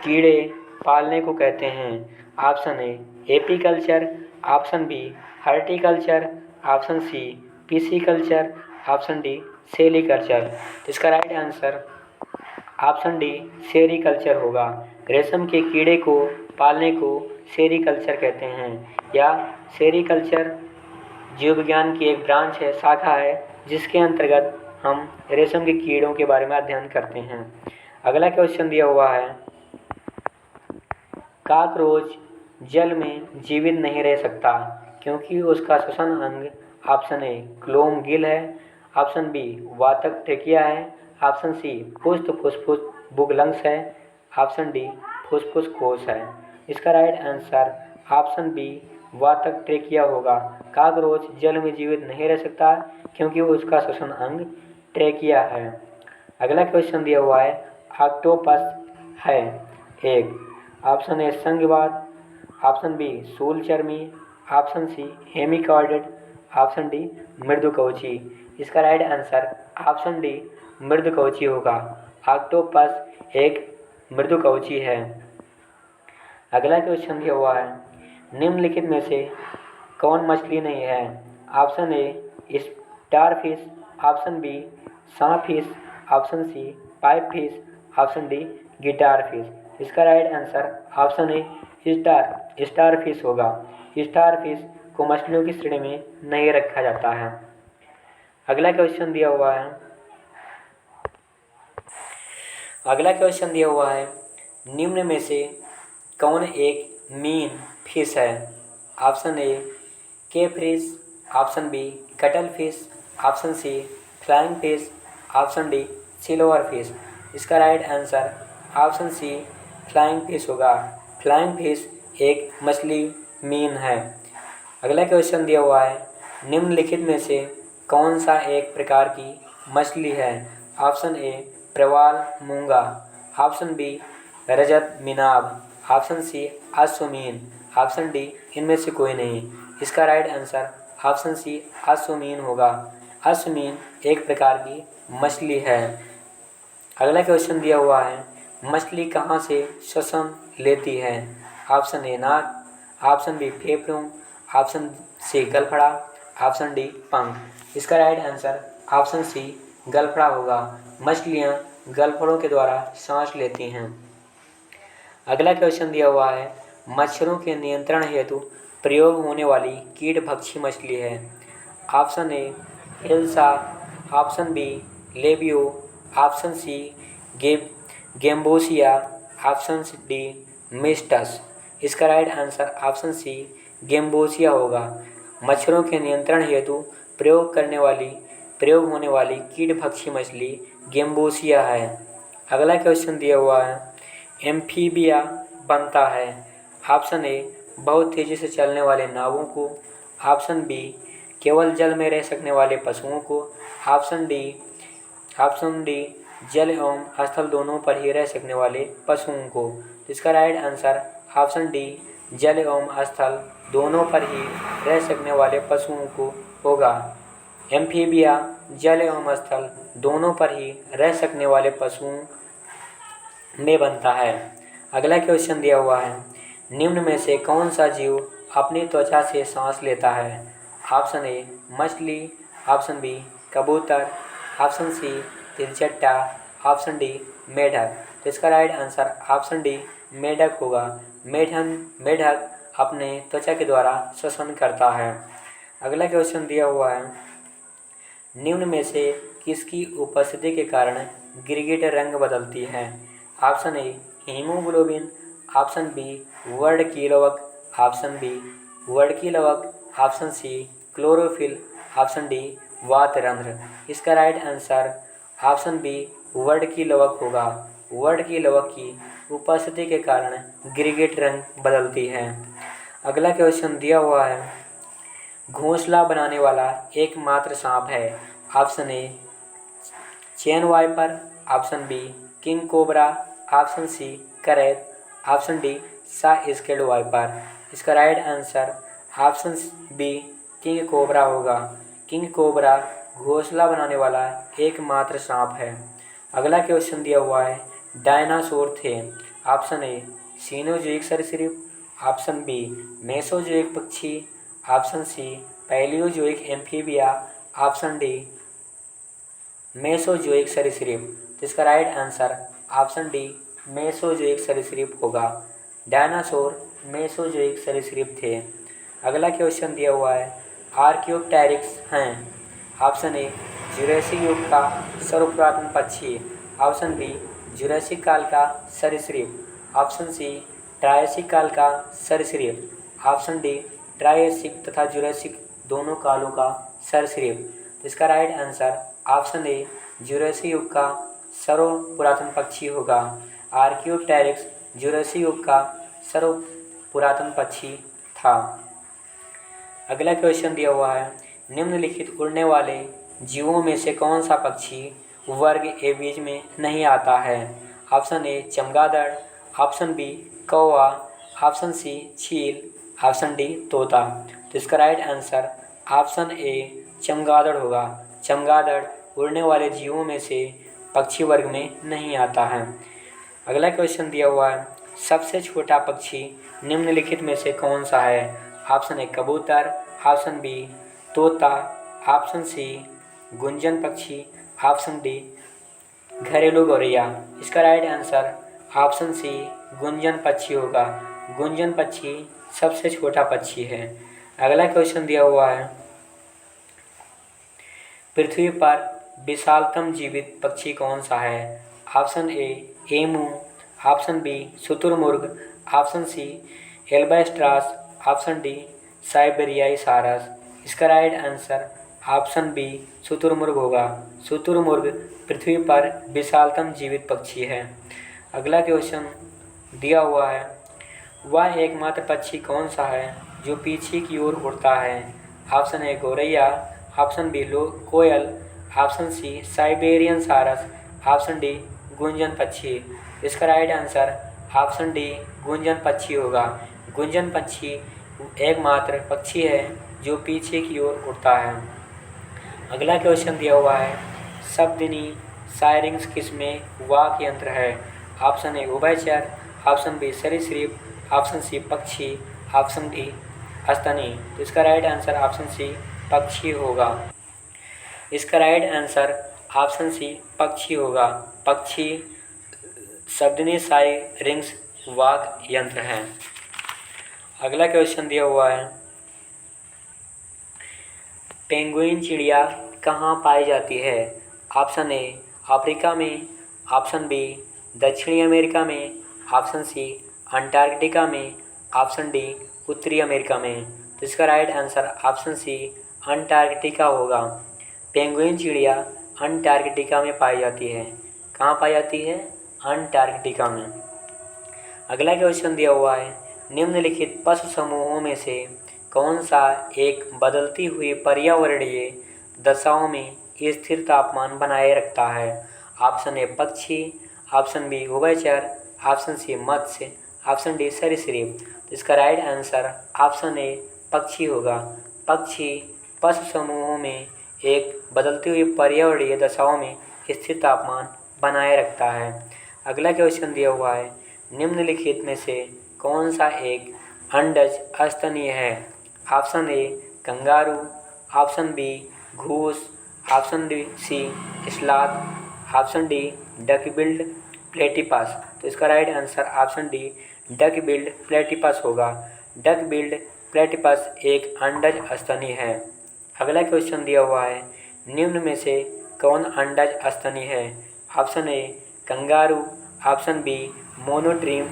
कीड़े पालने को कहते हैं। Option A apiculture, option B horticulture, option C pisciculture, option D sericulture. इसका right answer option D sericulture होगा। रेशम के कीड़े को पालने को सेरीकल्चर कहते हैं, या सेरीकल्चर जीव विज्ञान की एक ब्रांच है, शाखा है, जिसके अंतर्गत हम रेशम के कीड़ों के बारे में अध्ययन करते हैं। अगला क्वेश्चन दिया हुआ है, कॉकरोच जल में जीवित नहीं रह सकता क्योंकि उसका श्वसन अंग ऑप्शन ए क्लोम गिल है, ऑप्शन बी वातक ट्रेकिया है, ऑप्शन सी पुष्ट फुसफुस बुगलंग्स है, ऑप्शन डी फुसफुस कोश है। इसका राइट आंसर ऑप्शन बी वातक ट्रेकिया होगा। कॉकरोच जल में जीवित नहीं रह सकता क्योंकि उसका श्वसन अंग ट्रेकिया है। अगला क्वेश्चन दिया हुआ है, ऑक्टोपस है एक, ऑप्शन ए संघवाद, ऑप्शन बी शूलचर्मी, option C hemichordate, option D मृदुकवची। इसका राइट आंसर ऑप्शन डी मृदुकवची होगा। ऑक्टोपस एक मृदुकवची है। अगला क्वेश्चन दिया हुआ है, निम्नलिखित में से कौन मछली नहीं है? Option A starfish, option B सांपफिश, option C pipefish, option D guitarfish. इसका right answer option A starfish होगा। स्टारफिश को मछलियों की श्रेणी में नहीं रखा जाता है। अगला क्वेश्चन दिया हुआ है, निम्न में से कौन एक मीन फिश है? Option A crayfish, option B cuttlefish, option C flying fish, option D silverfish. इसका right answer option C flying fish होगा। फ्लाइंग फिश एक मछली मीन है। अगला क्वेश्चन दिया हुआ है, निम्नलिखित में से कौन सा एक प्रकार की मछली है? ऑप्शन ए प्रवाल मूंगा, ऑप्शन बी रजत मिनाब, ऑप्शन सी अश्वमीन, ऑप्शन डी इनमें से कोई नहीं। इसका राइट आंसर ऑप्शन सी अश्वमीन होगा। अश्वमीन एक प्रकार की मछली है। अगला क्वेश्चन दिया हुआ है, मछली कहाँ से श्वसन लेती है? ऑप्शन ए नाक, ऑप्शन बी फेफड़ों, ऑप्शन सी गलफड़ा, ऑप्शन डी पंख। इसका राइट आंसर ऑप्शन सी गलफड़ा होगा। मछलियाँ गलफड़ों के द्वारा सांस लेती हैं। अगला क्वेश्चन दिया हुआ है, मच्छरों के नियंत्रण हेतु प्रयोग होने वाली कीटभक्षी मछली है। ऑप्शन ए एल्सा, option B Labeo, option C Gambusia, option D Mystus. इसका right answer option C Gambusia होगा। मच्छरों के नियंत्रण हेतु प्रयोग होने वाली कीटभक्षी मछली गेम्बोसिया है। अगला क्वेश्चन दिया हुआ है, एम्फीबिया बनता है। ऑप्शन ए बहुत तेज़ी से चलने वाले नावों को, ऑप्शन बी केवल जल में रह सकने वाले पशुओं को, ऑप्शन डी जल एवं स्थल दोनों पर ही रह सकने वाले पशुओं को। इसका राइट आंसर ऑप्शन डी जल एवं स्थल दोनों पर ही रह सकने वाले पशुओं को होगा। एम्फीबिया जल एवं स्थल दोनों पर ही रह सकने वाले पशुओं में बनता है। अगला क्वेश्चन दिया हुआ है, निम्न में से कौन सा जीव अपनी त्वचा से सांस लेता है। ऑप्शन ए मछली, ऑप्शन बी कबूतर, ऑप्शन सी तिलचट्टा, ऑप्शन डी मेढक। तो इसका राइट आंसर ऑप्शन डी मेढक होगा। मेढक अपने त्वचा के द्वारा श्वसन करता है। अगला क्वेश्चन दिया हुआ है, निम्न में से किसकी उपस्थिति के कारण गिरगिट रंग बदलती है। Option A haemoglobin, option B वर्ड लवक, ऑप्शन बी वर्ड लवक, option C chlorophyll, option D वातरंध्र। इसका राइट आंसर ऑप्शन बी वर्ड लवक होगा। वर्ड लवक की उपस्थिति के कारण गिरगिट रंग बदलती है। अगला क्वेश्चन दिया हुआ है, घोंसला बनाने वाला एकमात्र सांप है। Option A chain viper, option B king cobra, option C करैत, option D saw scaled viper. इसका right answer option B king cobra होगा। किंग कोबरा घोंसला बनाने वाला एकमात्र सांप है। अगला क्वेश्चन दिया हुआ है, डायनासोर थे। ऑप्शन ए सीनोजोइक सरीसृप, ऑप्शन बी मेसोजोइक पक्षी, option C Palaeozoic amphibia, option D Mesozoic सरीसृप। इसका right answer option D Mesozoic सरीसृप होगा। डायनासोर मेसोजोइक सरीसृप थे। अगला क्वेश्चन दिया हुआ है, आर्कियोप्टेरिक्स हैं। ऑप्शन ए जुरासिक युग का सर्वपुरातन पक्षी, ऑप्शन बी जुरासिक काल का सरीसृप, ऑप्शन सी ट्रायसिक काल का सरीसृप, ऑप्शन डी ट्रायसिक तथा जुरासिक दोनों कालों का सरीसृप। इसका राइट आंसर ऑप्शन ए जुरासिक युग का सर्व पुरातन पक्षी होगा। आर्कियोप्टेरिक्स जुरासिक युग का सर्व पुरातन पक्षी था। अगला क्वेश्चन दिया हुआ है, निम्नलिखित उड़ने वाले जीवों में से कौन सा पक्षी वर्ग ए बीज में नहीं आता है। ऑप्शन ए चमगादड़, ऑप्शन बी कौवा, ऑप्शन सी चील, ऑप्शन डी तोता। तो इसका राइट आंसर ऑप्शन ए चमगादड़ होगा। चमगादड़ उड़ने वाले जीवों में से पक्षी वर्ग में नहीं आता है। अगला क्वेश्चन दिया हुआ है, सबसे छोटा पक्षी निम्नलिखित में से कौन सा है। ऑप्शन ए कबूतर, ऑप्शन बी तोता, ऑप्शन सी गुंजन पक्षी, ऑप्शन डी घरेलू गौरैया। इसका राइट आंसर ऑप्शन सी गुंजन पक्षी होगा। गुंजन पक्षी सबसे छोटा पक्षी है। अगला क्वेश्चन दिया हुआ है, पृथ्वी पर विशालतम जीवित पक्षी कौन सा है। Option A emu, option B शुतुरमुर्ग, option C albatross, option D साइबेरियाई सारस। इसका राइट आंसर ऑप्शन बी शुतुरमुर्ग होगा। शुतुरमुर्ग पृथ्वी पर विशालतम जीवित पक्षी है। अगला क्वेश्चन दिया हुआ है, वह एकमात्र पक्षी कौन सा है जो पीछे की ओर उड़ता है। ऑप्शन ए गौरैया, ऑप्शन बी कोयल, ऑप्शन सी साइबेरियन सारस, ऑप्शन डी गुंजन पक्षी। इसका right answer option D Gunjan पक्षी होगा। गुंजन पक्षी एकमात्र पक्षी है जो पीछे की ओर उड़ता है। अगला क्वेश्चन दिया हुआ है, शब्दिनी सायरिंग्स किसमें वाक्य यंत्र है। ऑप्शन ए उभयचर, ऑप्शन बी सरीसृप, ऑप्शन सी पक्षी, ऑप्शन डी स्तनी। तो इसका राइट आंसर ऑप्शन सी पक्षी होगा। इसका राइट आंसर ऑप्शन सी पक्षी होगा। पक्षी शब्दिनी सायरिंग्स वाक्य यंत्र है। अगला क्वेश्चन दिया हुआ है, पेंगुइन चिड़िया कहाँ पाई जाती है। ऑप्शन ए अफ्रीका में, ऑप्शन बी दक्षिणी अमेरिका में, ऑप्शन सी अंटार्कटिका में, ऑप्शन डी उत्तरी अमेरिका में। तो इसका right answer option C Antarctica होगा। पेंगुइन चिड़िया अंटार्कटिका में पाई जाती है। कहाँ पाई जाती है? अंटार्कटिका में। अगला क्वेश्चन दिया हुआ है, निम्नलिखित पशु समूहों में से कौन सा एक बदलती हुई पर्यावरणीय दशाओं में स्थिर तापमान बनाए रखता है? ऑप्शन ए पक्षी, ऑप्शन बी उभयचर, ऑप्शन सी मत्स्य, ऑप्शन डी सरीसृप। तो इसका राइट आंसर ऑप्शन ए पक्षी होगा। पक्षी पशु समूहों में एक बदलती हुई पर्यावरणीय दशाओं में स्थिर तापमान बनाए रखता है। अगला क्वेश्चन दिया हुआ है, निम्नलिखित में से कौन सा एक अंडज अस्तनीय है? Option A kangaroo, option B घूस, option D C sloth, option D duck billed platypus. तो इसका right answer option D duck billed platypus होगा। डक बिल्ड प्लेटिपस एक अंडज स्तनी है। अगला क्वेश्चन दिया हुआ है, निम्न में से कौन अंडज स्तनी है? Option A kangaroo, option B monotreme,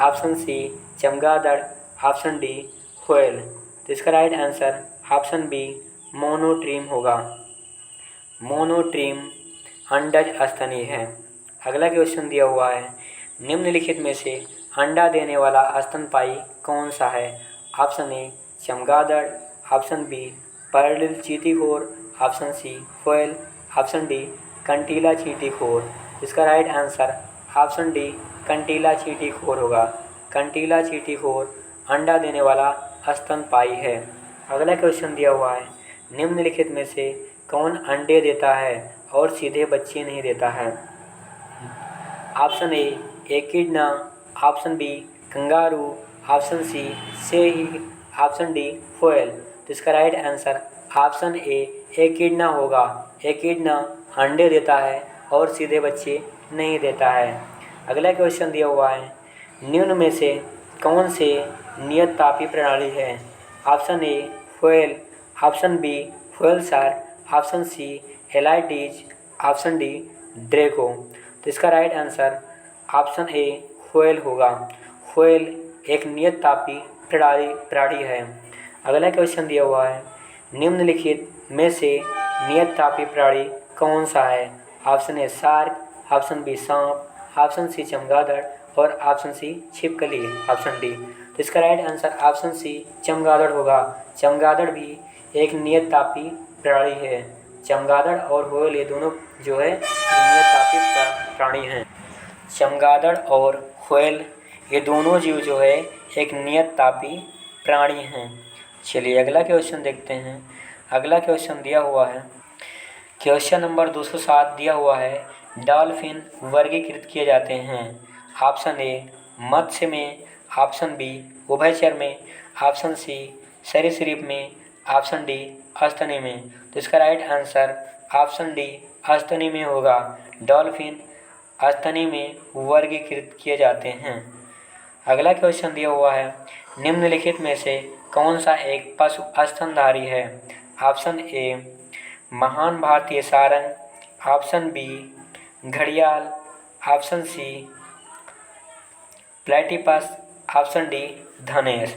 option C चमगादड़, ऑप्शन डी व्हेल। तो इसका right answer option B monotreme होगा। मोनोट्रीम अंडज स्तनी है। अगला क्वेश्चन दिया हुआ है, निम्नलिखित में से अंडा देने वाला स्तनपायी कौन सा है? ऑप्शन ए चमगादड़, ऑप्शन बी पर्ल चींटीखोर, option C whale, option D कंटीला चींटीखोर। इसका राइट आंसर ऑप्शन डी कंटीला चींटीखोर होगा। कंटीला चींटीखोर अंडा देने वाला स्तनपायी है। अगला क्वेश्चन दिया हुआ है, निम्नलिखित में से कौन अंडे देता है और सीधे बच्चे नहीं देता है? Option A echidna, option B kangaroo, option C सेही, ऑप्शन डी व्हेल। तो इसका right answer option A echidna होगा। एकिडना अंडे देता है और सीधे बच्चे नहीं देता है। अगला क्वेश्चन दिया हुआ है, निम्न में से कौन से नियत तापीय प्रणाली है? Option A whale, option B whale shark, option C एलाइडीज, ऑप्शन डी ड्रैको। तो इसका right answer option A whale होगा। व्हेल एक नियत तापीय प्राणी है। अगला क्वेश्चन दिया हुआ है, निम्नलिखित में से नियत तापीय प्राणी कौन सा है? Option A shark, option B सांप, ऑप्शन सी चमगादड़ और ऑप्शन सी छिपकली, ऑप्शन डी। तो इसका राइट आंसर ऑप्शन सी चमगादड़ होगा। चमगादड़ भी एक नियत तापीय प्राणी है। चमगादड़ और व्हेल ये दोनों जो है नियत तापीय प्राणी हैं। चमगादड़ और व्हेल ये दोनों जीव जो है एक नियत तापीय प्राणी हैं। चलिए अगला क्वेश्चन देखते हैं। अगला क्वेश्चन दिया हुआ है, क्वेश्चन नंबर 207 दिया हुआ है, डॉल्फिन वर्गीकृत किए जाते हैं। ऑप्शन ए मत्स्य में, ऑप्शन बी उभयचर में, ऑप्शन सी सरीसृप में, ऑप्शन डी स्तनी में। तो इसका राइट आंसर ऑप्शन डी स्तनी में होगा। डॉल्फिन स्तनी में वर्गीकृत किए जाते हैं। अगला क्वेश्चन दिया हुआ है, निम्नलिखित में से कौन सा एक पशु स्तनधारी है? ऑप्शन ए महान भारतीय सारंग, ऑप्शन बी घड़ियाल, option C platypus, option D धनेश।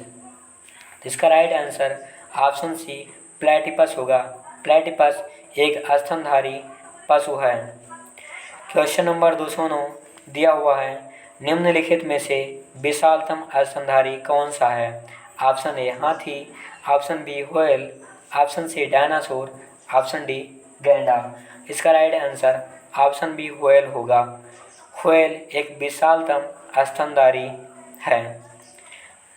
इसका right answer option C platypus होगा। प्लेटिपस एक स्तनधारी पशु है। क्वेश्चन नंबर 209 दिया हुआ है, निम्नलिखित में से विशालतम स्तनधारी कौन सा है? ऑप्शन ए हाथी, option B whale, option C dinosaur, option D गैंडा। इसका right answer option B whale होगा। व्हेल एक विशालतम स्तनधारी है।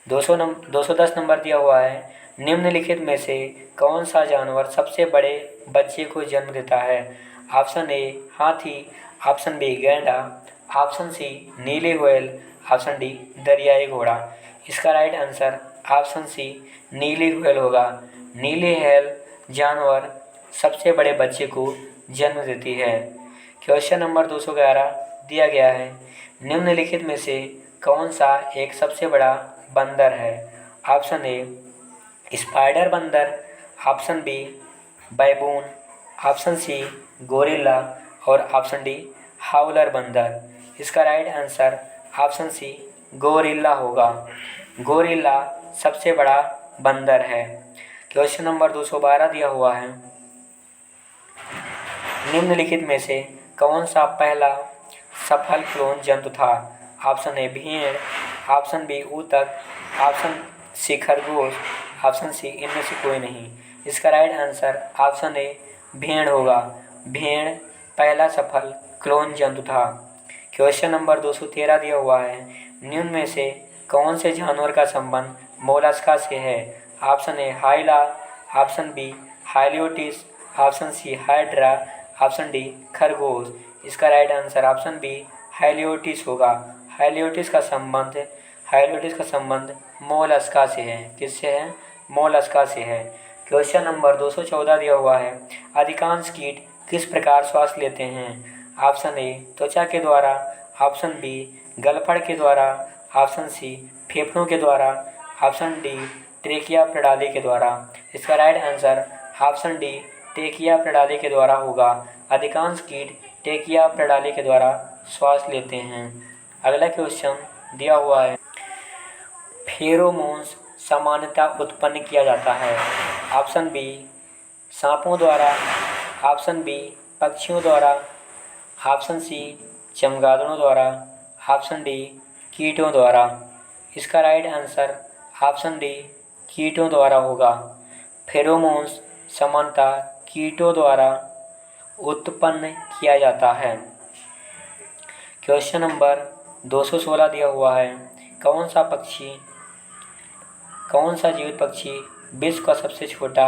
210 नंबर दिया हुआ है, निम्नलिखित में से कौन सा जानवर सबसे बड़े बच्चे को जन्म देता है? ऑप्शन ए हाथी, ऑप्शन बी गैंडा, ऑप्शन सी नीली व्हेल, ऑप्शन डी दरियाई घोड़ा। इसका राइट आंसर ऑप्शन सी नीली व्हेल होगा। नीली व्हेल जानवर सबसे बड़े बच्चे को जन्म देती है। क्वेश्चन नंबर 211 दिया गया है, निम्नलिखित में से कौन सा एक सबसे बड़ा बंदर है? ऑप्शन ए स्पाइडर बंदर, option B baboon, option C gorilla और ऑप्शन डी हाउलर बंदर। इसका right answer option C gorilla होगा। गोरिल्ला सबसे बड़ा बंदर है। क्वेश्चन नंबर 212 दिया हुआ है, निम्नलिखित में से कौन सा पहला सफल क्लोन जंतु था? ऑप्शन ए भेड़, ऑप्शन बी ऊतक, ऑप्शन सी खरगोश, ऑप्शन सी इनमें से कोई नहीं। इसका राइट आंसर ऑप्शन ए भेड़ होगा। भेड़ पहला सफल क्लोन जंतु था। क्वेश्चन नंबर 213 दिया हुआ है, निम्न में से कौन से जानवर का संबंध मोलस्का से है? Option A Hyla, option B Haliotis, option C hydra, option D खरगोश। इसका right answer option B Haliotis होगा। हाइलियोटिस का संबंध मोलस्का से है। किससे है? मोलस्का से है। क्वेश्चन नंबर 214 दिया हुआ है, अधिकांश कीट किस प्रकार श्वास लेते हैं? ऑप्शन ए त्वचा के द्वारा, ऑप्शन बी गलफड़ के द्वारा, ऑप्शन सी फेफड़ों के द्वारा, ऑप्शन डी ट्रेकिया प्रणाली के द्वारा। इसका right answer option D trachea प्रणाली के द्वारा होगा। अधिकांश कीट ट्रेकिया प्रणाली के द्वारा श्वास लेते हैं। अगला क्वेश्चन दिया हुआ है, फेरोमोन्स सामान्यतः उत्पन्न किया जाता है? ऑप्शन बी सांपों द्वारा, ऑप्शन बी पक्षियों द्वारा, ऑप्शन सी चमगादड़ों द्वारा, ऑप्शन डी कीटों द्वारा। इसका राइट आंसर ऑप्शन डी कीटों द्वारा होगा। फेरोमोन्स सामान्यतः कीटों द्वारा उत्पन्न किया जाता है। क्वेश्चन नंबर 216 दिया हुआ है, कौन सा जीवित पक्षी विश्व का सबसे छोटा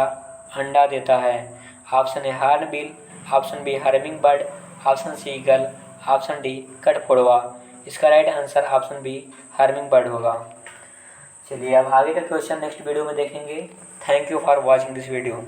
अंडा देता है? Option A hornbill, option B hummingbird, option C eagle, option D कठफोड़वा। इसका right answer option B hummingbird होगा। चलिए अब आगे का क्वेश्चन नेक्स्ट वीडियो में देखेंगे। Thank you for watching this video.